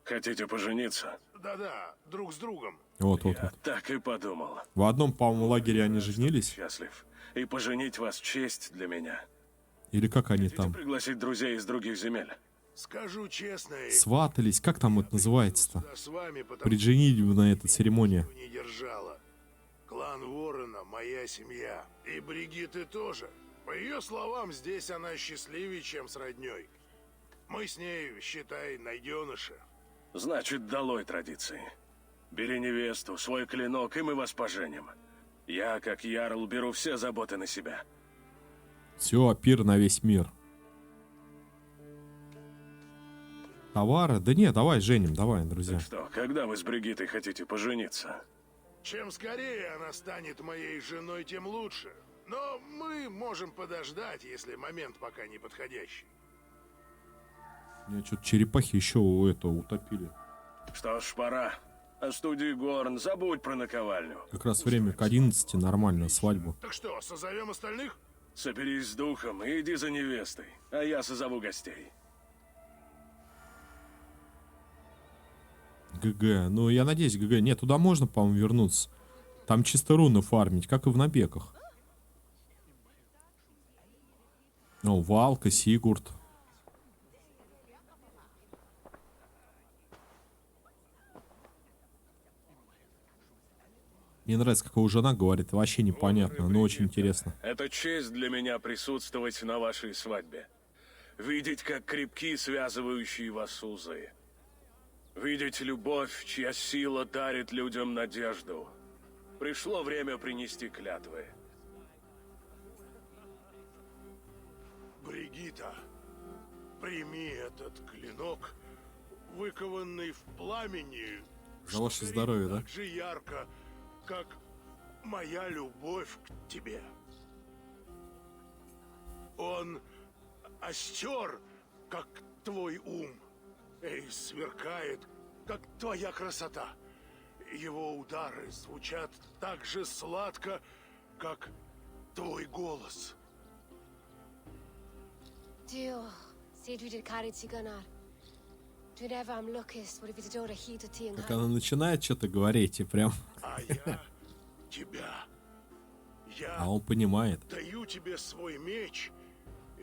Хотите пожениться? Да-да, друг с другом. Вот. Так и подумал. В одном, по-моему, лагере они женились. Счастлив. И поженить вас честь для меня. Или как они там? Пригласить друзей из других земель. Скажу честно... Сватались. Как там это называется-то? С вами, потому При женитьбе на этой церемонии. не держала. Клан Ворона — моя семья. И Бригитты тоже. По ее словам, здесь она счастливее, чем с родней. Мы с ней, считай, найденыши. Значит, долой традиции. Бери невесту, свой клинок, и мы вас поженим. Я, как ярл, беру все заботы на себя. Все, пир на весь мир. Товары? Да не, давай женим, давай, друзья. Так что, когда вы с Бригиттой хотите пожениться? Чем скорее она станет моей женой, тем лучше. Но мы можем подождать, если момент пока не подходящий. Меня что-то черепахи еще утопили. Что ж, пора. О студии Горн забудь про наковальню. Как раз время к 11, нормально, свадьбу. Так что, созовем остальных? Соберись с духом и иди за невестой, а я созову гостей. ГГ. Ну, я надеюсь, ГГ. Нет, туда можно, по-моему, вернуться. Там чисто руны фармить, как и в набегах. О, Валка, Сигурд. Мне нравится, как его жена говорит. Вообще непонятно, но очень интересно. Это честь для меня присутствовать на вашей свадьбе. Видеть, как крепки связывающие вас узы. Видеть любовь, чья сила дарит людям надежду. Пришло время принести клятвы. Бригитта, прими этот клинок, выкованный в пламени. За ваше здоровье, да? Так же ярко, как моя любовь к тебе. Он остер, как твой ум, и сверкает, как твоя красота. Его удары звучат так же сладко, как твой голос. Как она начинает что-то говорить, и прям... А я тебя. А он понимает. Даю тебе свой меч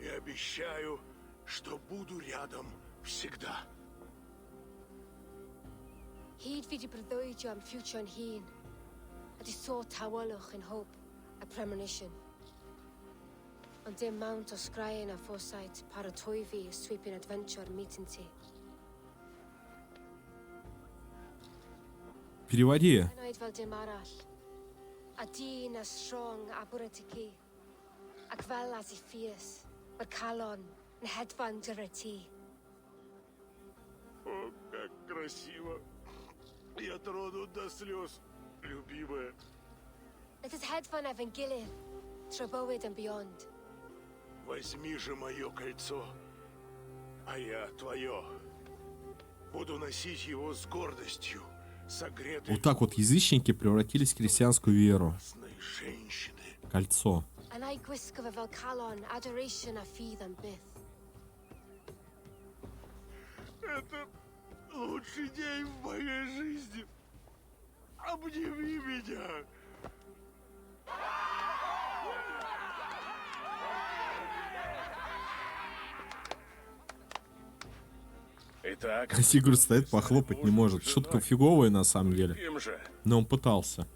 И обещаю, что буду рядом всегда. Hyd fi di breuddwydio am ffiwtio'n hun, a di sôn tawelwch yn hope, a premonition. Ond dim mount o sgraen a foresight paratoi fi y sweeping adventure meeting ti. Переводи. Ynoed fel dim arall, a dyn a strong a bwyd i ci. Ac fel as i ffies, mae'r calon yn hedfan dyr y ti. О, как красиво. Я тронут до слез, любимая. Let us hedfan efo'n gilydd, tro bywyd and beyond. Возьми же мое кольцо, а я твое. Буду носить его с гордостью, согретый Вот так вот язычники превратились в христианскую веру. женщины. Кольцо. And I gwisgo fe fel calon, adoration a ffydd am byth. Это лучший день в моей жизни. Обними меня. Итак, Сигурд стоит, похлопать не может. Шутка фиговая на самом деле. им же. Но он пытался.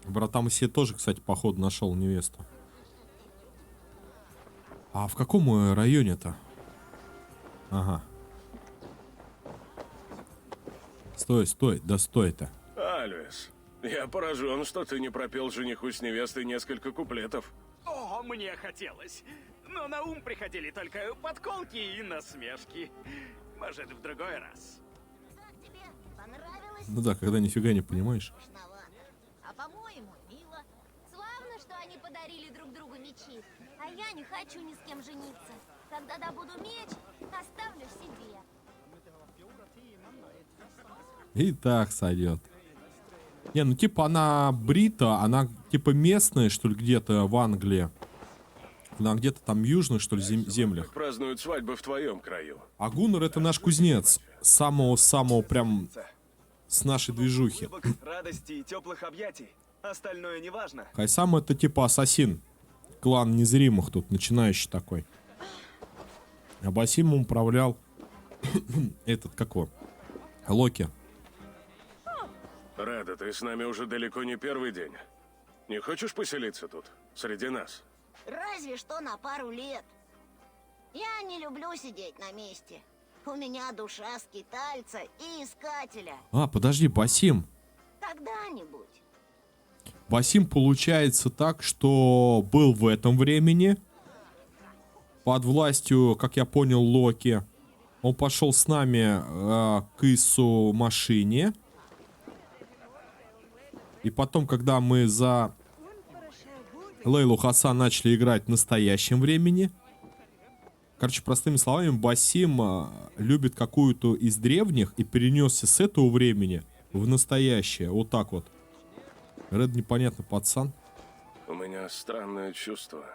Братам себе тоже, кстати, походу нашел невесту. А в каком районе-то? Ага. Стой, стой, да стой-то. Альвис, я поражен, что ты не пропел жениху с невестой несколько куплетов. О, мне хотелось. Но на ум приходили только подколки и насмешки. Может, в другой раз. Как тебе? Понравилось? Ну да, когда нифига не понимаешь. Страшновато. А по-моему, мило. Славно, что они подарили друг другу мечи. А я не хочу ни с кем жениться. Когда добуду меч, оставлю себе. И так сойдет. Не, ну типа она брита, она типа местная, что ли, где-то в Англии. Она где-то там в южных, что ли, землях. Празднуют свадьбы в твоем краю. А Гуннар это наш кузнец. Самого-самого прям с нашей движухи. Радости и теплых объятий. Остальное не важно. Хайсам это типа ассасин. Клан незримых тут, начинающий такой. А Басимом управлял этот, как его? Локи. Рада, ты с нами уже далеко не первый день. Не хочешь поселиться тут, среди нас? Разве что на пару лет. Я не люблю сидеть на месте. У меня душа скитальца и искателя. А, подожди, Басим. Когда-нибудь. Басим получается так, что был в этом времени под властью, как я понял, Локи. Он пошел с нами к Ису машине. И потом, когда мы за Лейлу Хасан начали играть в настоящем времени. Короче, простыми словами, Басим любит какую-то из древних и перенесся с этого времени в настоящее. Вот так вот. Ред непонятно, пацан. У меня странное чувство.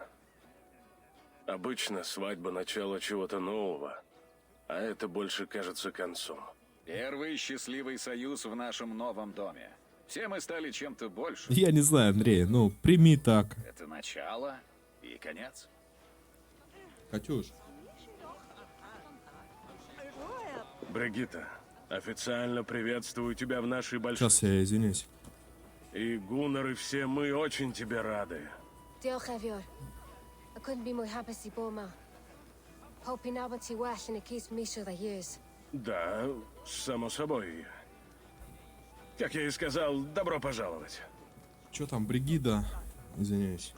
Обычно свадьба — начало чего-то нового, а это больше кажется концом. Первый счастливый союз в нашем новом доме. Все мы стали чем-то больше. Я не знаю, Андрей, ну прими так. Это начало и конец. Катюш. Бригитта, официально приветствую тебя в нашей большой... Сейчас я извиняюсь. И Гуннар, и все мы очень тебе рады. Diolch Efior. I couldn't be more happy to be ma. Hoping now to well in a case me so that years. Да, само собой. Как я и сказал, добро пожаловать. Че там, Бригида? Извиняюсь.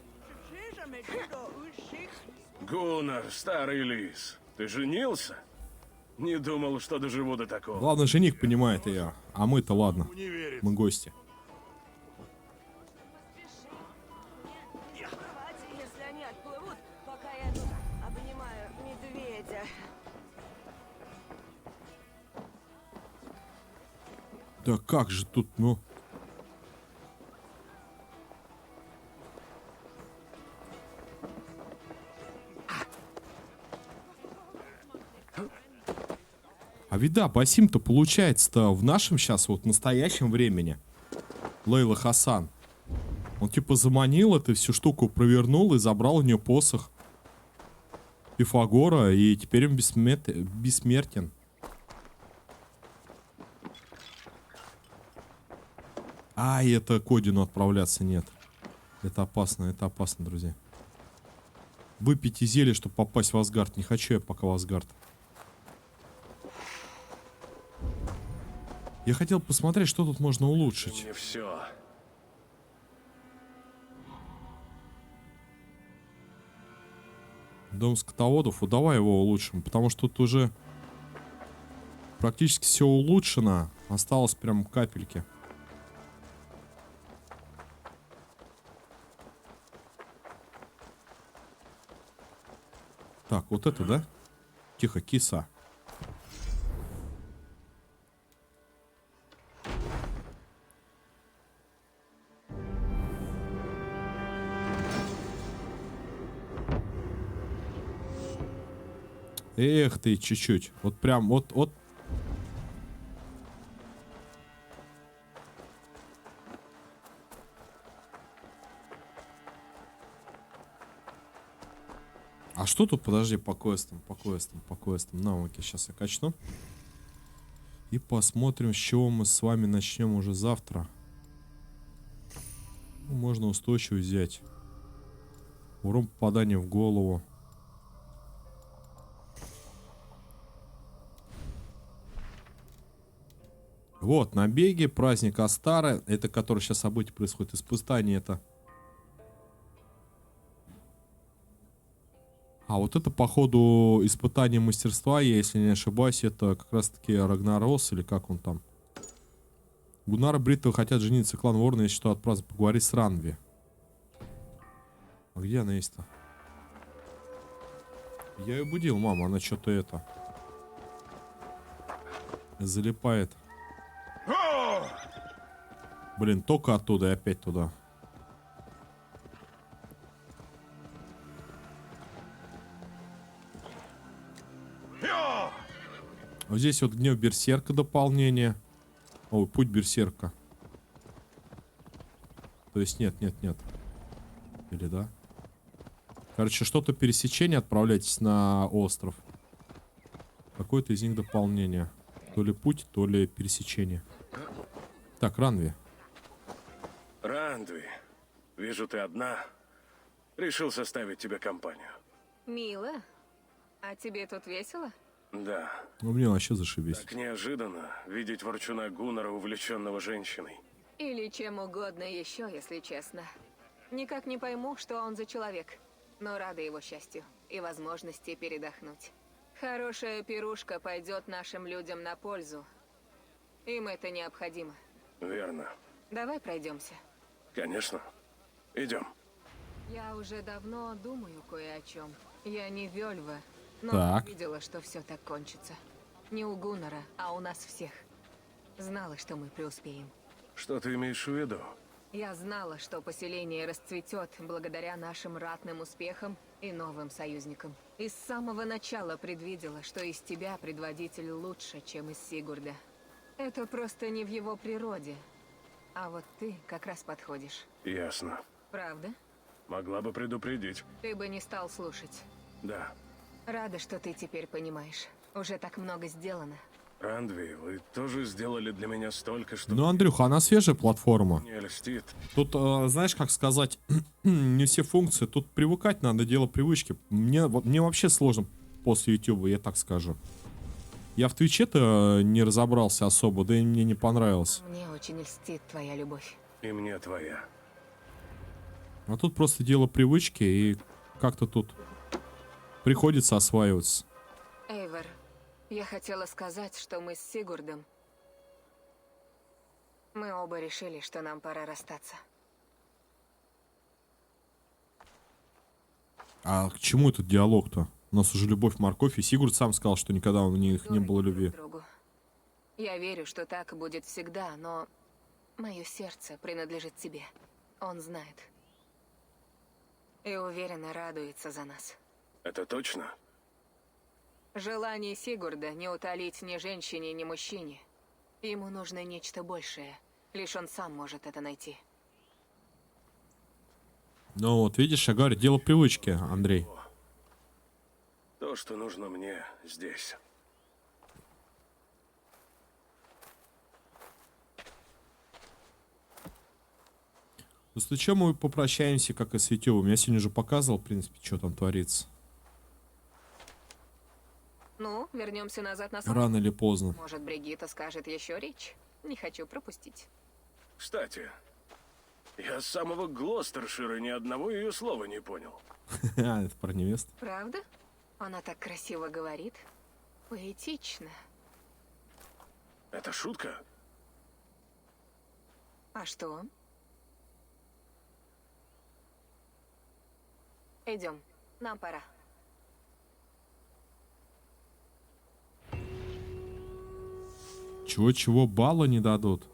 Гуннар, старый лис, ты женился? Не думал, что доживу до такого. Главное, жених понимает ее. А мы-то ладно. Мы гости. Если они отплывут, пока я тут обнимаю медведя. Да как же тут, ну... А ведь да, Басим-то получается-то в нашем сейчас, вот настоящем времени. Лейла Хасан. Он типа заманил эту всю штуку, провернул и забрал у нее посох Пифагора, и теперь он бессмертен. А, и это к Одину отправляться нет. Это опасно, друзья. Выпейте зелье, чтобы попасть в Асгард. Не хочу я пока в Асгард. Я хотел посмотреть, что тут можно улучшить. Не все. Дом скотоводов, вот давай его улучшим, потому что тут уже практически все улучшено. Осталось прям капельки. Так, вот это, да? Тихо, киса. Эх ты, чуть-чуть. Вот прям, вот. А что тут, подожди, по квестам. Навыки сейчас я качну. И посмотрим, с чего мы с вами начнем уже завтра. Ну, можно устойчивость взять. Урон попадания в голову. Вот, набеги, праздник Астары. Это который сейчас событие происходит. Испытание это. А вот это, походу, испытание мастерства, я, если не ошибаюсь, это как раз-таки Рагнарос, или как он там. Гуннар и Бритва хотят жениться, клан Ворна, если что, отправиться поговорить с Ранви. А где она есть-то? Я ее будил, мама, она что-то это... залипает. Блин, только оттуда и опять туда. Вот здесь вот гнев берсерка дополнение. Ой, путь берсерка. То есть нет. Или да? Короче, что-то пересечение, отправляйтесь на остров. Какое-то из них дополнение. То ли путь, то ли пересечение. Так, Ранви. Рандви, вижу, ты одна. Решил составить тебе компанию. Мило. А тебе тут весело? Да. Ну, мне вообще зашибись. Так неожиданно видеть ворчуна Гуннара, увлеченного женщиной. Или чем угодно еще, если честно. Никак не пойму, что он за человек. Но рада его счастью и возможности передохнуть. Хорошая пирушка пойдет нашим людям на пользу. Им это необходимо. Верно. Давай пройдемся. Конечно. Идем. Я уже давно думаю кое о чем. Я не Вельва, но Так. видела, что все так кончится. Не у Гуннара, а у нас всех. Знала, что мы преуспеем. Что ты имеешь в виду? Я знала, что поселение расцветет благодаря нашим ратным успехам и новым союзникам. И с самого начала предвидела, что из тебя предводитель лучше, чем из Сигурда. Это просто не в его природе. А вот ты как раз подходишь. Ясно. Правда? Могла бы предупредить. Ты бы не стал слушать. Да. Рада, что ты теперь понимаешь. Уже так много сделано. Рандви, вы тоже сделали для меня столько, что... Ну, Андрюха, она свежая платформа. Не льстит. Тут, знаешь, как сказать, не все функции. Тут привыкать надо, дело привычки. Мне вообще сложно после YouTube, я так скажу. Я в Твиче-то не разобрался особо, да и мне не понравилось. Мне очень льстит твоя любовь. И мне твоя. А тут просто дело привычки, и как-то тут приходится осваиваться. Эйвор, я хотела сказать, что мы с Сигурдом... Мы оба решили, что нам пора расстаться. А к чему этот диалог-то? У нас уже любовь, морковь, и Сигурд сам сказал, что никогда у них не было любви. Другу. Я верю, что так будет всегда, но мое сердце принадлежит тебе. Он знает. И уверенно радуется за нас. Это точно? Желание Сигурда не утолить ни женщине, ни мужчине. Ему нужно нечто большее. Лишь он сам может это найти. Ну вот, видишь, я говорю, дело привычки, Андрей. То, что нужно мне здесь. После чего мы попрощаемся, как и с Витёвым. Я сегодня уже показывал, в принципе, что там творится. Ну, вернемся назад на свадьбу. Рано или поздно. Может, Бригитта скажет еще речь? Не хочу пропустить. Кстати, я с самого Глостершира ни одного ее слова не понял. Это про невесту. Правда? Она так красиво говорит. Поэтично. Это шутка? А что? Идем. Нам пора. Чего балла не дадут?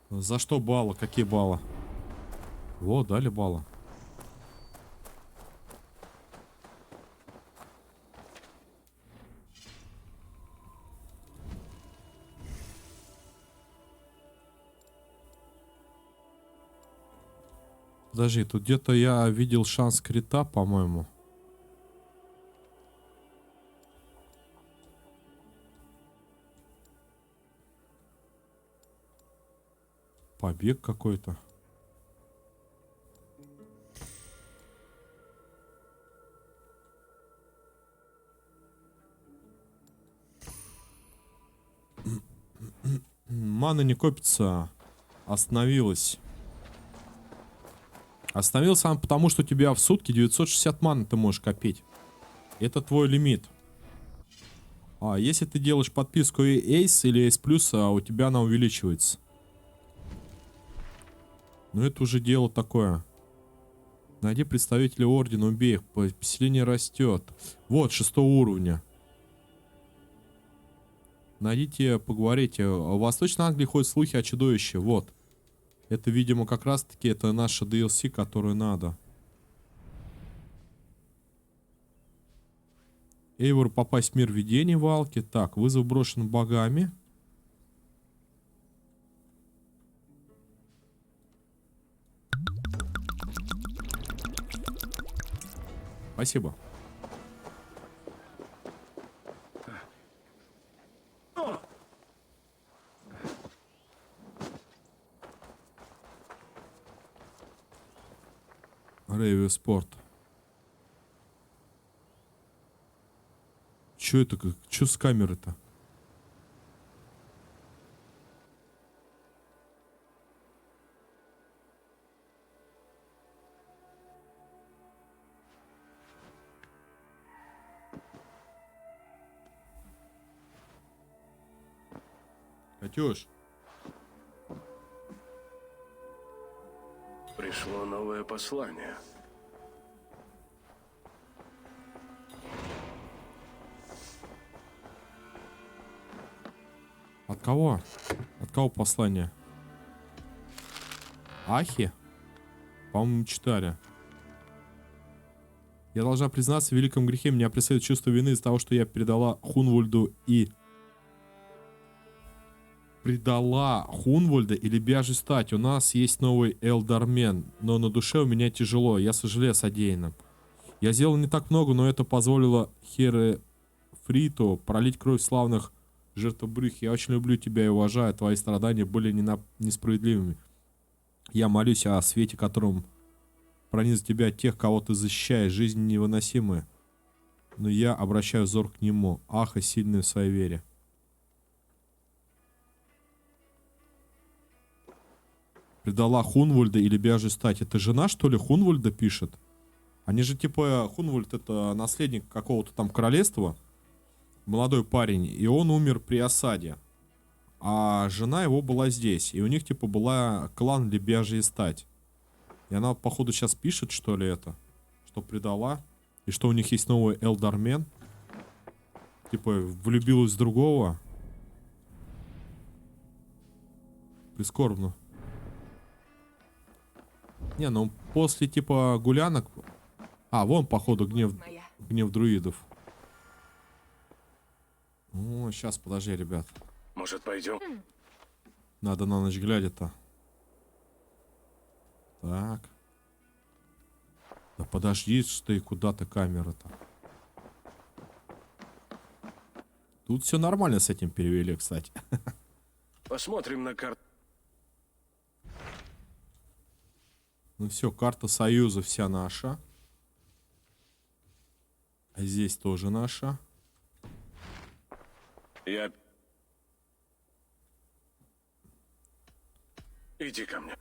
За что балла? Какие баллы? Вот, дали балла. Подожди, тут где-то я видел шанс крита, по-моему. Побег какой-то. Мана не копится. Остановилась. Остановился он потому, что у тебя в сутки 960 маны ты можешь копить. Это твой лимит. А если ты делаешь подписку Ace или Ace+, у тебя она увеличивается. Но это уже дело такое. Найди представителя ордена, убей их. Поселение растет. Вот, 6 уровня. Найдите, поговорите. В Восточной Англии ходят слухи о чудовище. Вот. Это, видимо, как раз-таки это наша DLC, которую надо. Эйвор попасть в мир видений Валки. Так, вызов брошен богами. Спасибо. Рейви спорт. Чё это? Чё с камеры-то? Катюш. Пришло новое послание. От кого? От кого послание? Ахи? По-моему, читали. Я должна признаться, в великом грехе меня преследует чувство вины из-за того, что я предала Хунвольду и... Предала Хунвольда и Лебяжью стать. У нас есть новый Элдармен, но на душе у меня тяжело. Я сожалею о содеянном. Я сделал не так много, но это позволило Херефриту пролить кровь славных жертвобрюх. Я очень люблю тебя и уважаю. Твои страдания были несправедливыми. Я молюсь о свете, которым пронизит тебя тех, кого ты защищаешь. Жизнь невыносимая. Но я обращаю взор к нему. Аха, сильный в своей вере. Предала Хунвольда и Лебяжью стать. Это жена, что ли, Хунвольда пишет? Они же типа... Хунвольд это наследник какого-то там королевства. Молодой парень. И он умер при осаде. А жена его была здесь. И у них типа была клан Лебяжья стать. И она походу сейчас пишет, что ли, это. Что предала. И что у них есть новый Элдармен. Типа влюбилась в другого. Прискорбно. Не, ну после типа гулянок... А, вон, походу, гнев друидов. О, сейчас, подожди, ребят. Может, пойдем? Надо на ночь глядя-то. Так. Да подожди, что ты, куда ты камера-то? Тут все нормально с этим перевели, кстати. Посмотрим на карту. Ну все, карта Союза вся наша. А здесь тоже наша. Иди ко мне.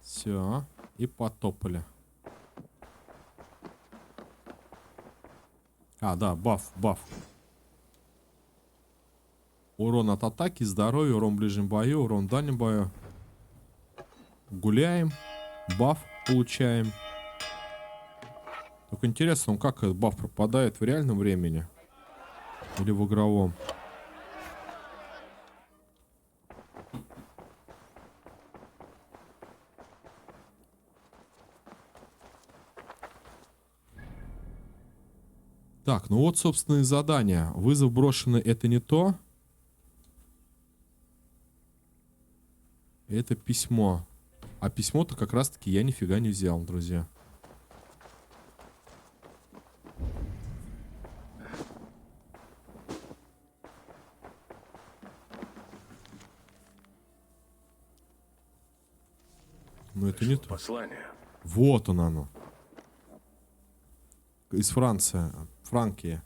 Все. И потопали. А, да, баф. Урон от атаки, здоровье, урон в ближнем бою, урон в дальнем бою. Гуляем. Баф получаем. Только интересно, как этот баф пропадает в реальном времени? Или в игровом? Так, ну вот, собственно, и задание. Вызов брошенный — это не то. Это письмо. А письмо-то как раз-таки я нифига не взял, друзья. Но это не то. Послание. Вот оно. Из Франции. Франкии.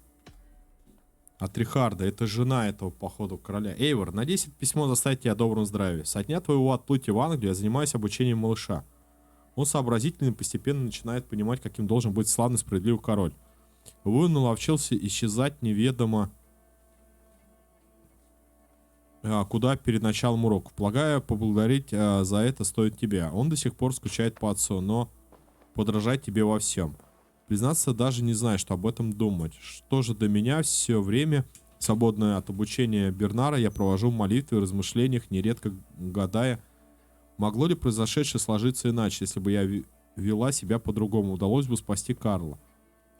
От Рихарда. Это жена этого, походу, короля. Эйвор, надеюсь, это письмо заставит тебя о добром здравии. Со дня твоего отплытия в Англию я занимаюсь обучением малыша. Он сообразительный и постепенно начинает понимать, каким должен быть славный, справедливый король. Увы, он наловчился исчезать неведомо куда перед началом уроков. Полагаю, поблагодарить за это стоит тебя. Он до сих пор скучает по отцу, но подражает тебе во всем. Признаться, даже не знаю, что об этом думать. Что же до меня, все время, свободное от обучения Бернара, я провожу в молитве и размышлениях, нередко гадая, могло ли произошедшее сложиться иначе, если бы я вела себя по-другому, удалось бы спасти Карла.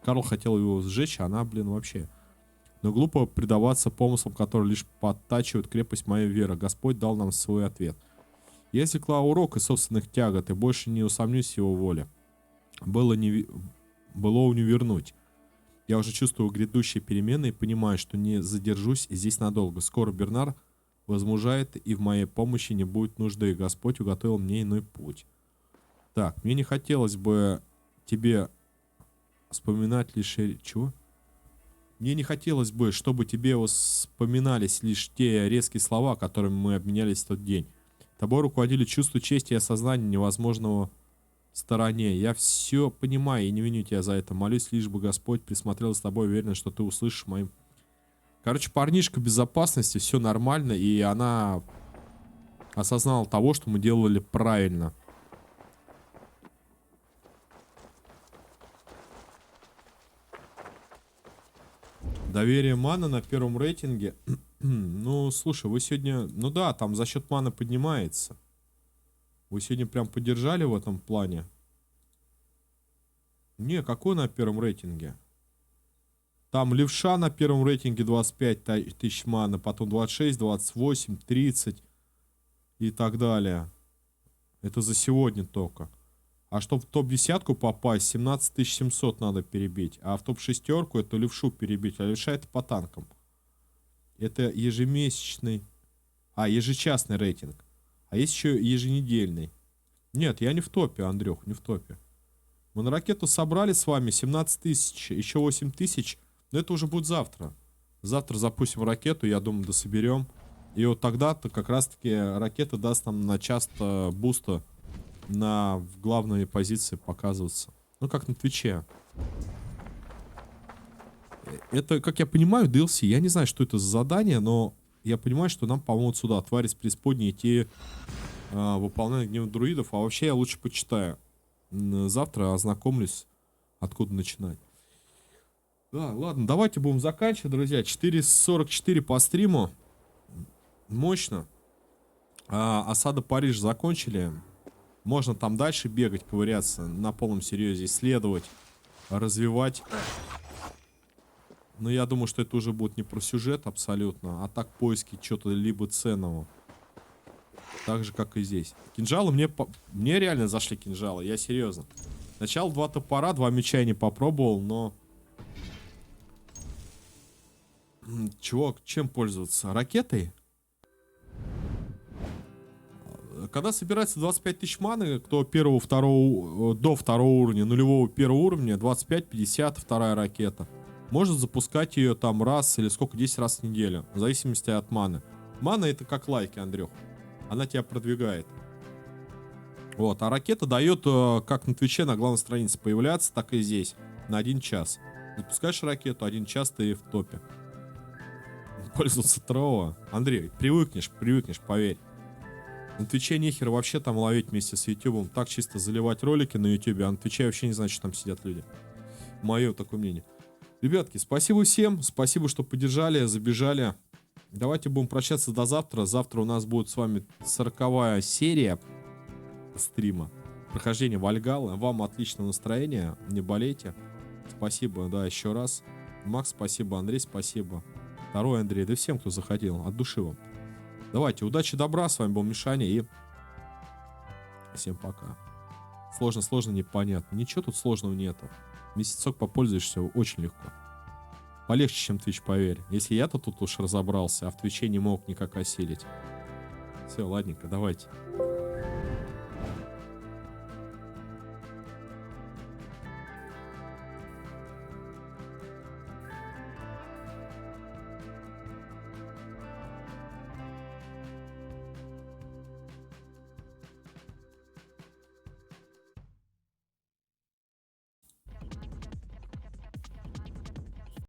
Карл хотел его сжечь, а она, вообще. Но глупо предаваться помыслам, которые лишь подтачивают крепость моей веры. Господь дал нам свой ответ. Я извлекла урок из собственных тягот и больше не усомнюсь в его воле. Было не вернуть. Я уже чувствую грядущие перемены и понимаю, что не задержусь здесь надолго. Скоро Бернар возмужает, и в моей помощи не будет нужды. Господь уготовил мне иной путь. Так, мне не хотелось бы тебе вспоминать лишь... Чего? Мне не хотелось бы, чтобы тебе вспоминались лишь те резкие слова, которыми мы обменялись в тот день. Тобой руководили чувство чести и осознания невозможного стороне. Я все понимаю и не виню тебя за это. Молюсь, лишь бы Господь присмотрел с тобой, уверен, что ты услышишь моим... Короче, парнишка в безопасности, все нормально, и она осознала того, что мы делали правильно. Доверие мана на первом рейтинге. Ну, слушай, вы сегодня... Ну да, там за счет маны поднимается. Вы сегодня прям поддержали в этом плане? Не, какой на первом рейтинге? Там левша на первом рейтинге 25 тысяч маны, потом 26, 28, 30 и так далее. Это за сегодня только. А чтобы в топ-10 попасть, 17 700 надо перебить. А в топ-6 это левшу перебить. А левша это по танкам. Это ежемесячный... ежечасный рейтинг. А есть еще еженедельный. Нет, я не в топе, Андрюх, не в топе. Мы на ракету собрали с вами 17 тысяч, еще 8 тысяч. Но это уже будет завтра. Завтра запустим ракету, я думаю, дособерем. И вот тогда-то как раз-таки ракета даст нам на час буста на главной позиции показываться. Ну, как на Твиче. Это, как я понимаю, DLC. Я не знаю, что это за задание, но я понимаю, что нам помогут сюда. Твари с преисподней идти выполнять гнев друидов. А вообще я лучше почитаю. Завтра ознакомлюсь, откуда начинать. Да, ладно, давайте будем заканчивать, друзья. 4:44 по стриму. Мощно. Осада Париж закончили. Можно там дальше бегать, ковыряться на полном серьезе, исследовать, развивать Но я думаю, что это уже будет не про сюжет абсолютно, а так поиски чего-то либо ценного. Так же, как и здесь. Кинжалы мне реально зашли кинжалы, я серьезно. Сначала 2 топора, 2 меча я не попробовал, но... Чем пользоваться? Ракетой? Когда собирается 25 тысяч маны, кто до второго уровня, нулевого первого уровня, 25-50, вторая ракета. Может запускать ее там раз или сколько, 10 раз в неделю. В зависимости от маны. Мана это как лайки, Андрюх. Она тебя продвигает. Вот, а ракета дает, как на Твиче на главной странице появляться, так и здесь. На 1 час. Запускаешь ракету, 1 час ты в топе. Пользоваться Трово. Андрей, привыкнешь, поверь. На Твиче нехер вообще там ловить вместе с Ютубом. Так чисто заливать ролики на Ютубе, а на Твиче вообще не знаю, что там сидят люди. Мое такое мнение. Ребятки, спасибо всем. Спасибо, что поддержали, забежали. Давайте будем прощаться до завтра. Завтра у нас будет с вами 40-я серия стрима. Прохождение Вальгаллы. Вам отличного настроения. Не болейте. Спасибо, да, еще раз. Макс, спасибо. Андрей, спасибо. Второй Андрей. Да всем, кто заходил. От души вам. Давайте, удачи, добра. С вами был Мишаня и всем пока. Сложно, непонятно. Ничего тут сложного нету. Месяцок попользуешься очень легко. Полегче, чем Twitch, поверь. Если я-то тут уж разобрался, а в Твиче не мог никак осилить. Все, ладненько, давайте.